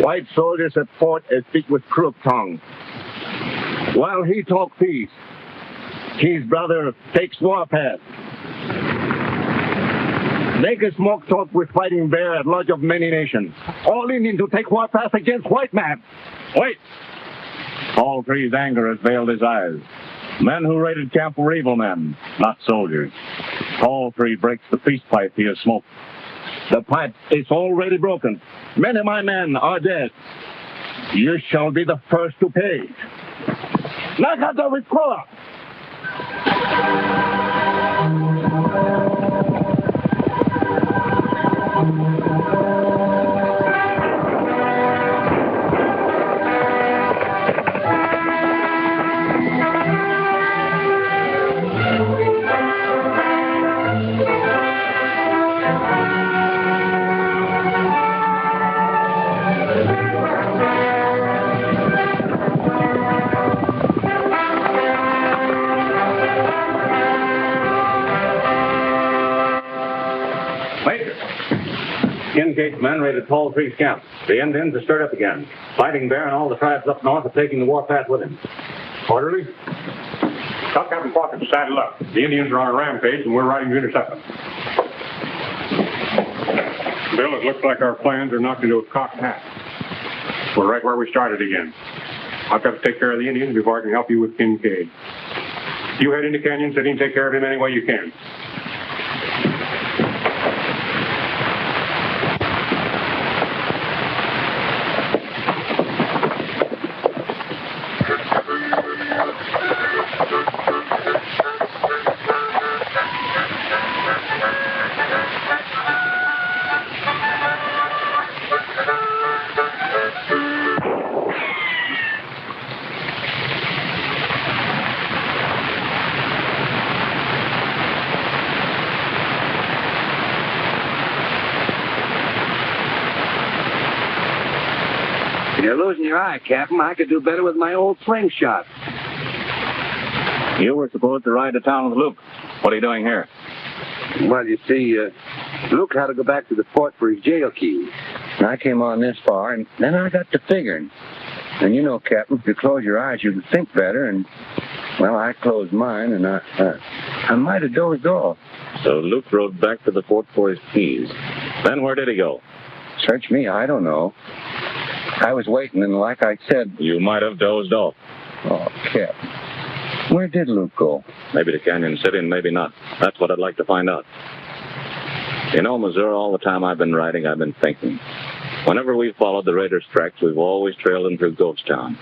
White soldiers at fort and speak with crook tongue. While he talk peace, his brother takes warpath. Make a smoke talk with Fighting Bear at Lodge of Many Nations. All Indian to take warpath against white man. Wait! All three's anger has veiled his eyes. Men who raided camp were evil men, not soldiers. All three breaks the peace pipe he has smoked. The pipe is already broken. Many of my men are dead. You shall be the first to pay. Nakata with Kola! Kincaid's men raided Tall Tree's camp. The Indians are stirred up again. Fighting Bear and all the tribes up north are taking the warpath with him. Orderly? Tell Captain Crockett to saddle up. The Indians are on a rampage, and we're riding to intercept them. Bill, it looks like our plans are knocked into a cocked hat. We're right where we started again. I've got to take care of the Indians before I can help you with Kincaid. You head into Canyon City and take care of him any way you can. You're losing your eye, Captain. I could do better with my old slingshot. You were supposed to ride to town with Luke. What are you doing here? Well, you see, Luke had to go back to the fort for his jail keys. And I came on this far, and then I got to figuring. And you know, Captain, if you close your eyes, you can think better. And, well, I closed mine, and I might have dozed off. So Luke rode back to the fort for his keys. Then where did he go? Search me, I don't know. I was waiting, and like I said... You might have dozed off. Oh, Captain. Where did Luke go? Maybe to Canyon City and maybe not. That's what I'd like to find out. You know, Missouri, all the time I've been riding, I've been thinking. Whenever we've followed the raiders' tracks, we've always trailed them through Ghost Town.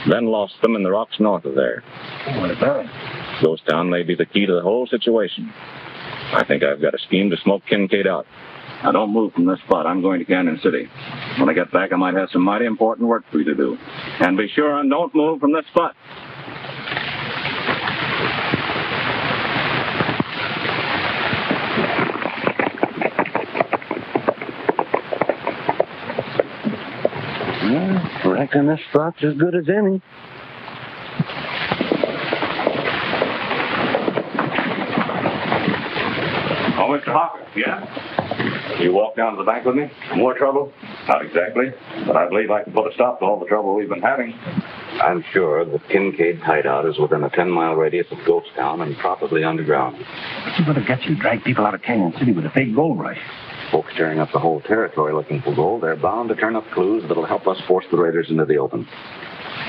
Then lost them in the rocks north of there. What about it? Ghost Town may be the key to the whole situation. I think I've got a scheme to smoke Kincaid out. Now, don't move from this spot. I'm going to Canyon City. When I get back, I might have some mighty important work for you to do. And be sure and don't move from this spot. I reckon this spot's as good as any. Oh, Mr. Hawker. Yeah? You walk down to the bank with me? More trouble? Not exactly, but I believe I can put a stop to all the trouble we've been having. I'm sure the Kincaid hideout is within a 10-mile radius of Ghost Town and probably underground. What's it going to get you to drag people out of Canyon City with a big gold rush? Folks tearing up the whole territory looking for gold, they're bound to turn up clues that'll help us force the raiders into the open.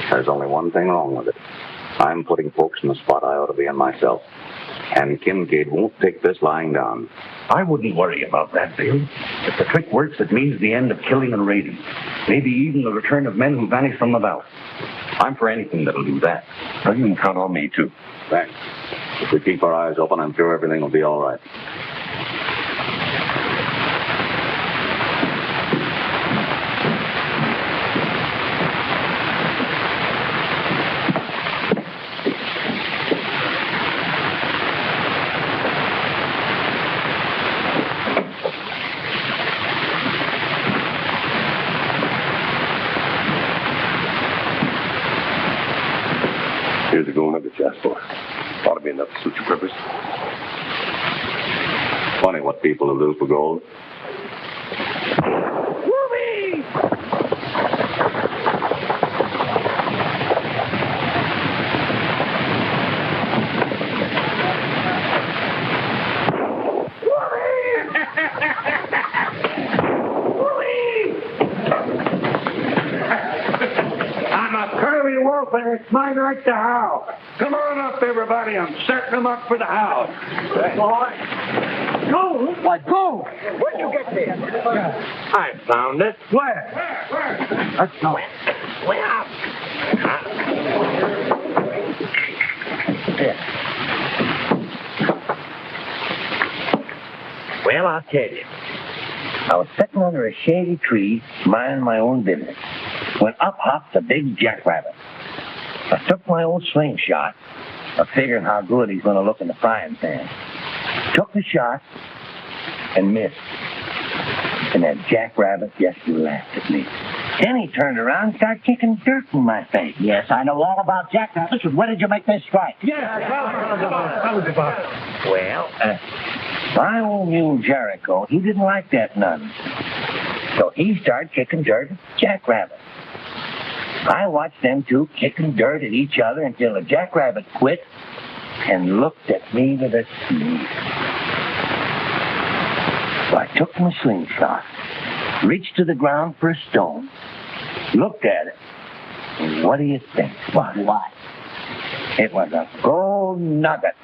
There's only one thing wrong with it. I'm putting folks in the spot I ought to be in myself. And Kincaid won't take this lying down. I wouldn't worry about that, Bill. If the trick works, it means the end of killing and raiding. Maybe even the return of men who vanished from the valley. I'm for anything that'll do that. Well, you can count on me, too. Thanks. If we keep our eyes open, I'm sure everything will be all right. Here's a gold nugget you asked for. Ought to be enough to suit your purpose. Funny what people will do for gold. And it's my right to howl. Come on up, everybody. I'm setting them up for the howl. Go! Why, go! Where'd you get this? I found it. Where? Let's go. Where? Well, I'll tell you. I was sitting under a shady tree, minding my own business, when up hopped a big jackrabbit. I took my old slingshot, figuring how good he's going to look in the frying pan. Took the shot and missed. And that jackrabbit just laughed at me. Then he turned around and started kicking dirt in my face. Yes, I know all about jackrabbits. When did you make this strike? Yes, tell us about it. Well, my old mule Jericho, he didn't like that none. So he started kicking dirt at jackrabbit. I watched them two kicking dirt at each other until the jackrabbit quit and looked at me with a sneer. So I took my slingshot, reached to the ground for a stone, looked at it, and what do you think? What? It was a gold nugget,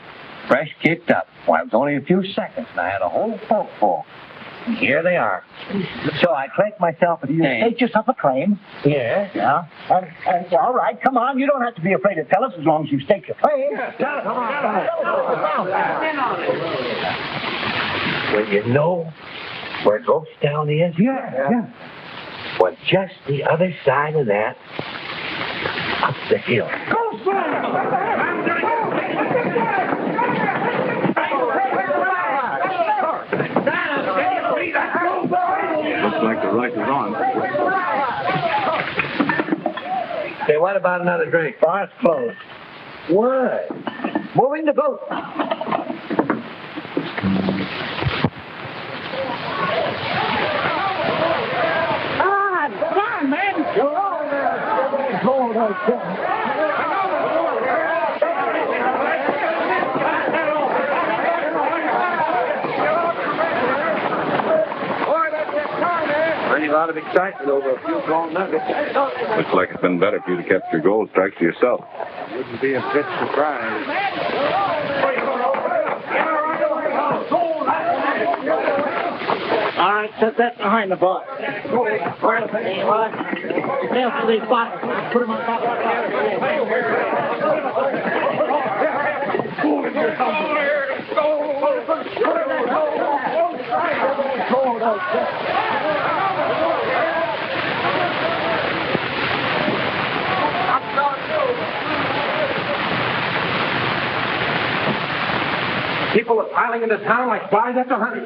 fresh kicked up. Well, it was only a few seconds, and I had a whole fork full. And here they are. So I claimed myself, and you state yourself a claim. Yeah. Yeah. And all right, come on. You don't have to be afraid to tell us as long as you state your claim. Yeah, tell us. Well, you know where Ghost Town is? Yeah. Well, just the other side of that, up the hill. Ghost Looks like the rush is on. Hey, what about another drink? Bar's closed. What? Moving the boat. Ah, come on, man. Plenty a lot of excitement over a few gold nuggets. Looks like it's been better for you to keep your gold strikes to yourself. Wouldn't be a bit surprised. All right, set that behind the bar. Where's the what? Nails to these boxes. Put them on top of the People are piling into town like flies after honey.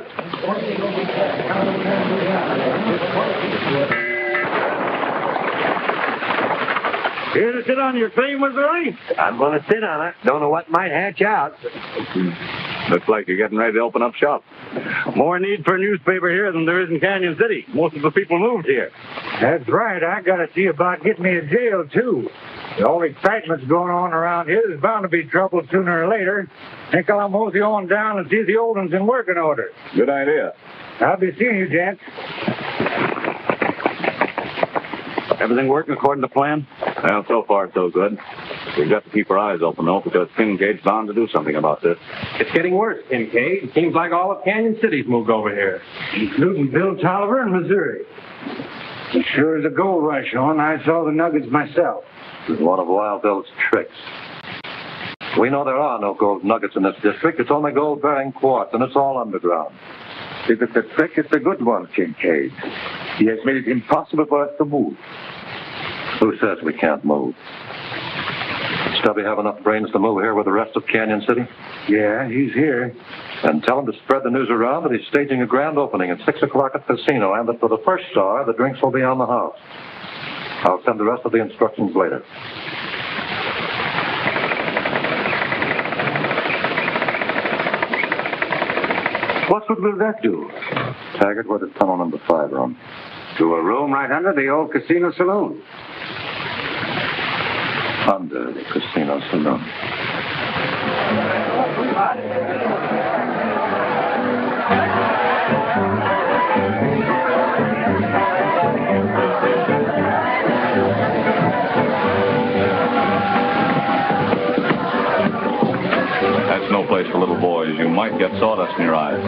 Here to sit on your claim, Missouri? I'm going to sit on it. Don't know what might hatch out. Looks like you're getting ready to open up shop. More need for a newspaper here than there is in Canyon City. Most of the people moved here. That's right. I got to see about getting me a jail, too. The whole excitement's going on around here. There's bound to be trouble sooner or later. Think I'll mosey on down and see the old ones in working order. Good idea. I'll be seeing you, gents. Everything working according to plan? Well, so far, so good. We've got to keep our eyes open, though, because Kincaid's bound to do something about this. It's getting worse, Kincaid. It seems like all of Canyon City's moved over here. Including Bill Tolliver in Missouri. It sure is a gold rush on. I saw the nuggets myself. This is one of Wild Bill's tricks. We know there are no gold nuggets in this district. It's only gold-bearing quartz, and it's all underground. If it's a trick, it's a good one, Kincaid. He has made it impossible for us to move. Who says we can't move? Stubby have enough brains to move here with the rest of Canyon City? Yeah, he's here. And tell him to spread the news around that he's staging a grand opening at 6 o'clock at the casino, and that for the first star, the drinks will be on the house. I'll send the rest of the instructions later. What will that do? Taggart, where does tunnel number 5 run? To a room right under the old casino saloon. Under the casino saloon. That's no place for little boys. You might get sawdust in your eyes.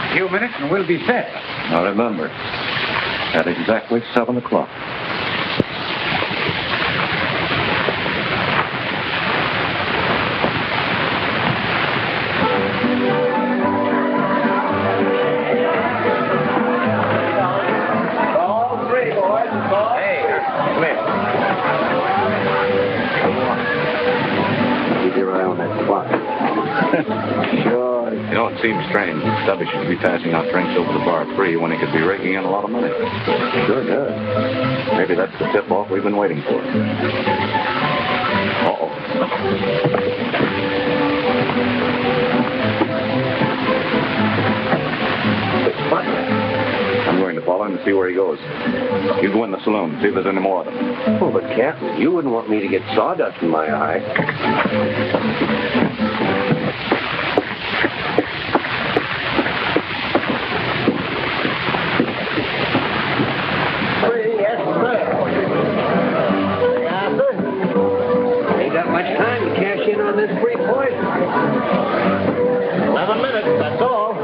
A few minutes and we'll be set. Now remember, at exactly 7 o'clock. You know, it seems strange. Stubby should be passing out drinks over the bar free when he could be raking in a lot of money. Sure does. Maybe that's the tip-off we've been waiting for. Uh-oh. I'm going to follow him and see where he goes. You go in the saloon, see if there's any more of them. Oh, but Captain, you wouldn't want me to get sawdust in my eye. On this free poison. 11 minutes, that's all.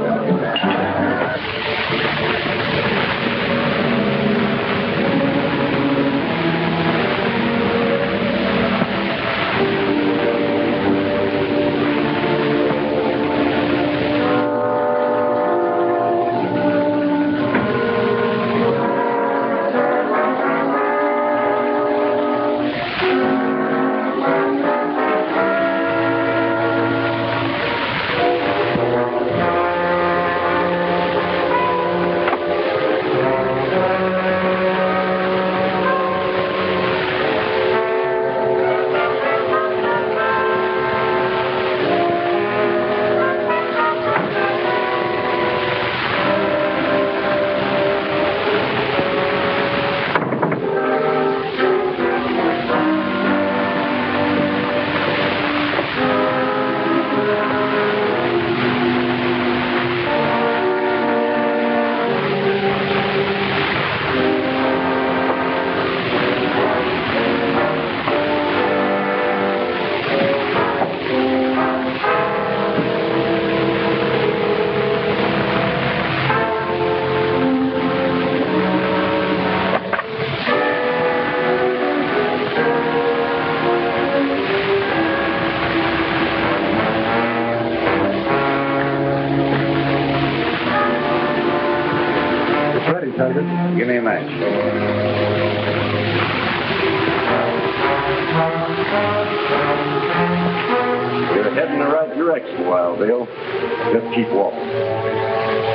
Tiger? Give me a match. You're heading in the right direction, Wild Bill. Just keep walking.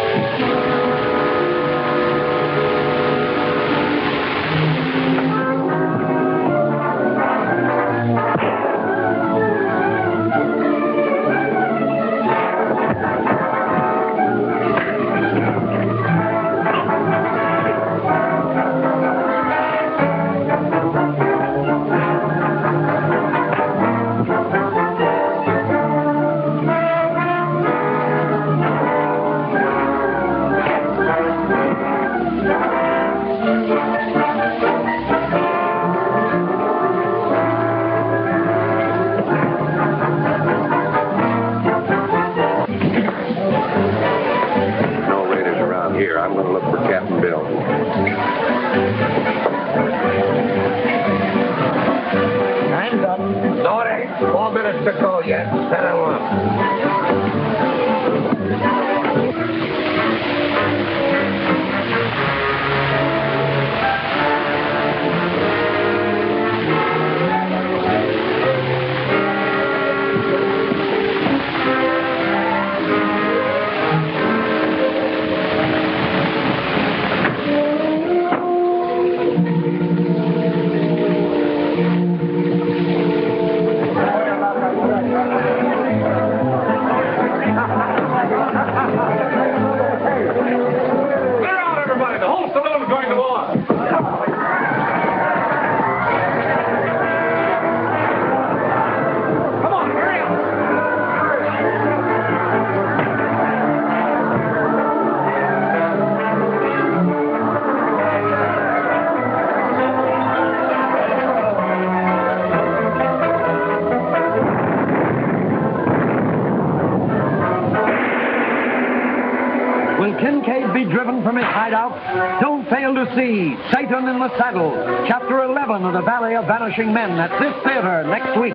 Will Kincaid be driven from his hideout? Don't fail to see Satan in the Saddle, Chapter 11 of The Valley of Vanishing Men at this theater next week.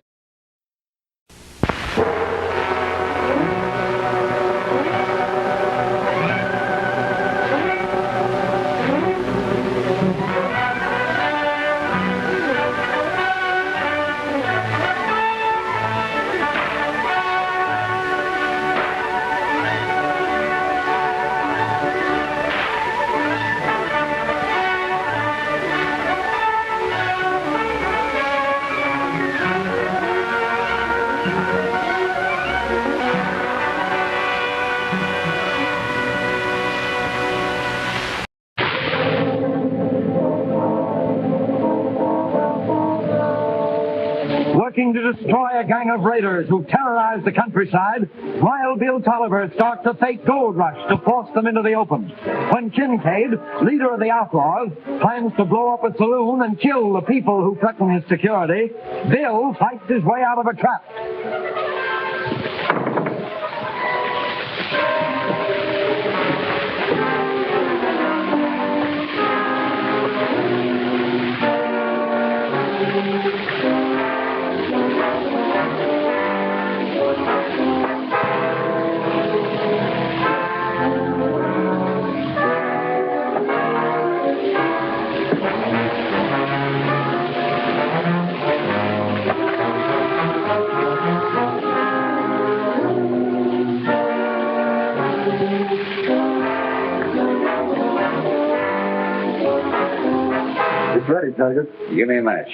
Working to destroy a gang of raiders who terrorize the countryside, Wild Bill Tolliver starts a fake gold rush to force them into the open. When Kincaid, leader of the outlaws, plans to blow up a saloon and kill the people who threaten his security, Bill fights his way out of a trap. It's ready, Tiger. Give me a match.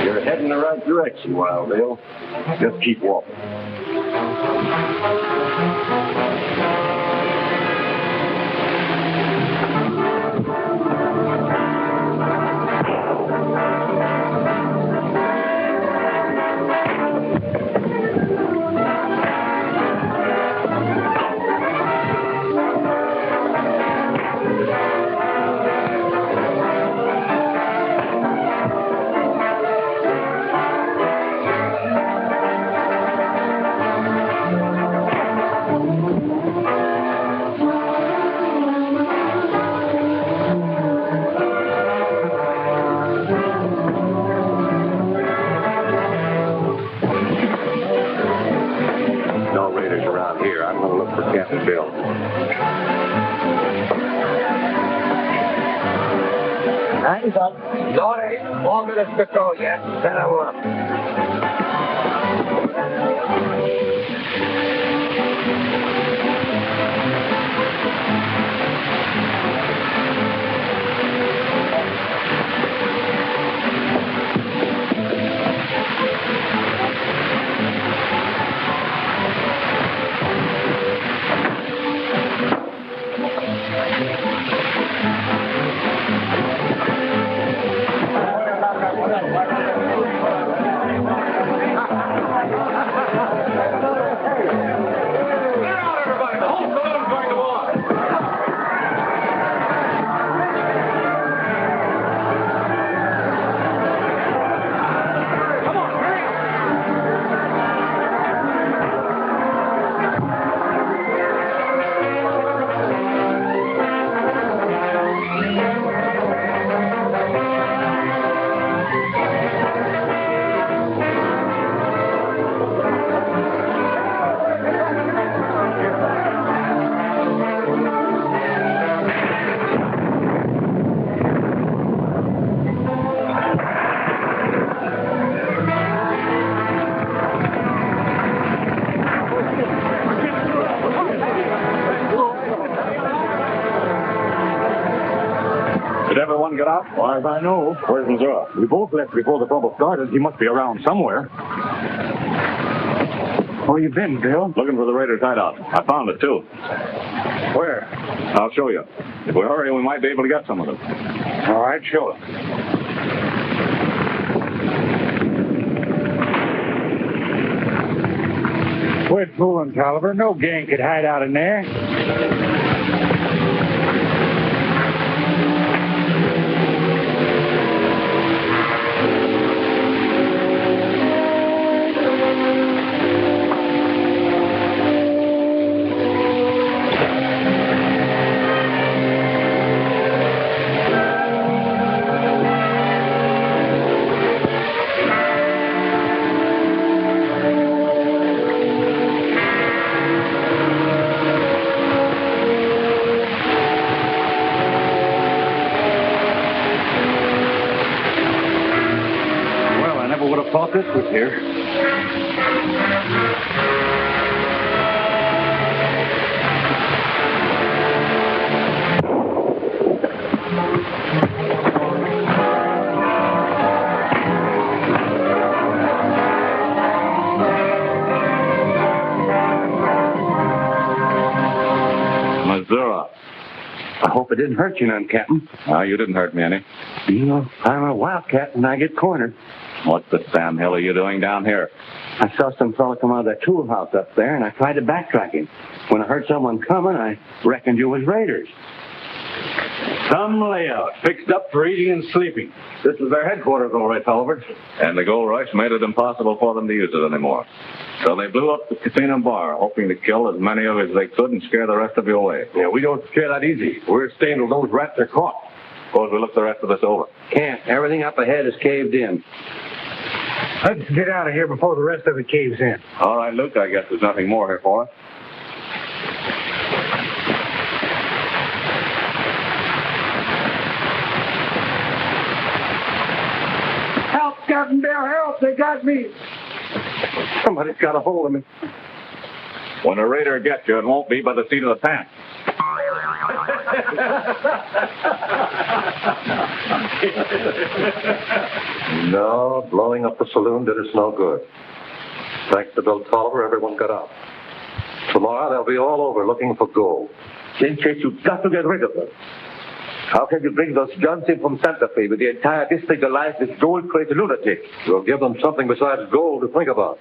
You're heading in the right direction, Wild Bill. Just keep walking. Captain Bill. Hands up. Lorry, 4 minutes to go yet. Then I will up. Did everyone get out? Well, as I know. Where's Missouri? We both left before the trouble started. He must be around somewhere. Where you been, Bill? Looking for the raiders' hideout. I found it, too. Where? I'll show you. If we hurry, we might be able to get some of them. All right, show us. Quit fooling, Tolliver. No gang could hide out in there. Thought this was here. Missouri. I hope it didn't hurt you none, Captain. No, you didn't hurt me any. You know, I'm a wildcat and I get cornered. What the damn hell are you doing down here? I saw some fella come out of that tool house up there, and I tried to backtrack him. When I heard someone coming, I reckoned you was raiders. Some layout, fixed up for eating and sleeping. This is their headquarters, all right, Tolliver. And the gold rush made it impossible for them to use it anymore. So they blew up the casino bar, hoping to kill as many of us as they could and scare the rest of you away. Yeah, we don't scare that easy. We're staying till those rats are caught. Suppose we look the rest of this over. Can't. Everything up ahead is caved in. Let's get out of here before the rest of it caves in. All right, Luke, I guess there's nothing more here for us. Help, Captain Bill, help! They got me! Somebody's got a hold of me. When a raider gets you, it won't be by the seat of the pants. No, blowing up the saloon did us no good. Thanks to Bill Tolliver, everyone got out. Tomorrow they'll be all over looking for gold. Kincaid, you've got to get rid of them. How can you bring those guns in from Santa Fe with the entire district alive with gold-crazy lunatics? We'll give them something besides gold to think about.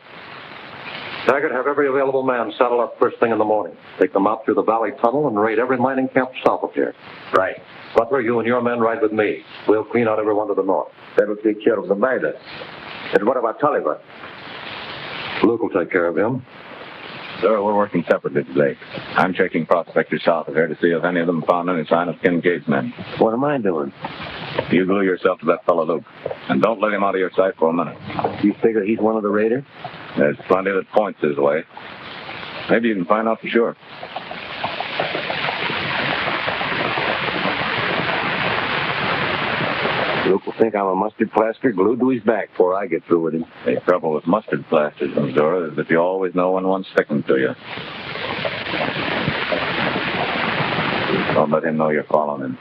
Taggart, have every available man saddle up first thing in the morning. Take them out through the valley tunnel and raid every mining camp south of here. Right. Butler, you and your men ride with me. We'll clean out everyone to the north. That'll take care of the miners. And what about Tolliver? Luke will take care of him. Sir, we're working separately today. I'm checking prospectors south of here to see if any of them found any sign of Kincaid's men. What am I doing? You glue yourself to that fellow Luke, and don't let him out of your sight for a minute. You figure he's one of the raiders? There's plenty that points his way. Maybe you can find out for sure. think I'm a mustard plaster glued to his back before I get through with him. The trouble with mustard plasters, Missouri, is that you always know when one's sticking to you. Don't let him know you're following him.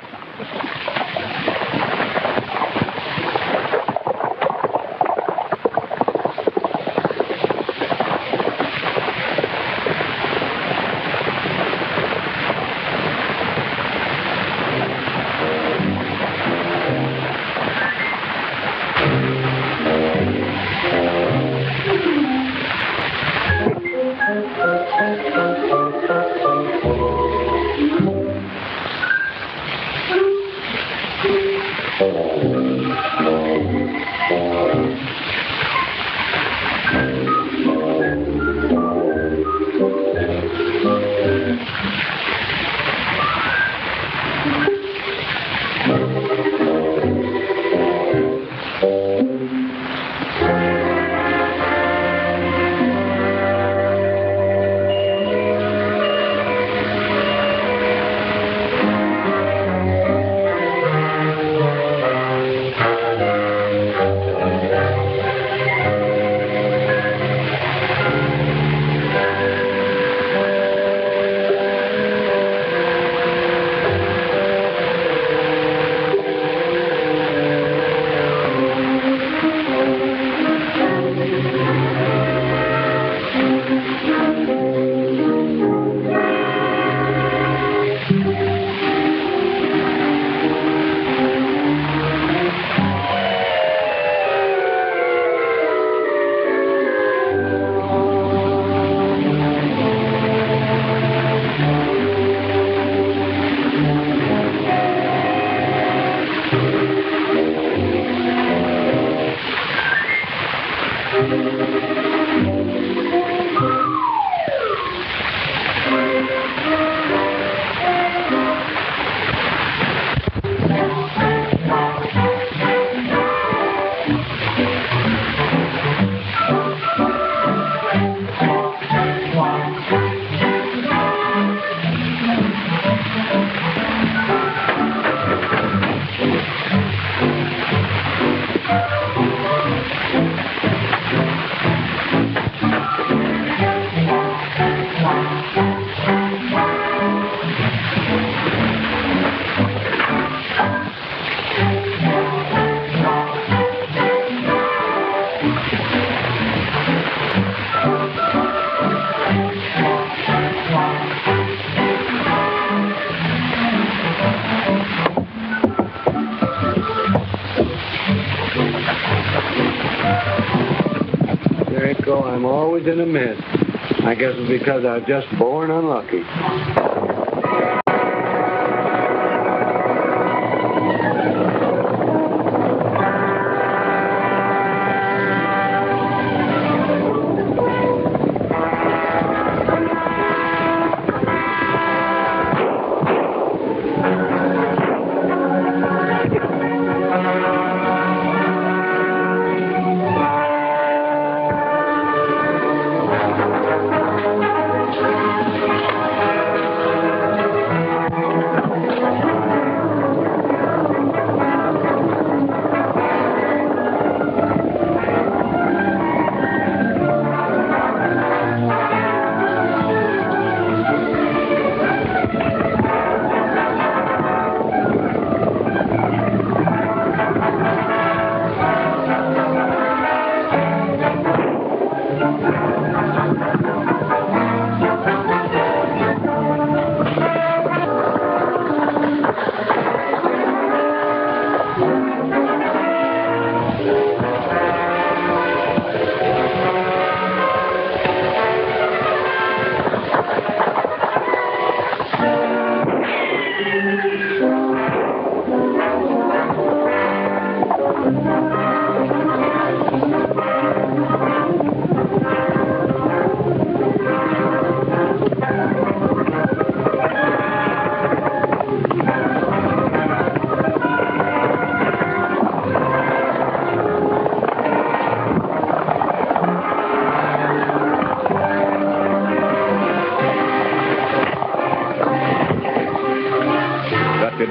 I'm always in a mess. I guess it's because I was just born unlucky.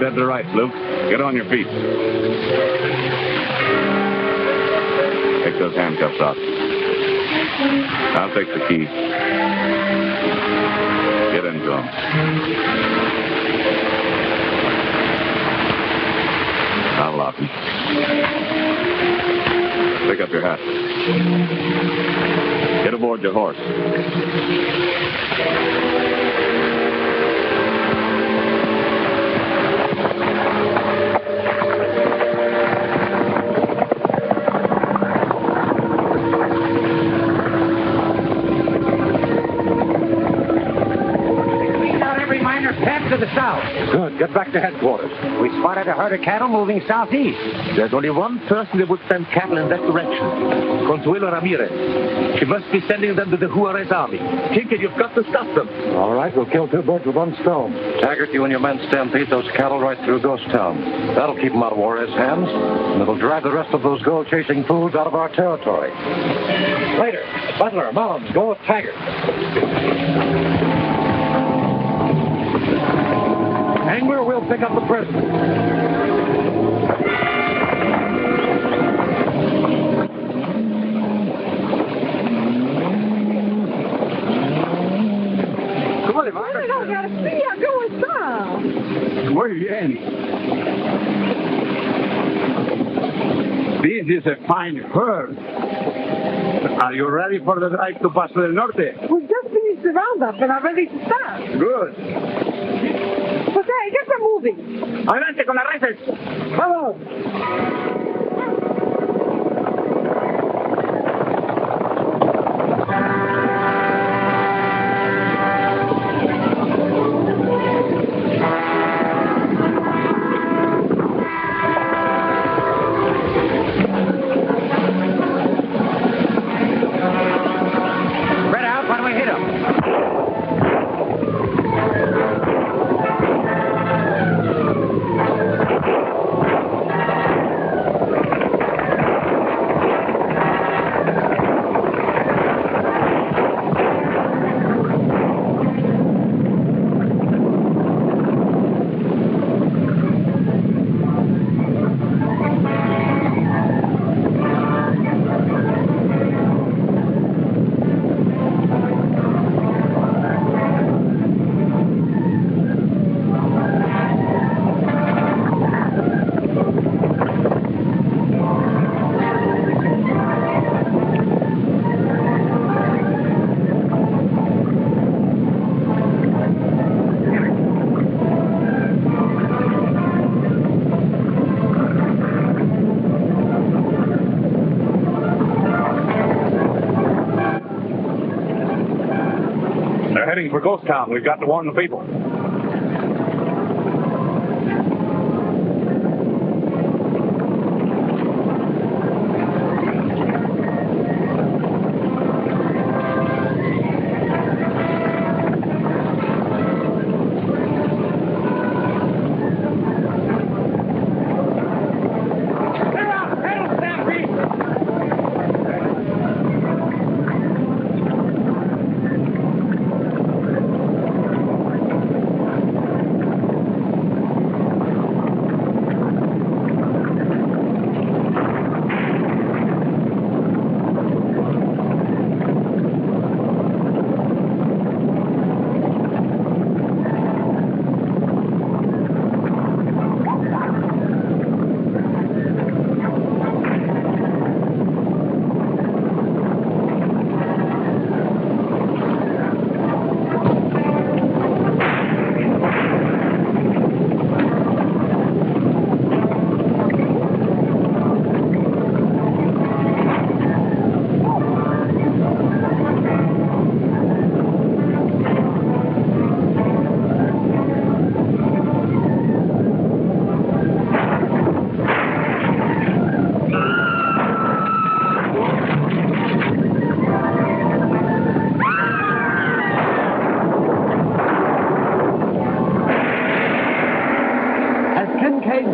dead to rights, Luke. Get on your feet. Take those handcuffs off. I'll take the key. Get into them. I'll lock them. Pick up your hat. Get aboard your horse. To the south. Good. Get back to headquarters. We spotted a herd of cattle moving southeast. There's only one person that would send cattle in that direction. Consuelo Ramírez. She must be sending them to the Juarez army. Kincaid, you've got to stop them. All right, we'll kill two birds with one stone. Taggart, you and your men stampede those cattle right through Ghost Town. That'll keep them out of Juarez hands, and it'll drive the rest of those gold-chasing fools out of our territory. Later, Butler, Mullins, go with Taggart. Engler will pick up the prisoner. Tolliver, I gotta see. I'm going south. Muy bien. This is a fine herd. Are you ready for the drive to Paso del Norte? We just finished the roundup and I'm ready to start. Good. Jose, get them moving. Adelante con las reses. Vamos. Heading for Ghost Town. We've got to warn the people.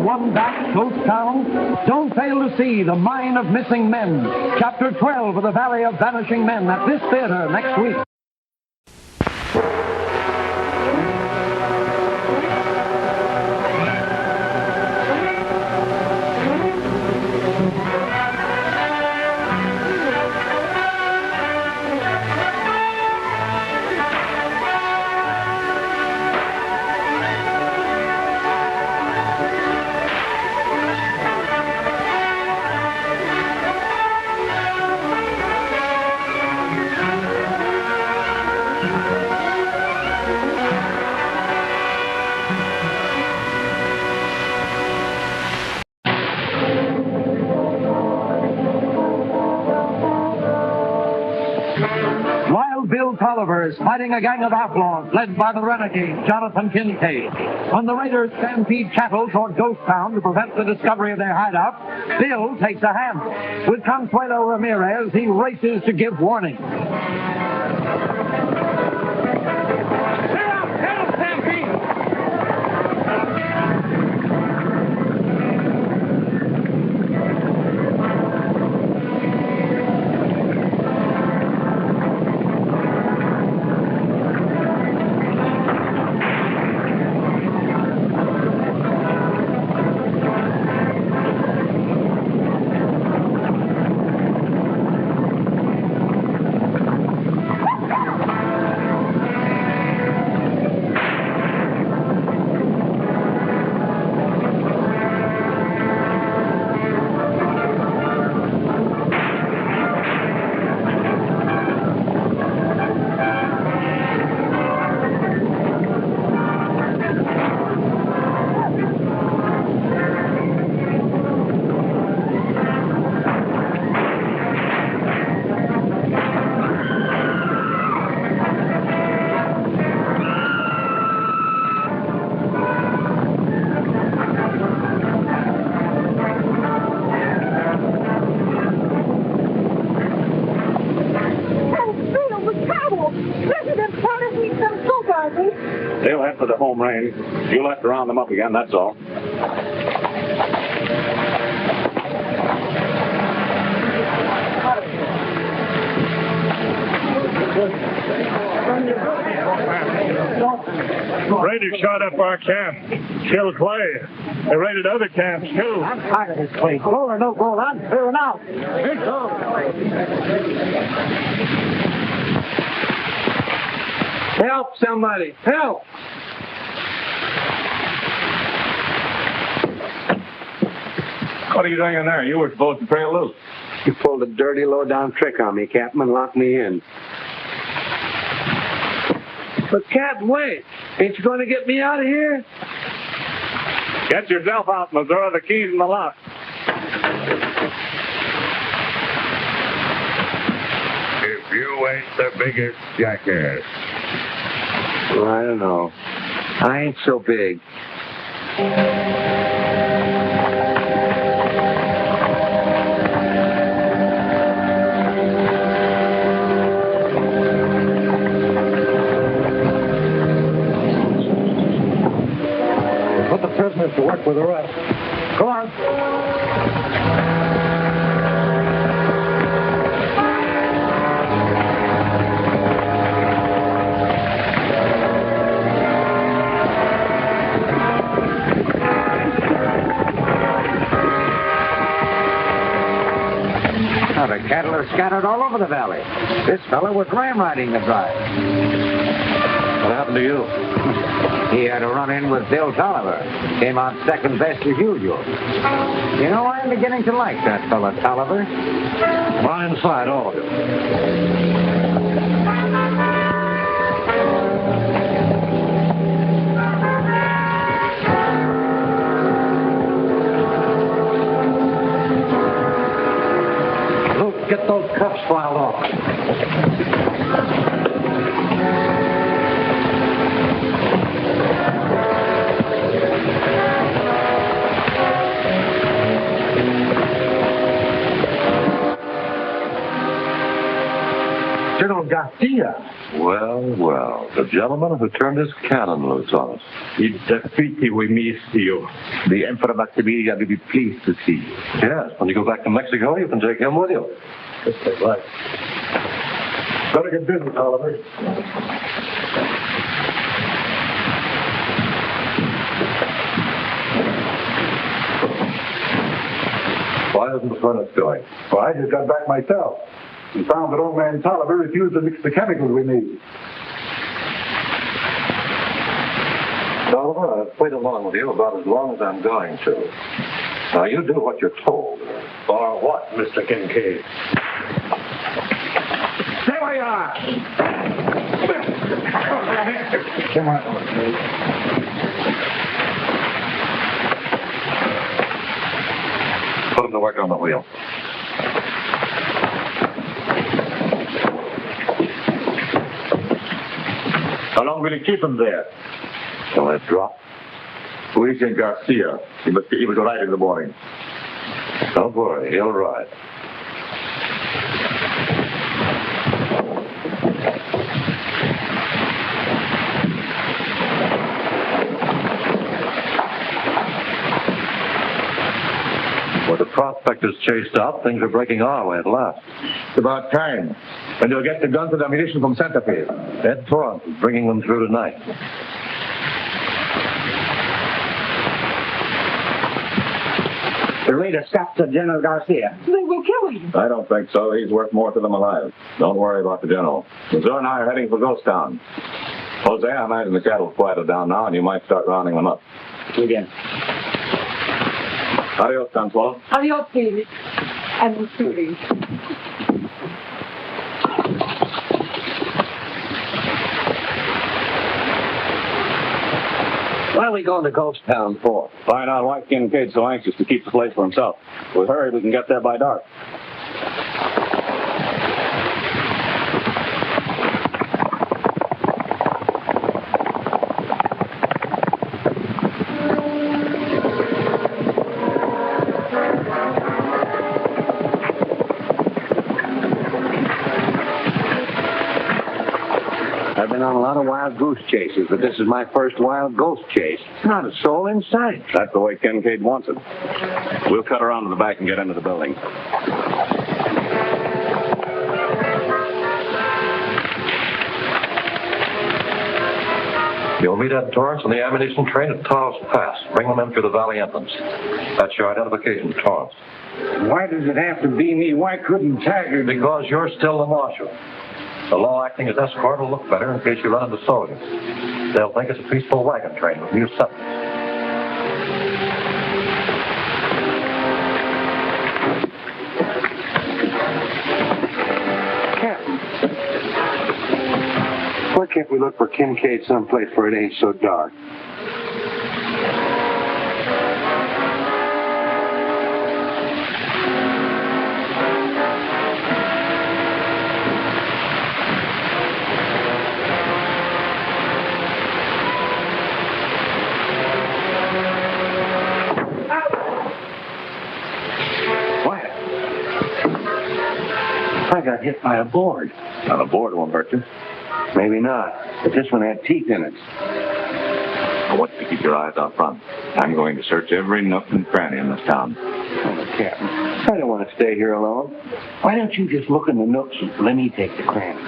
Won back Ghost Town? Don't fail to see The Mine of Missing Men, Chapter 12 of The Valley of Vanishing Men at this theater next week. Tolliver is fighting a gang of outlaws led by the renegade, Jonathan Kincaid. When the raiders stampede cattle toward Ghost Town to prevent the discovery of their hideout, Bill takes a hand. With Consuelo Ramírez, he races to give warning. They'll head for the home range. You'll have to round them up again, that's all. Raiders shot up our camp, killed Clay. They raided other camps, too. I'm tired of this place. Go or no go, I'm clearing out. Help somebody! Help! What are you doing in there? You were supposed to trail loose. You pulled a dirty, low-down trick on me, Captain, and locked me in. But, Captain, wait. Ain't you going to get me out of here? Get yourself out, Missouri. The key's in the lock. If you ain't the biggest jackass. Well, I don't know. I ain't so big. Put the prisoners to work with the rest. Go on. Now, the cattle are scattered all over the valley. This fellow was ram-riding the drive. What happened to you? He had a run-in with Bill Tolliver. Came out second best as usual. You know, I'm beginning to like that fellow Tolliver. Come on inside, all of you. Get those cuffs filed off. General Garcia. Well, well, the gentleman who turned his cannon loose on us. It's a pity we missed you. The Emperor Maximilian will be pleased to see you. Yes, when you go back to Mexico, you can take him with you. That's right. Better get busy, Tolliver. Why isn't the furnace going? Well, I just got back myself and found that old man Tolliver refused to mix the chemicals we need. Tolliver, I'll play along with you about as long as I'm going to. Now, you do what you're told. Or what, Mr. Kincaid? Stay where you are! Come on. Put him to work on the wheel. How long will you keep him there? Till I drop. We sent Garcia. He was all right in the morning. Don't worry, he'll ride. With the prospectors chased out, things are breaking our way at last. It's about time. And you'll get the guns and ammunition from Santa Fe. Ed Torrance is bringing them through tonight. The raiders captured General Garcia. They will kill him. I don't think so. He's worth more to them alive. Don't worry about the general. Missouri and I are heading for Ghost Town. Jose, I imagine the cattle quieted down now, and you might start rounding them up. Again. Adios, Consuelo. Adios, Felix. And Felix. What are we going to Ghost Town for? Find out why Kincaid's so anxious to keep the place for himself. If we hurry, we can get there by dark. I've been on a lot of wild goose chases, but this is my first wild ghost chase. Not a soul in sight. That's the way Kincaid wants it. We'll cut around to the back and get into the building. You'll meet Ed Torrance and the ammunition train at Taos Pass. Bring them in through the valley entrance. That's your identification, Torrance. Why does it have to be me? Why couldn't Taggart? Because you're still the marshal. The law acting as escort will look better in case you run into soldiers. They'll think it's a peaceful wagon train with new settlers. Captain, why can't we look for Kincaid someplace where it ain't so dark? I got hit by a board. Now, the board won't hurt you. Maybe not, but this one had teeth in it. I want you to keep your eyes out front. I'm going to search every nook and cranny in this town. Oh, Captain, I don't want to stay here alone. Why don't you just look in the nooks and let me take the cranny?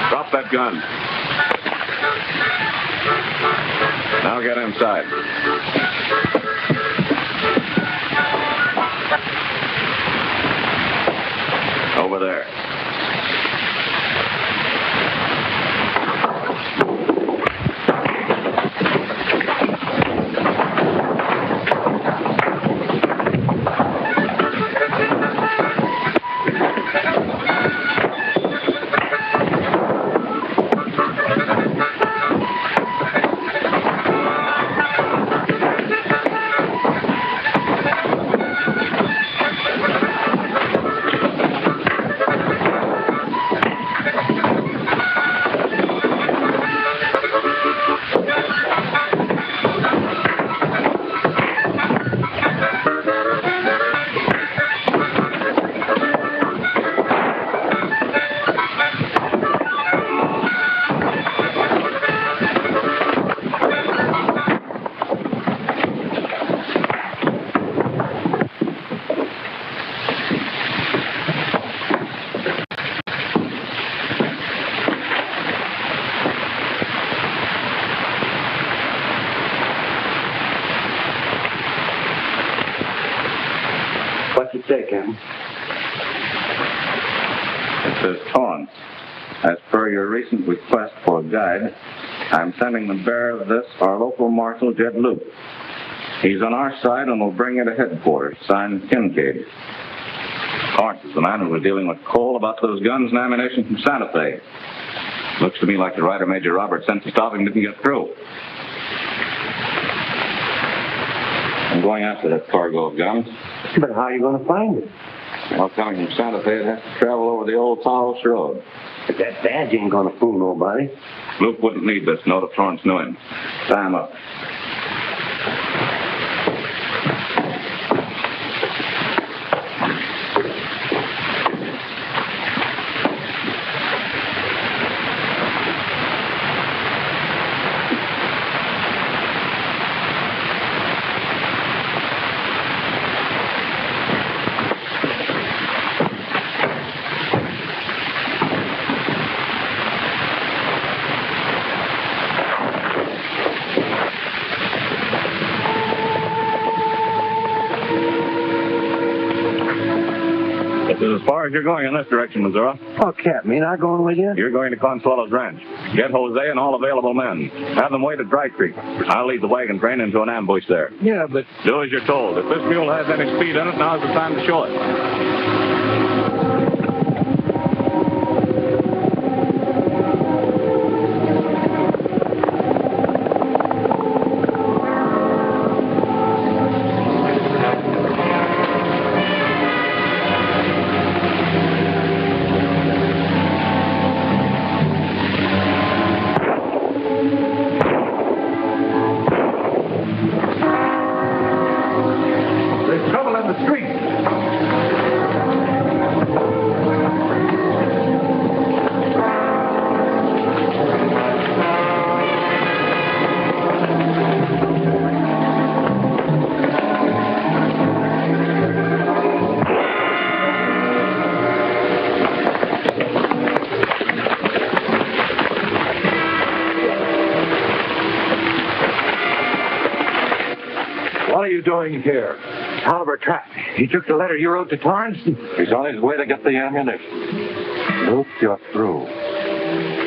Drop that gun. Now get inside. Over there. time. This is Torrance. As per your recent request for a guide, I'm sending the bearer of this, our local marshal, Jed Luke. He's on our side and will bring you to headquarters, signed Kincaid. Torrance is the man who was dealing with Cole about those guns and ammunition from Santa Fe. Looks to me like the writer Major Roberts sent to stop him didn't get through. I'm going after that cargo of guns. But how are you going to find it? Well, coming from Santa Fe, it has to travel over the old Taos Road. But that badge ain't going to fool nobody. Luke wouldn't need this note if Torrance knew him. Tie him up. As far as you're going in this direction, Missouri. Oh, Captain, you're not going with you? You're going to Consuelo's ranch. Get Jose and all available men. Have them wait at Dry Creek. I'll lead the wagon train into an ambush there. Yeah, but... Do as you're told. If this mule has any speed in it, now's the time to show it. What are you doing here? Tolliver trapped me. He took the letter you wrote to Torrance. He's on his way to get the ammunition. Luke, you're through.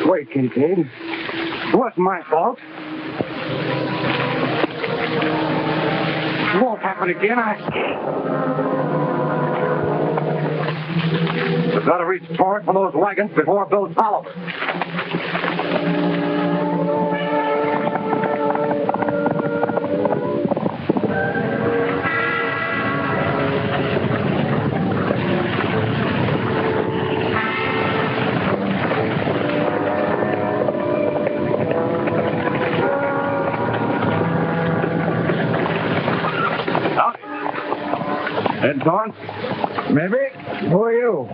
Wait, Kincaid. It wasn't my fault. It won't happen again. We've got to reach Torrance for those wagons before Bill Tolliver. Ed Torrance? Maybe. Who are you?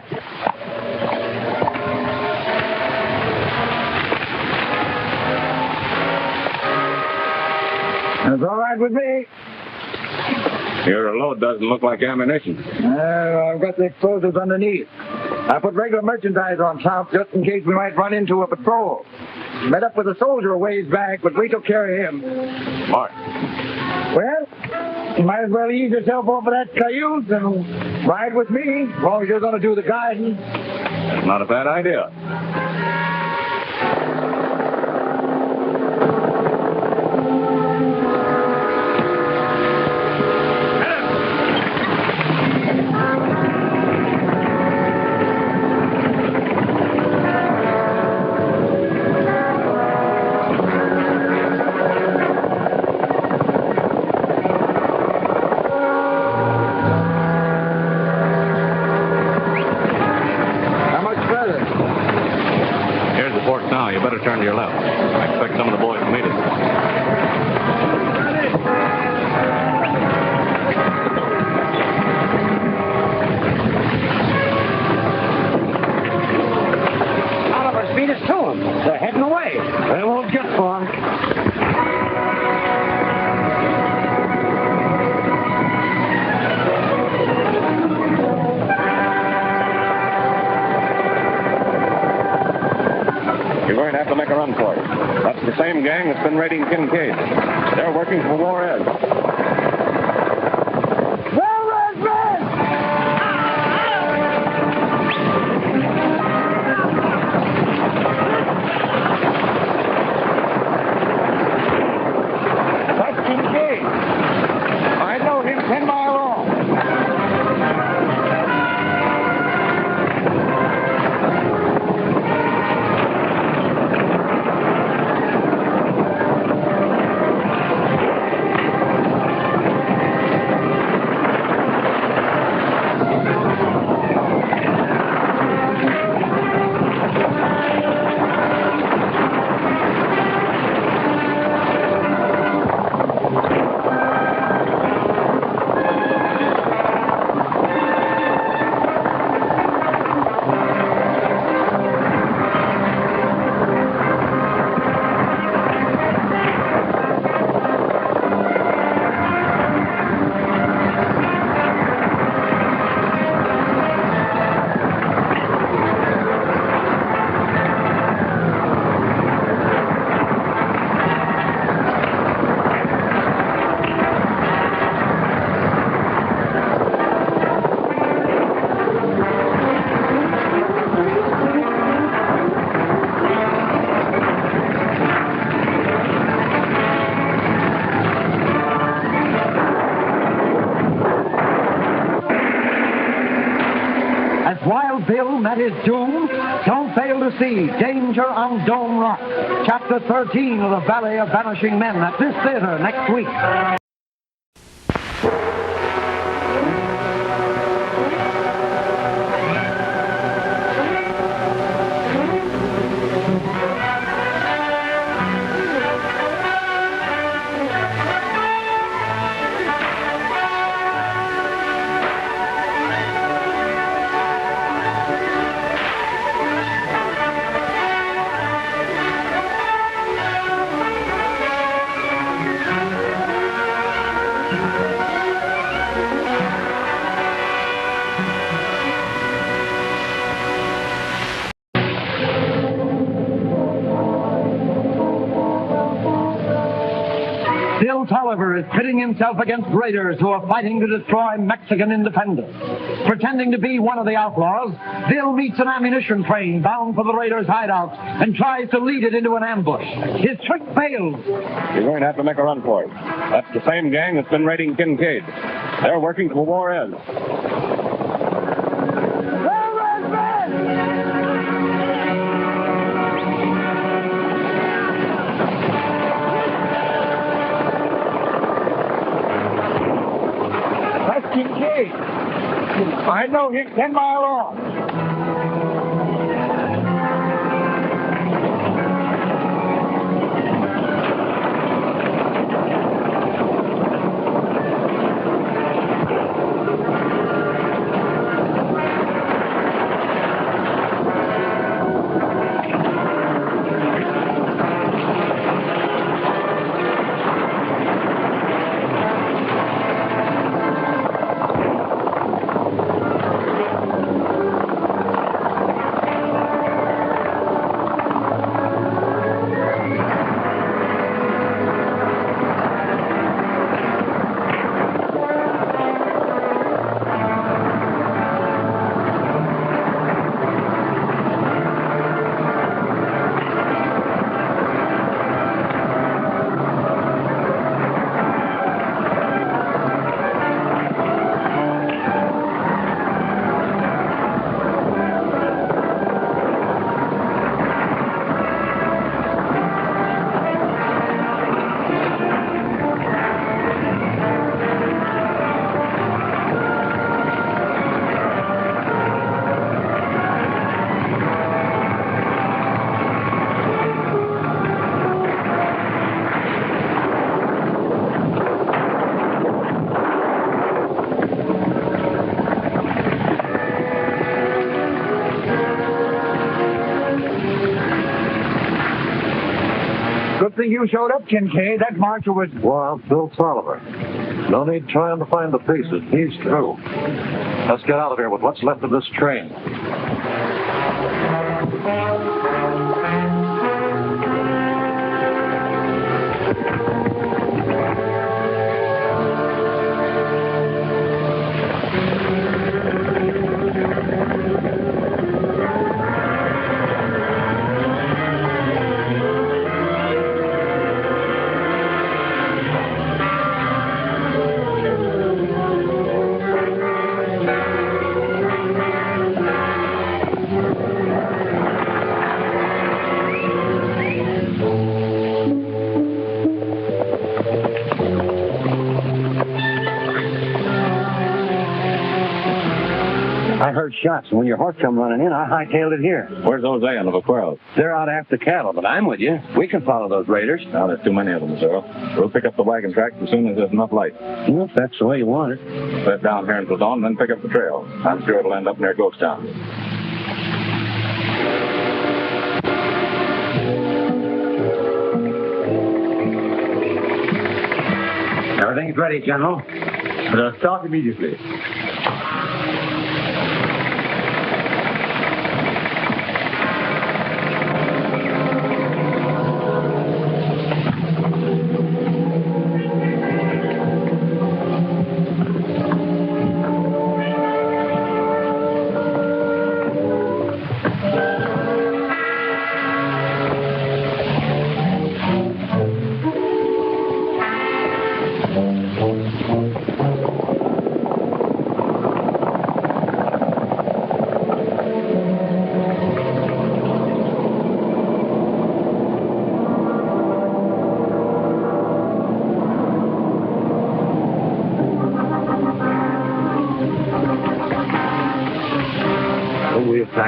That's all right with me. Your load doesn't look like ammunition. I've got the explosives underneath. I put regular merchandise on top just in case we might run into a patrol. Met up with a soldier a ways back, but we took care of him. Mark. Well, you might as well ease yourself over that cayuse and ride with me, as long as you're going to do the guiding. That's not a bad idea. Turn to your left. I expect some of the boys to meet us. Tolliver's beat us to them. They're heading away. They won't get far. You're going to have to make a run for it. That's the same gang that's been raiding Kincaid. They're working for Juarez. Juarez, man! that is doom? Don't fail to see Danger on Dome Rock, Chapter 13 of the Valley of Vanishing Men at this theater next week. Bill Tolliver is pitting himself against raiders who are fighting to destroy Mexican independence. Pretending to be one of the outlaws, Bill meets an ammunition train bound for the raiders' hideout and tries to lead it into an ambush. His trick fails. You're going to have to make a run for it. That's the same gang that's been raiding Kincaid. They're working till war ends. Kincaid. I know him 10 miles off. Good thing you showed up, Kincaid. That marcher was... Well, Bill Tolliver. No need trying to find the pieces. He's through. Let's get out of here with what's left of this train. I heard shots, and when your horse come running in, I hightailed it here. Where's Jose and the vaqueros? They're out after cattle, but I'm with you. We can follow those raiders. Now, there's too many of them, sir. We'll pick up the wagon tracks as soon as there's enough light. Well, if that's the way you want it. Let down here until dawn, then pick up the trail. I'm sure it'll end up near Ghost Town. Everything's ready, General. Let's start immediately.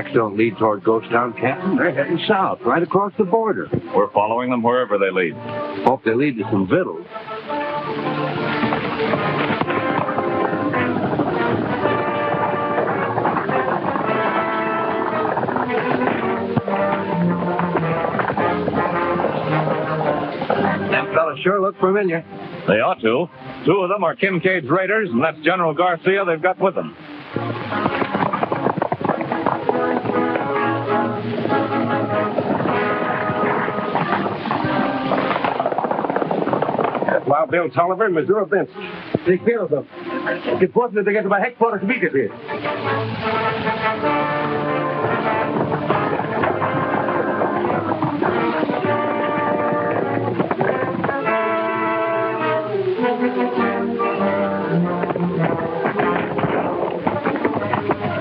tracks don't lead toward Ghost Town, Captain. They're heading south, right across the border. We're following them wherever they lead. Hope they lead to some victuals. Them fellas sure look familiar. They ought to. Two of them are Kincaid's raiders, and that's General Garcia they've got with them. That's Wild Bill Tolliver and Missouri Benson. Take care of them. It's important that they get to my headquarters immediately.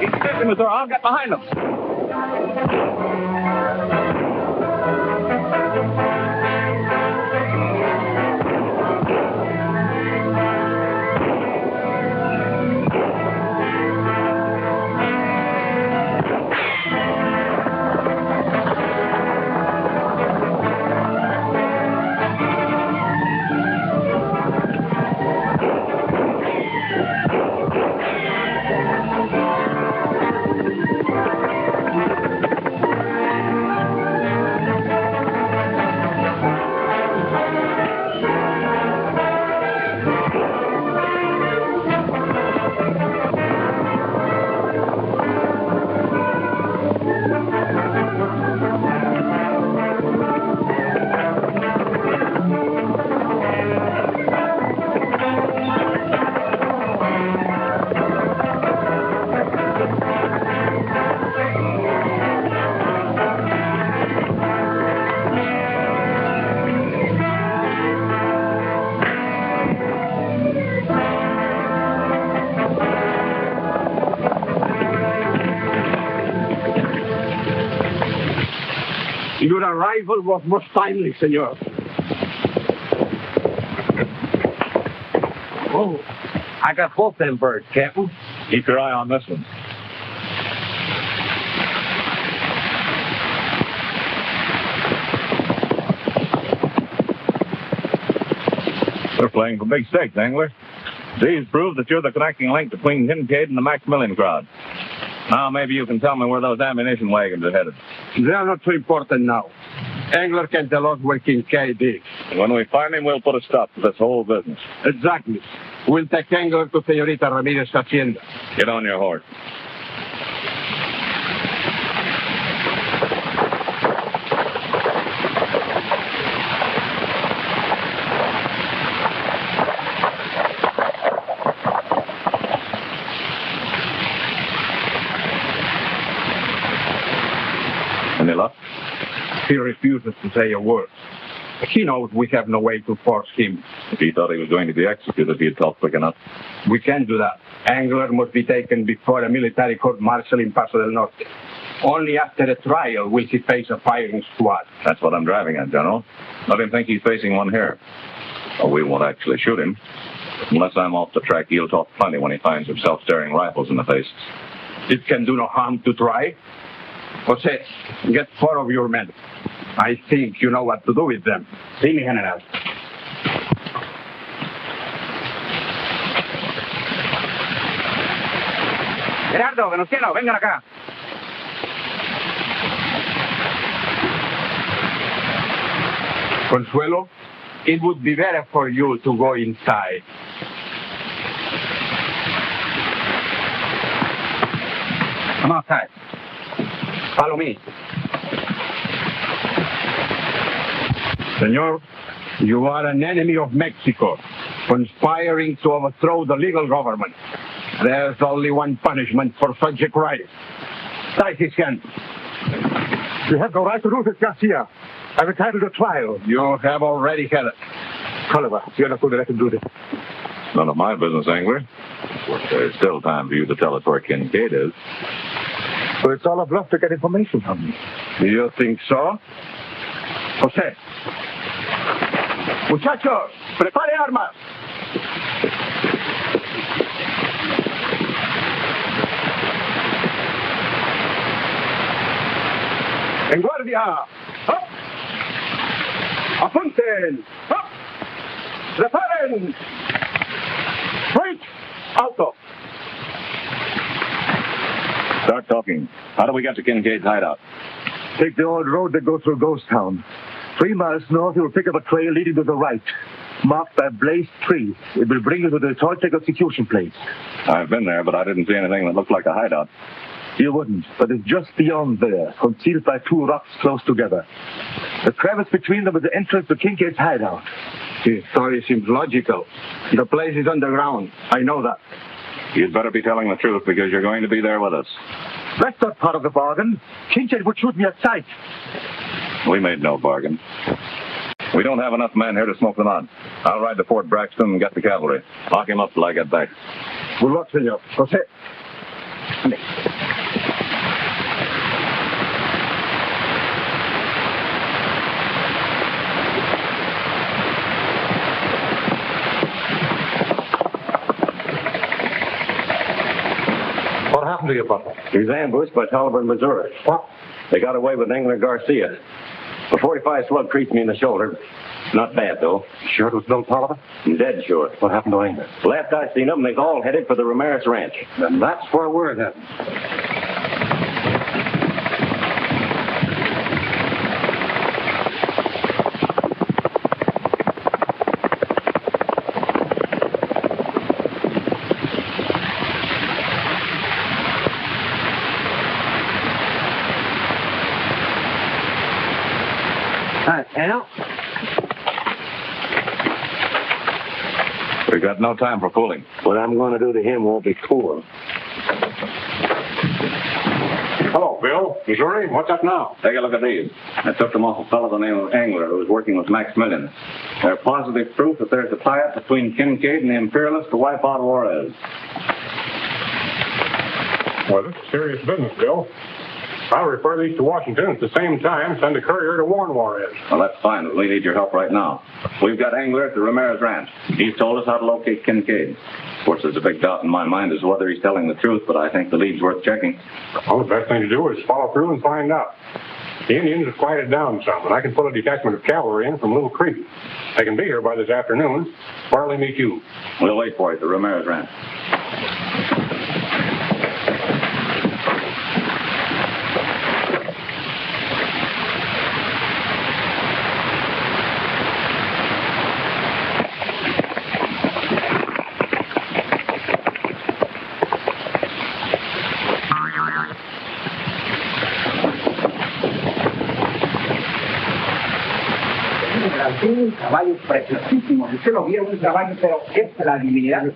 Keep sticking, Missouri. I'll get behind them. Your arrival was most timely, senor. Oh, I got both them birds, Captain. Keep your eye on this one. We're playing for big stakes, Engler. These prove that you're the connecting link between Kincaid and the Maximilian crowd. Now, maybe you can tell me where those ammunition wagons are headed. They are not too important now. Engler can tell us where Kincaid is. And when we find him, we'll put a stop to this whole business. Exactly. We'll take Engler to Señorita Ramírez's hacienda. Get on your horse. Any luck? He refuses to say a word. He knows we have no way to force him. If he thought he was going to be executed, he'd talk quick enough. We can't do that. Engler must be taken before a military court-martial in Paso del Norte. Only after a trial will he face a firing squad. That's what I'm driving at, General. Let him think he's facing one here. Or we won't actually shoot him. Unless I'm off the track, he'll talk plenty when he finds himself staring rifles in the face. It can do no harm to try. Jose, get 4 of your men. I think you know what to do with them. Sí, mi general. Gerardo, Venustiano, vengan acá. Consuelo, it would be better for you to go inside. Come outside. Follow me. Senor, you are an enemy of Mexico, conspiring to overthrow the legal government. There's only one punishment for such a crime. Tie his hands. You have no right to do this, Garcia. I'm entitled to trial. You have already had it. Tolliver, you're not going to let him do this. None of my business, Engler. There's still time for you to tell us where Kincaid is. So it's all a bluff to get information from me. Do you think so? Jose. Muchachos, prepare armas. En guardia! Up! Apunten! Up! Reparen! Straight! Alto! Start talking. How do we get to Kincaid's hideout? Take the old road that goes through Ghost Town. 3 miles north, you'll pick up a trail leading to the right, marked by blazed trees. It will bring you to the Toltec execution place. I've been there, but I didn't see anything that looked like a hideout. You wouldn't, but it's just beyond there, concealed by 2 rocks close together. The crevice between them is the entrance to Kincaid's hideout. The story seems logical. The place is underground. I know that. You'd better be telling the truth because you're going to be there with us. That's not part of the bargain. Kincaid would shoot me at sight. We made no bargain. We don't have enough men here to smoke them out. I'll ride to Fort Braxton and get the cavalry. Lock him up till I get back. Good luck, senor. Jose. What happened to you, Butler? He was ambushed by Tolliver in Missouri. What? They got away with Engler Garcia. A 45 slug creased me in the shoulder. Not bad, though. Sure it was Bill Tolliver? I'm dead sure. What happened to Engler? Last I seen them, they's all headed for the Ramirez Ranch. Then that's where we're headed. Al? We've got no time for fooling. What I'm going to do to him won't be cool. Hello, Bill. Missouri, what's up now? Take a look at these. I took them off a fellow by the name of Engler who was working with Maximilian. They're positive proof that there's a tie-up between Kincaid and the Imperialists to wipe out Juarez. Well, this is serious business, Bill. I'll refer these to Washington at the same time, send a courier to warn Juarez. Well, that's fine, but we need your help right now. We've got Engler at the Ramirez Ranch. He's told us how to locate Kincaid. Of course, there's a big doubt in my mind as to whether he's telling the truth, but I think the lead's worth checking. Well, the best thing to do is follow through and find out. The Indians have quieted down some, and I can put a detachment of cavalry in from Little Creek. They can be here by this afternoon. Where'll they meet you? We'll wait for you at the Ramirez Ranch. Un caballo preciosísimo. Usted lo vio, un caballo, pero es la divinidad.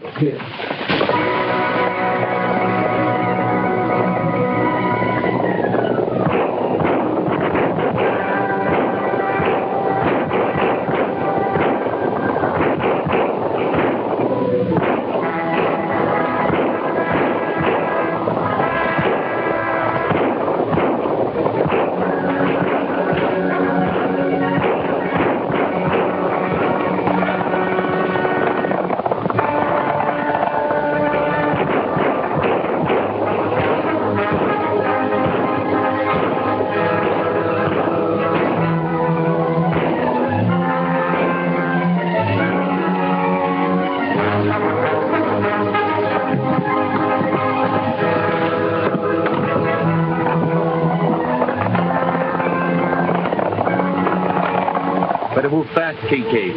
Better move fast, Kincaid.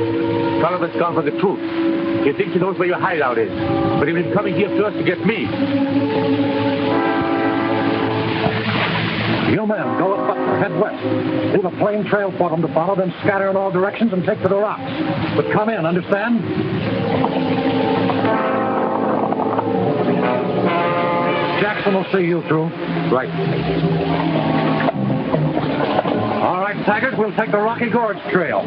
Tolliver's gone for the truth. He thinks he knows where your hideout is, but he was coming here first to get me. You men, go up Butler, head west. Leave a plain trail for them to follow, then scatter in all directions and take to the rocks. But come in, understand? Jackson will see you through. Right. All right, Taggart, we'll take the Rocky Gorge Trail.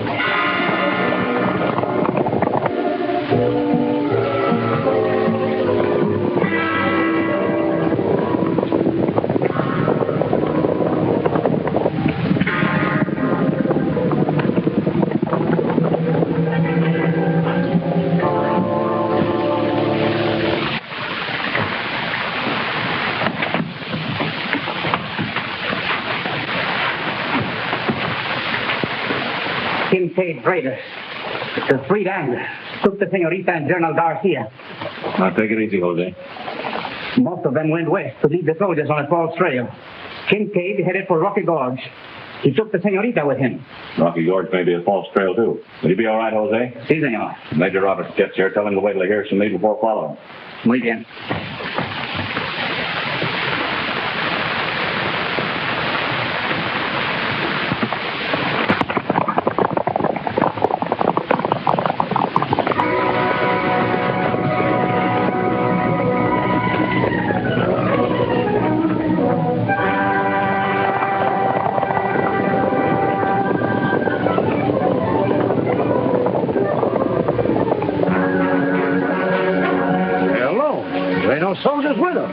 Kincaid raiders. The freed Engler took the senorita and General Garcia. Now, take it easy, Jose. Most of them went west to lead the soldiers on a false trail. Kincaid headed for Rocky Gorge. He took the senorita with him. Rocky Gorge may be a false trail, too. Will you be all right, Jose? Si, senor. Major Roberts gets here. Tell him to wait till he hears from me before following. Muy bien. Soldiers with them.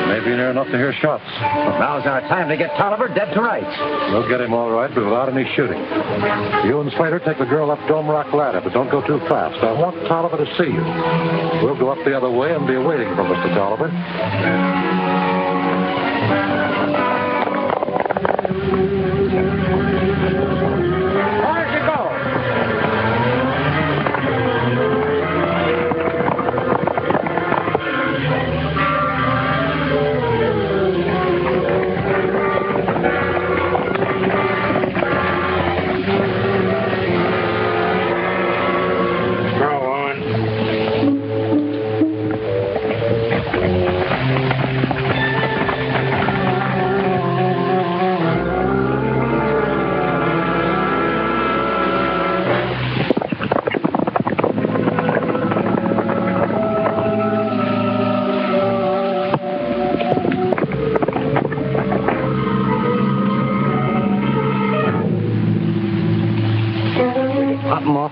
Maybe near enough to hear shots. Now's our time to get Tolliver dead to rights. We'll get him all right, but without any shooting. You and Slater take the girl up Dome Rock ladder, but don't go too fast. I want Tolliver to see you. We'll go up the other way and be waiting for Mr. Tolliver. Where'd you go?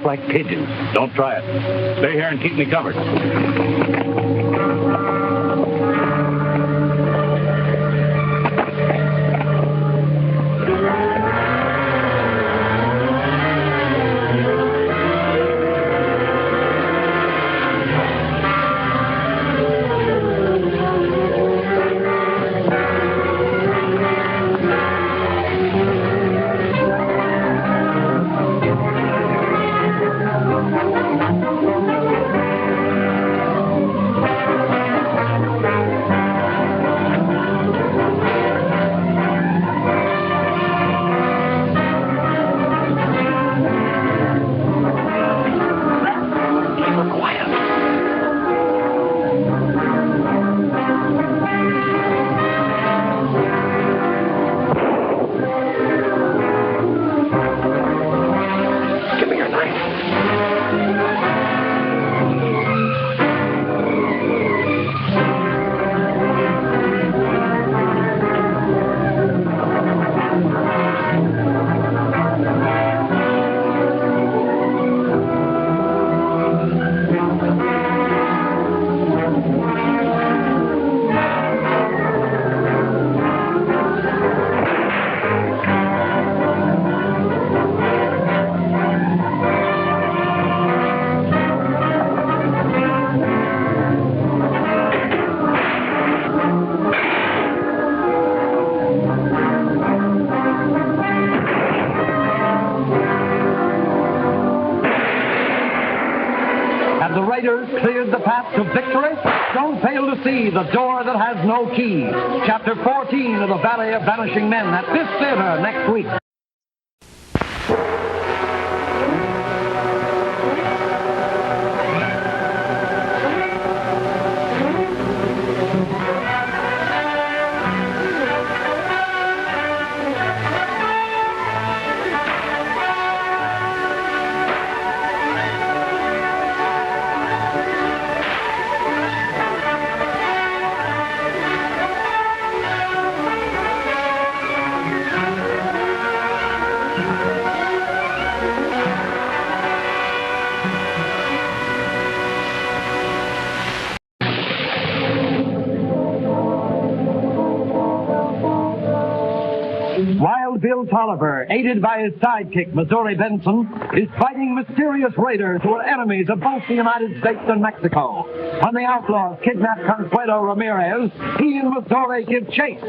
Like pigeons. Don't try it. Stay here and keep me covered. Cleared the path to victory? Don't fail to see The Door That Has No Key, Chapter 14 of The Valley of Vanishing Men at this theater next week. Wild Bill Tolliver, aided by his sidekick, Missouri Benson, is fighting mysterious raiders who are enemies of both the United States and Mexico. When the outlaws kidnap Consuelo Ramírez, he and Missouri give chase.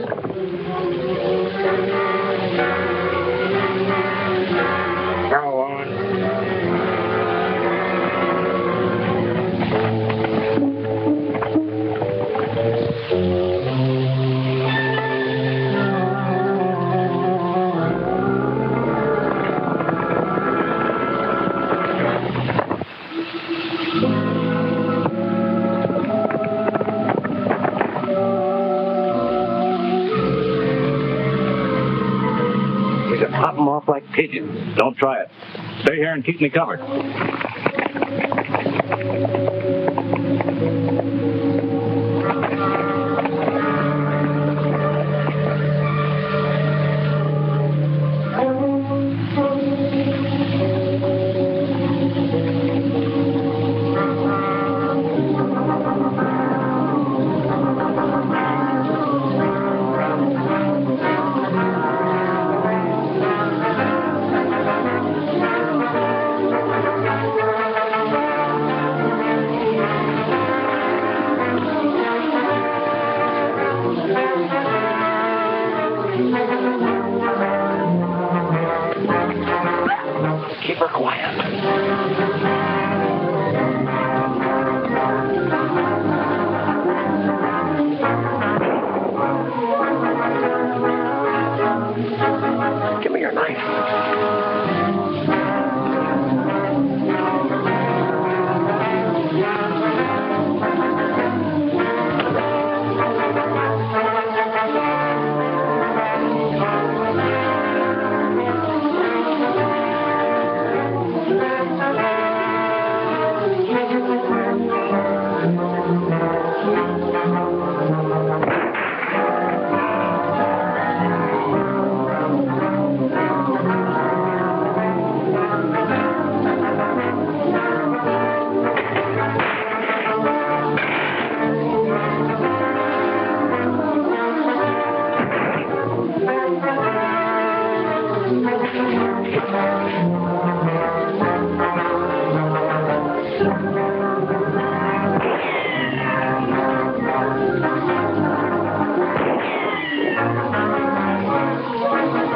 We can pop them off like pigeons. Don't try it. Stay here and keep me covered. Keep her quiet. Give me your knife.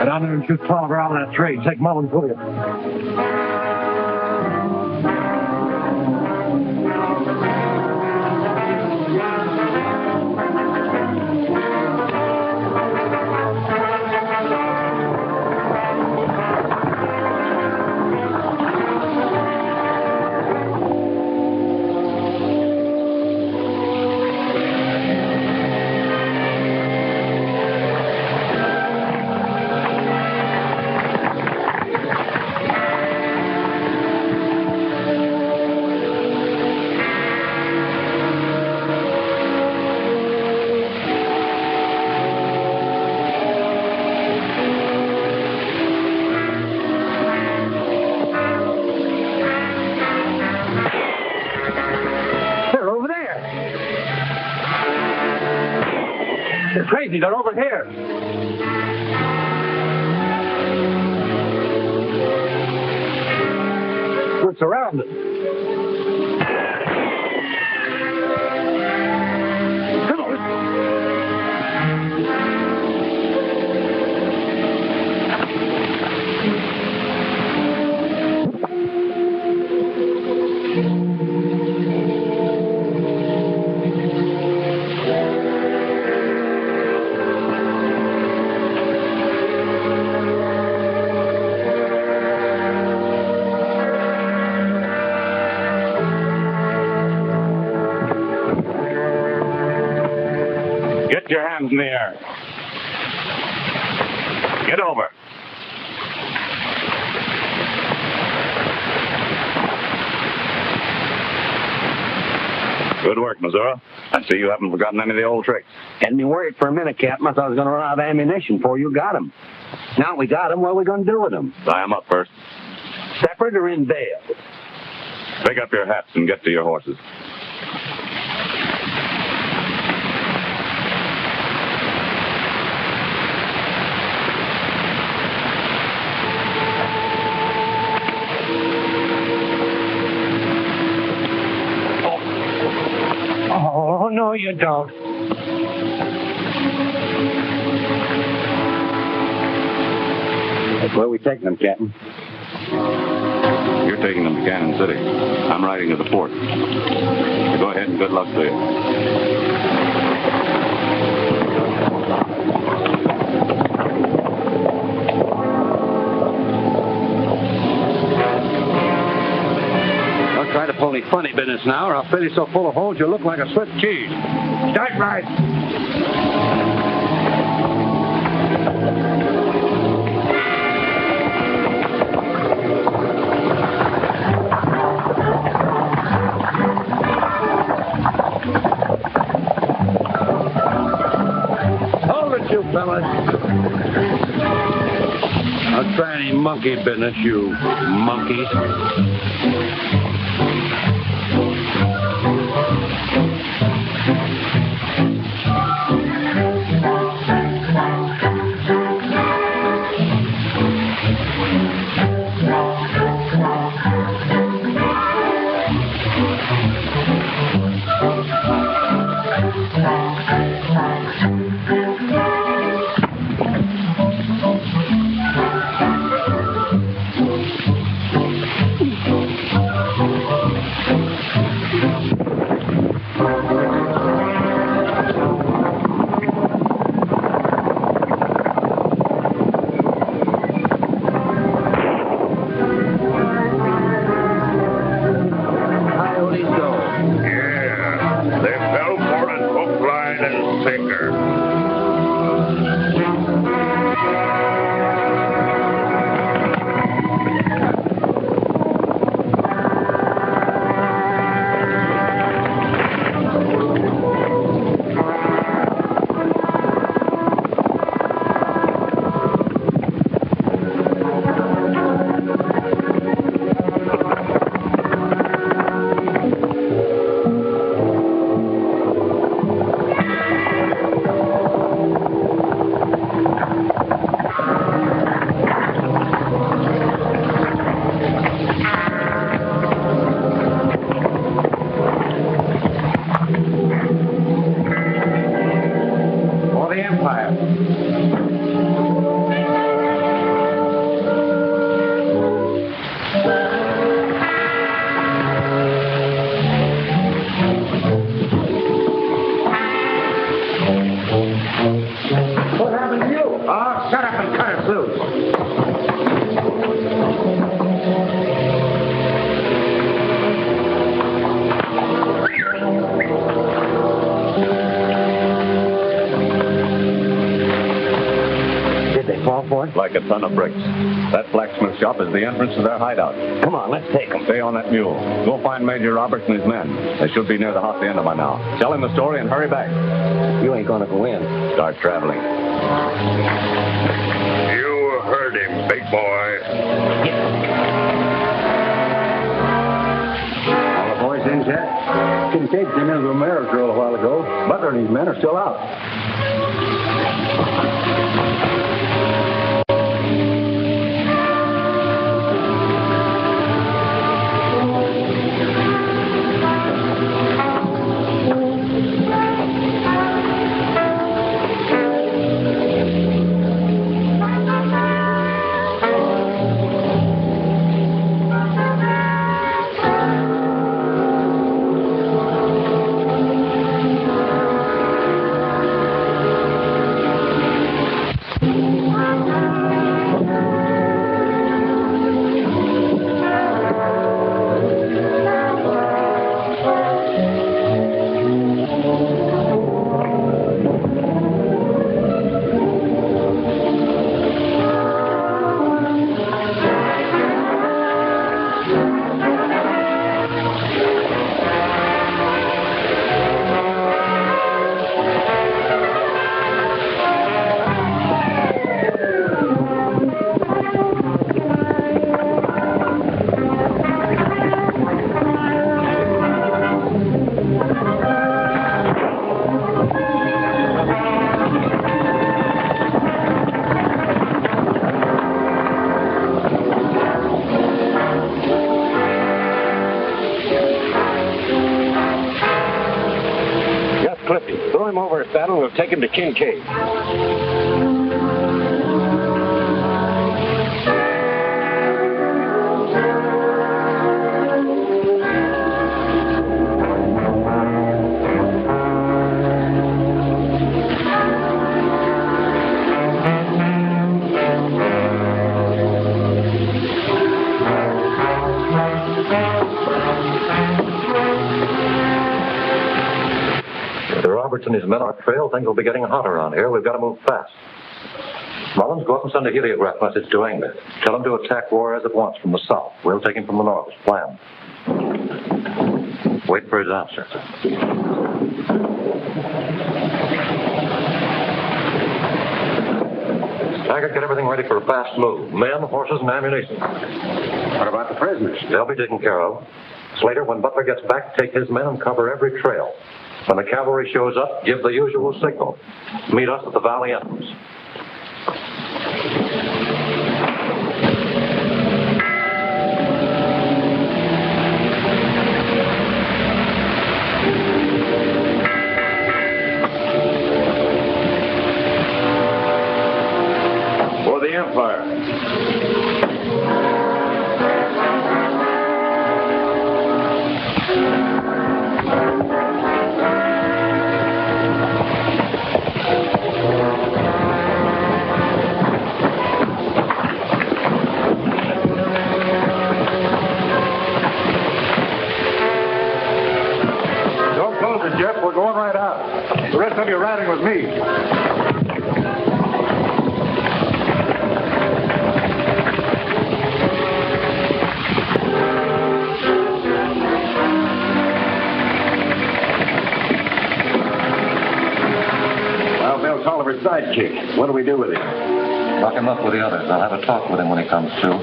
Get down there and shoot Tolliver out of that trade. Take Mullins with you. They're crazy. They're over here. We're surrounded. Come on. Get your hands in the air. Get over. Good work, Missouri. I see you haven't forgotten any of the old tricks. Had me worried for a minute, Captain. I thought I was going to run out of ammunition before you got him. Now we got him, what are we going to do with him? Tie him up first. Separate or in bail? Pick up your hats and get to your horses. Oh, no, you don't. Where are we taking them, Captain? You're taking them to Cannon City. I'm riding to the fort. Go ahead and good luck to you. Don't try to pull any funny business now, or I'll fill you so full of holes you'll look like a Swiss cheese. Start right. Don't try any monkey business, you monkey. Like a ton of bricks. That blacksmith shop is the entrance to their hideout. Come on, let's take them. Stay on that mule. Go find Major Roberts and his men. They should be near the hacienda by now. Tell him the story and hurry back. You ain't gonna go in. Start traveling. You heard him, big boy. All the boys in, Jack? Kincaid came into the mayor's drill a while ago. Butler and his men are still out. Throw him over a saddle and we'll take him to Kincaid. Roberts and his men are trail. Things will be getting hot around here. We've got to move fast. Mullins, go up and send a heliograph message to Engler. Tell him to attack Juarez at once from the south. We'll take him from the north as planned. Wait for his answer. Taggart, get everything ready for a fast move. Men, horses, and ammunition. What about the prisoners? They'll be taken care of. Slater, when Butler gets back, take his men and cover every trail. When the cavalry shows up, give the usual signal. Meet us at the valley entrance. For the Empire. Don't close it, Jeff. We're going right out. The rest of you are riding with me. Well, Bill Tolliver's sidekick. What do we do with him? Lock him up with the others. I'll have a talk with him when he comes to.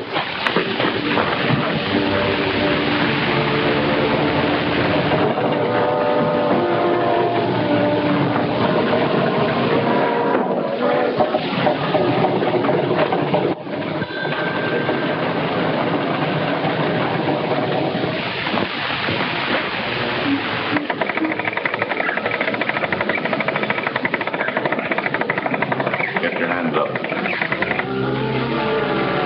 Get your hands up.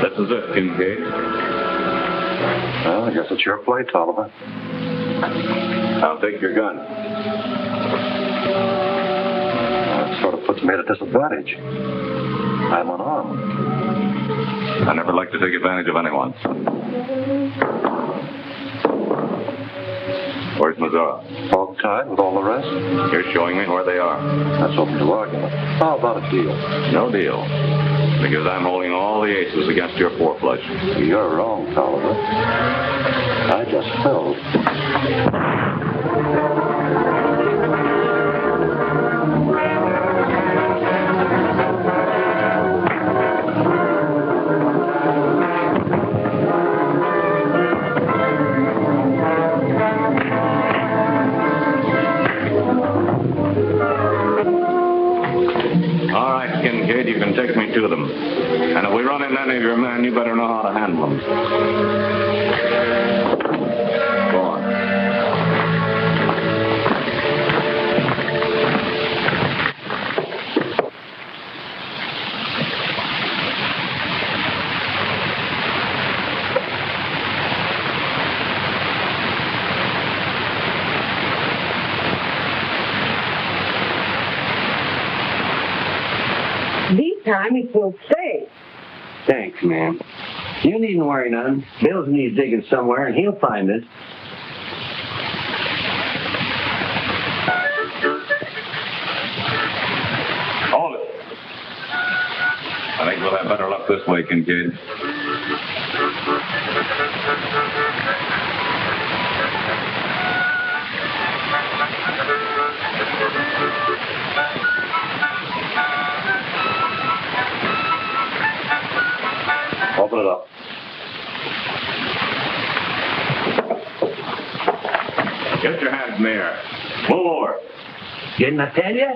This is it, Kincaid. Well, I guess it's your play, Tolliver. I'll take your gun. That sort of puts me at a disadvantage. I'm unarmed. I never like to take advantage of anyone. Where's Missouri? Hog tied with all the rest? You're showing me where they are. That's open to argument. How about a deal? No deal. Because I'm holding all the aces against your four flush. You're wrong, Tolliver. I just felt. All right, Kincaid, you can take me to them. And if we run into any of your men, you better know how to handle them. Go on. This time it will stay. Thanks, ma'am. You needn't worry none. Bill's needs digging somewhere, and he'll find us. Hold it. I think we'll have better luck this way, Kincaid. Open it up. Get your hands in the air. Move over. Didn't I tell you?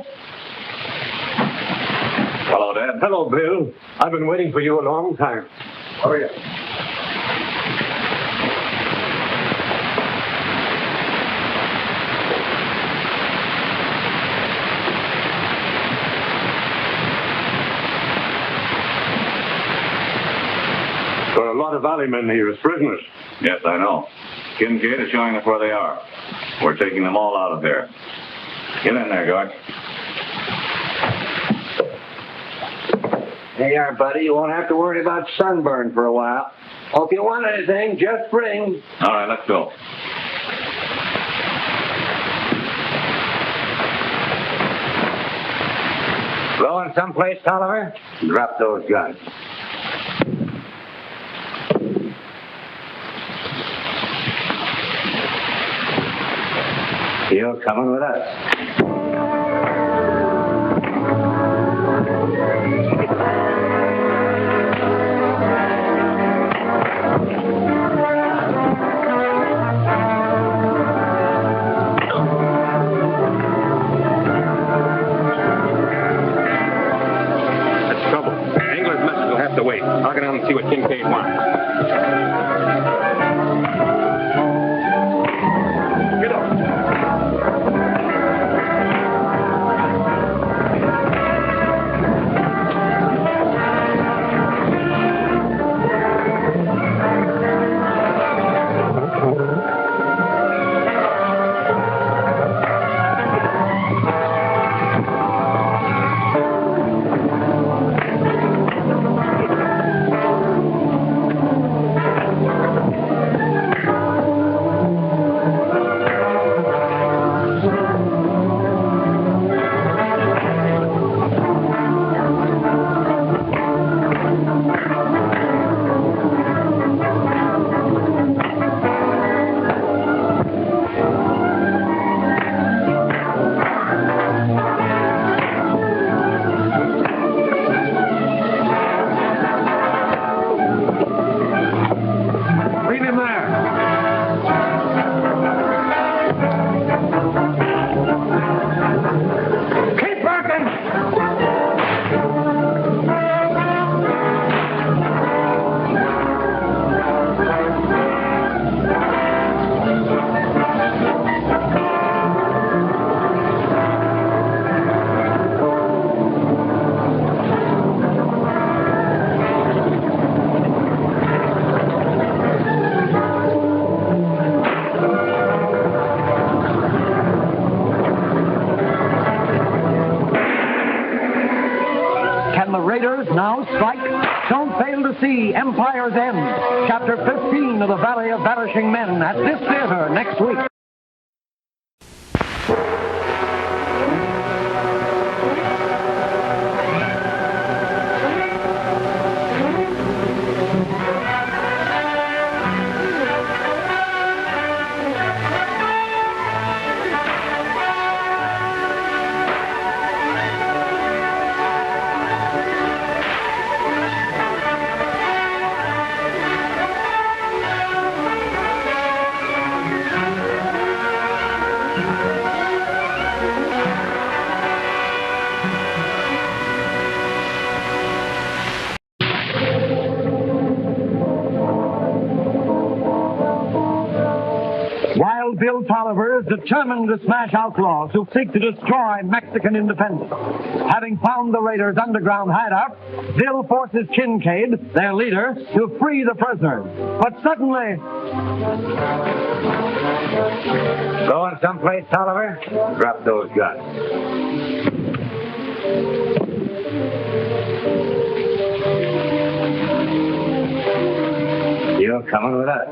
Hello, Dad. Hello, Bill. I've been waiting for you a long time. How are you? There are a lot of valley men here as prisoners. Yes, I know. Kincaid is showing us where they are. We're taking them all out of here. Get in there, guard. There you are, buddy. You won't have to worry about sunburn for a while. Oh, if you want anything, just ring. All right, let's go. Going someplace, Tolliver? Drop those guns. You're coming with us. I'll get down and see what Kincaid wants. Get up. Now strike. Don't fail to see Empire's End, Chapter 15 of The Valley of Vanishing Men at this theater next week. Bill Tolliver is determined to smash outlaws who seek to destroy Mexican independence. Having found the raiders' underground hideout, Bill forces Kincaid, their leader, to free the prisoners. But suddenly... Going someplace, Tolliver? Drop those guns. You're coming with us.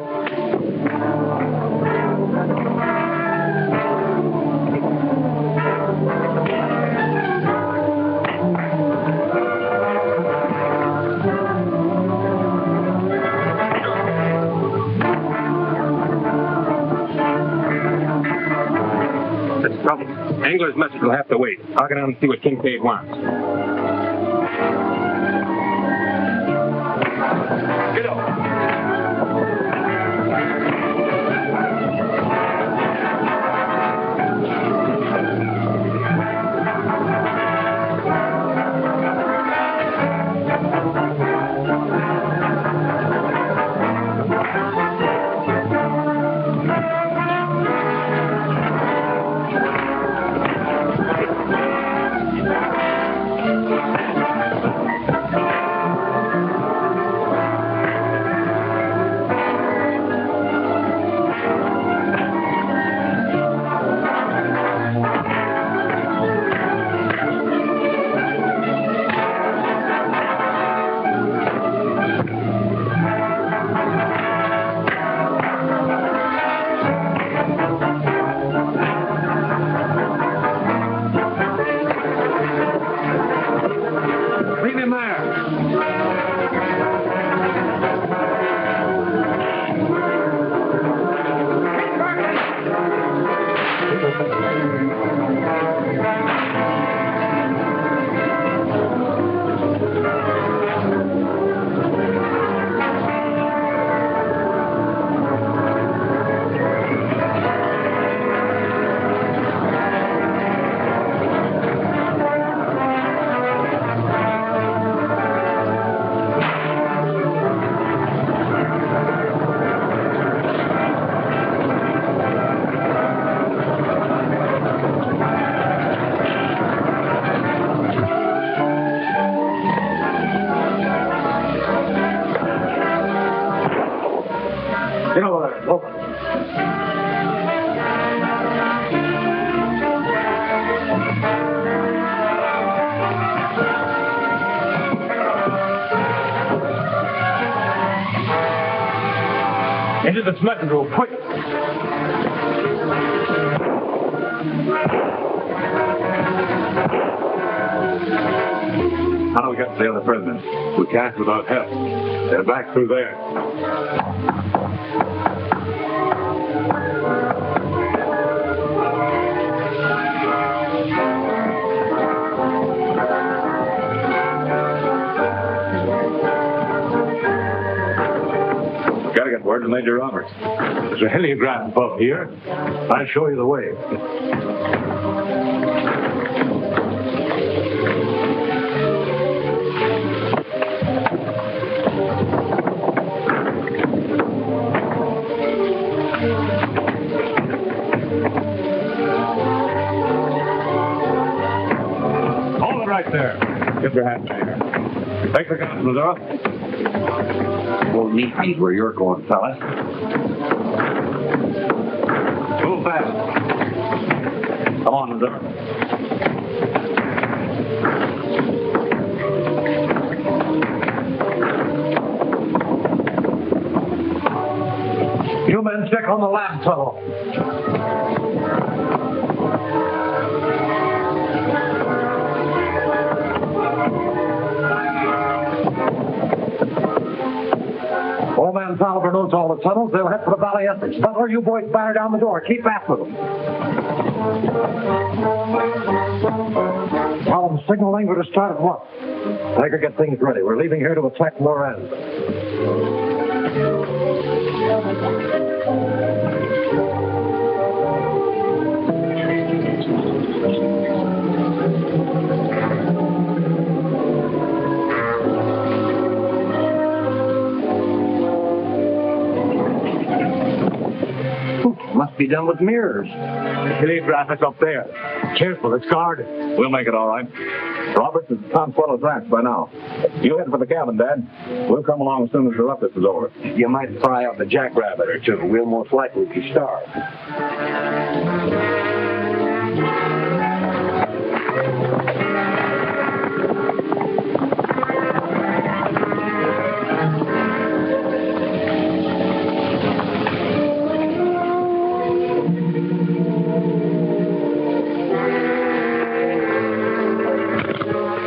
That's the problem. Engler's message will have to wait. I'll get down and see what Kincaid wants. Get up. Look. Into the smoking room, quick! How do we get to the other prisoners? We can't without help. They're back through there. Gotta get word to Major Roberts. There's a heliograph above here. I'll show you the way. Hold it right there. Get your hands here. Take the guns, Missouri. We'll meet me where you're going, fellas. Move fast. Come on, Missouri. You men check on the lamp tunnel. Old man Tolliver knows all the tunnels. They'll head for the valley entrance. Butler, you boys batter down the door. Keep after them. Tell them signal Engler to start at once. Tiger, get things ready. We're leaving here to attack Lorenz. Must be done with mirrors. The heliograph is up there. Careful, it's guarded. We'll make it all right. Roberts is at Consuelo's ranch by now. You head for the cabin, Dad. We'll come along as soon as the ruckus is over. You might fry up a jackrabbit or two. We'll most likely be starved.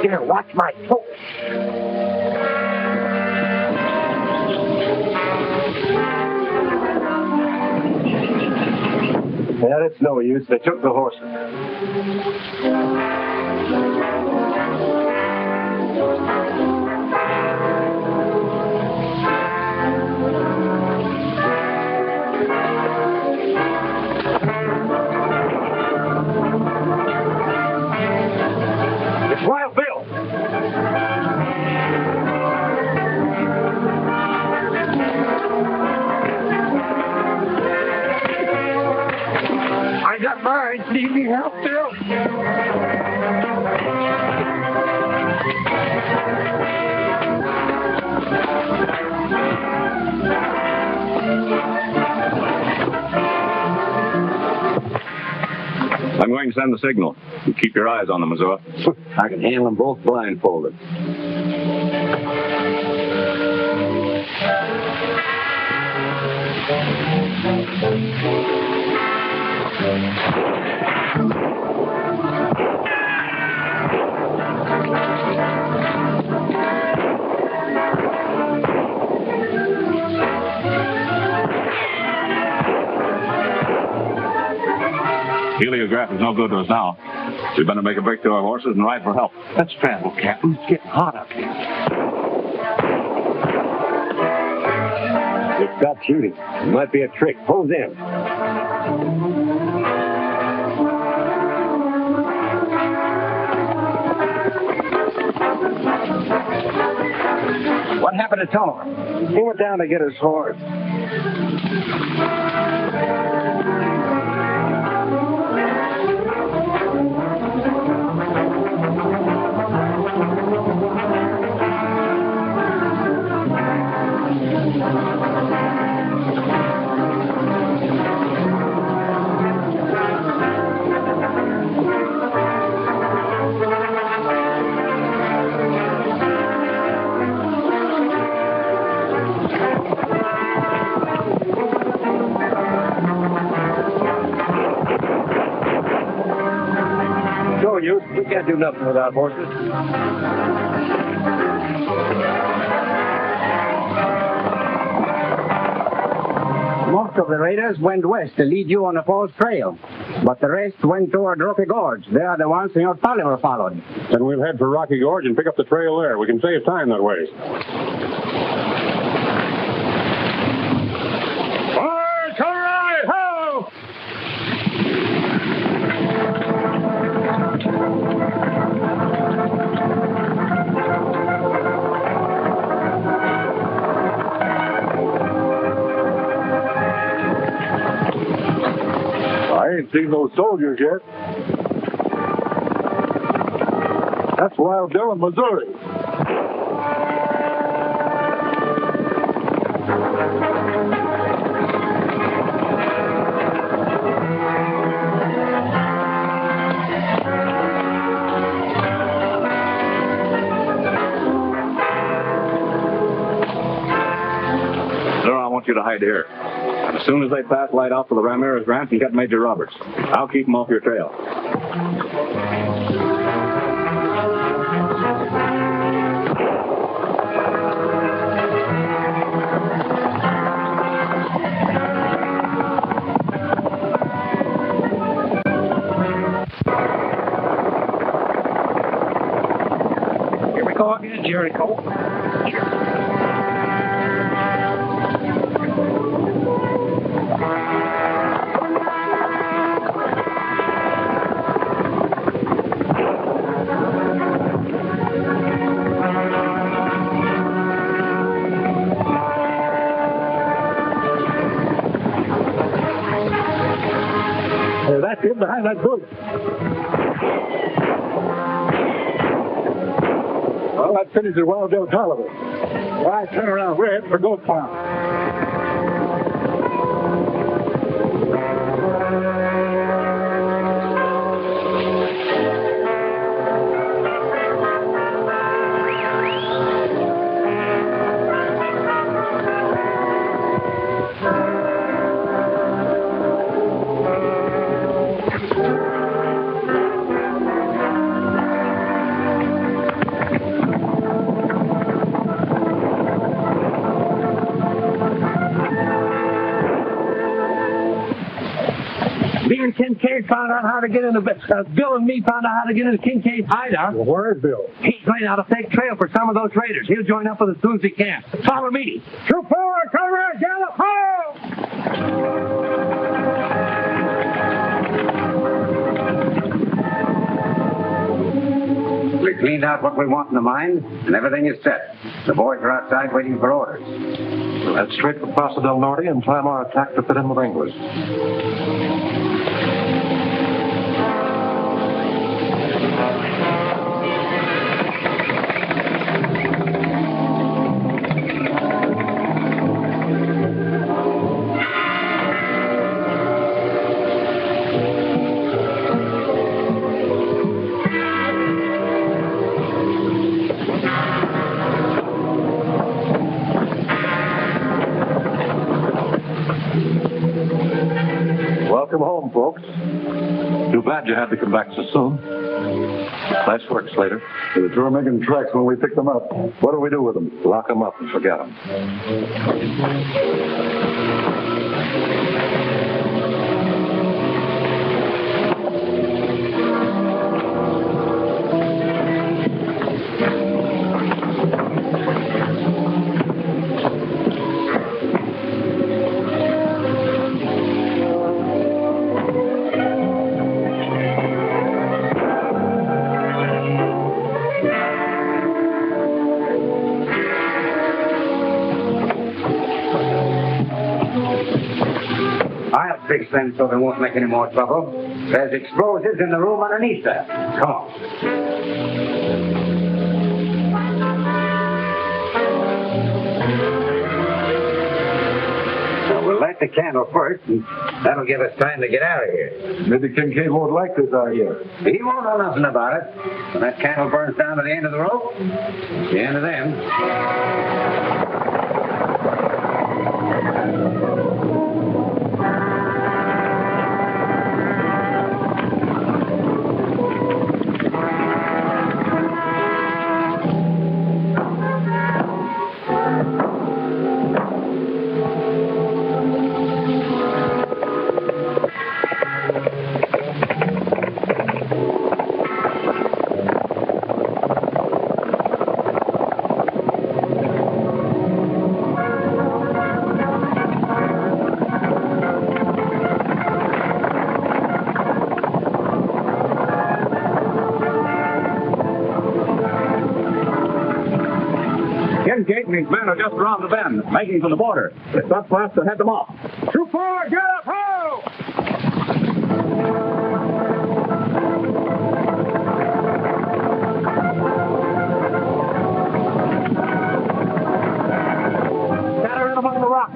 Here, watch my toes. Yeah, it's no use. They took the horses. It's Wild Bill. I got mine. Need me help, Bill? I'm going to send the signal. You keep your eyes on them, Missouri. I can handle them both blindfolded. Heliograph is no good to us now. We better make a break to our horses and ride for help. Let's travel, Captain. It's getting hot up here. They stopped shooting. It might be a trick. Hose in. What happened to Tolliver? He went down to get his horse. can't do nothing without horses. Most of the raiders went west to lead you on a false trail, but the rest went toward Rocky Gorge. They are the ones Senor Tolliver followed. Then we'll head for Rocky Gorge and pick up the trail there. We can save time that way. I ain't seen those soldiers yet. That's Wild Bill in Missouri. Sir, I want you to hide here. And as soon as they pass, light out for the Ramirez Ranch and get Major Roberts. I'll keep them off your trail. Here we go again, Jericho. That's him behind that bush. Well, that finishes Wild Bill Tolliver. Why, turn around. We're heading for Goat Farm. Me and Kincaid found out how to get into Bill and me found out how to get into Kincaid's hideout. Well, where is Bill? He's laying out a fake trail for some of those raiders. He'll join up with us as soon as he can. Follow me. Troop forward, come around, gallop, ho! We cleaned out what we want in the mine, and everything is set. The boys are outside waiting for orders. We'll head straight for Paso del Norte and time our attack to fit in with English. Welcome home, folks. Too bad you had to come back so soon. Nice work, Slater. They were sure making tracks when we picked them up. What do we do with them? Lock them up and forget them. I'll fix them so they won't make any more trouble. There's explosives in the room underneath there. Come on. Now, we'll light the candle first, and that'll give us time to get out of here. Maybe Kincaid won't like this idea. He won't know nothing about it. When that candle burns down to the end of the rope, it's the end of them. and his men are just around the bend, making for the border. It's not for us to head them off. Too far! Get up! Ho! Scatter in among the rocks.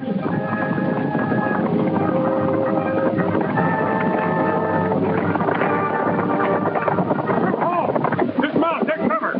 Dismount! Take cover!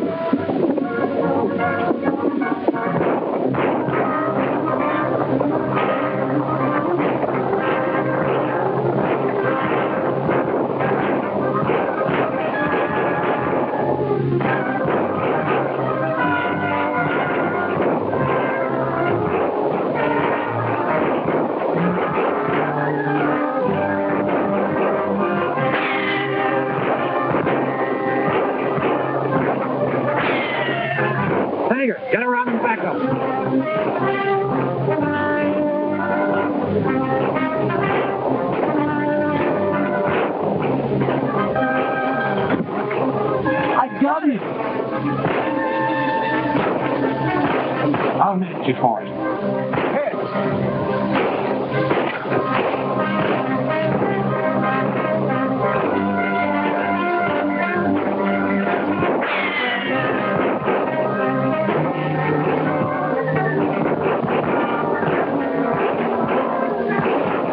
Get around and back up. I got it. I'll manage it for you.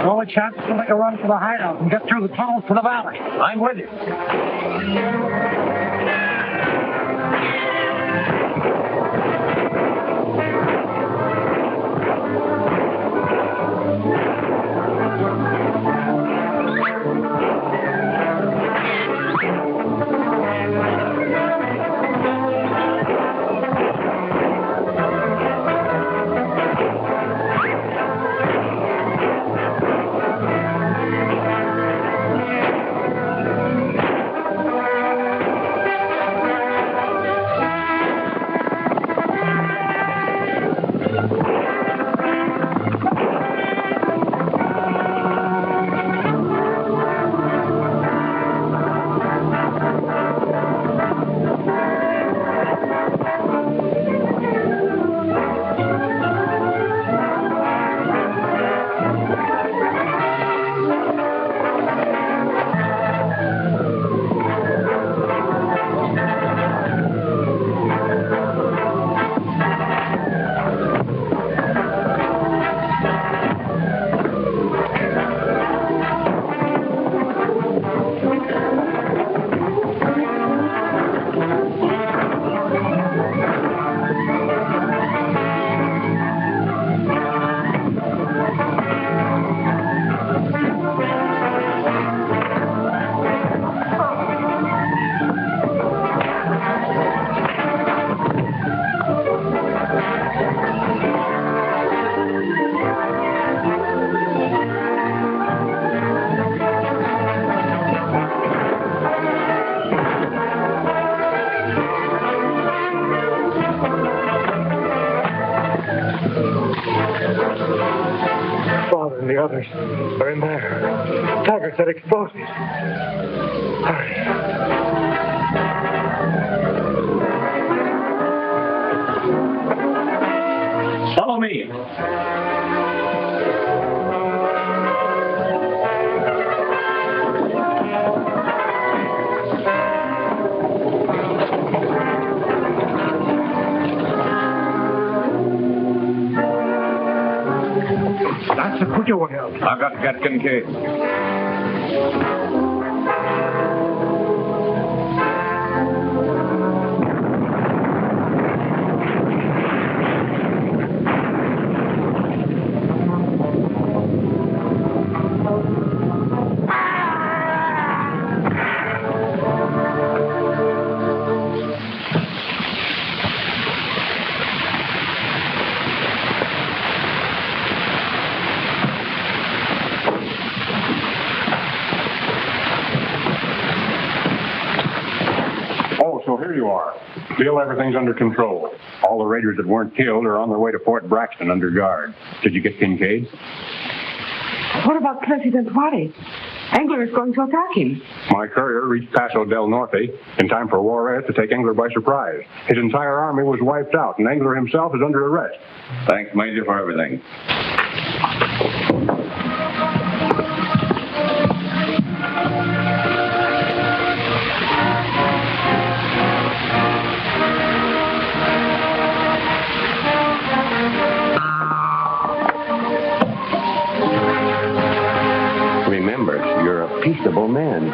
Only chance to make a run for the hideout and get through the tunnels to the valley. I'm with you. Father and the others are in there. Taggart said explosives. Hurry. Follow me. That's the quicker way out. I've got to get Kincaid. So here you are. Feel everything's under control. All the raiders that weren't killed are on their way to Fort Braxton under guard. Did you get Kincaid? What about President Juarez? Engler is going to attack him. My courier reached Paso del Norte in time for Juarez to take Engler by surprise. His entire army was wiped out, and Engler himself is under arrest. Thanks, Major, for everything. Remember, you're a peaceable man.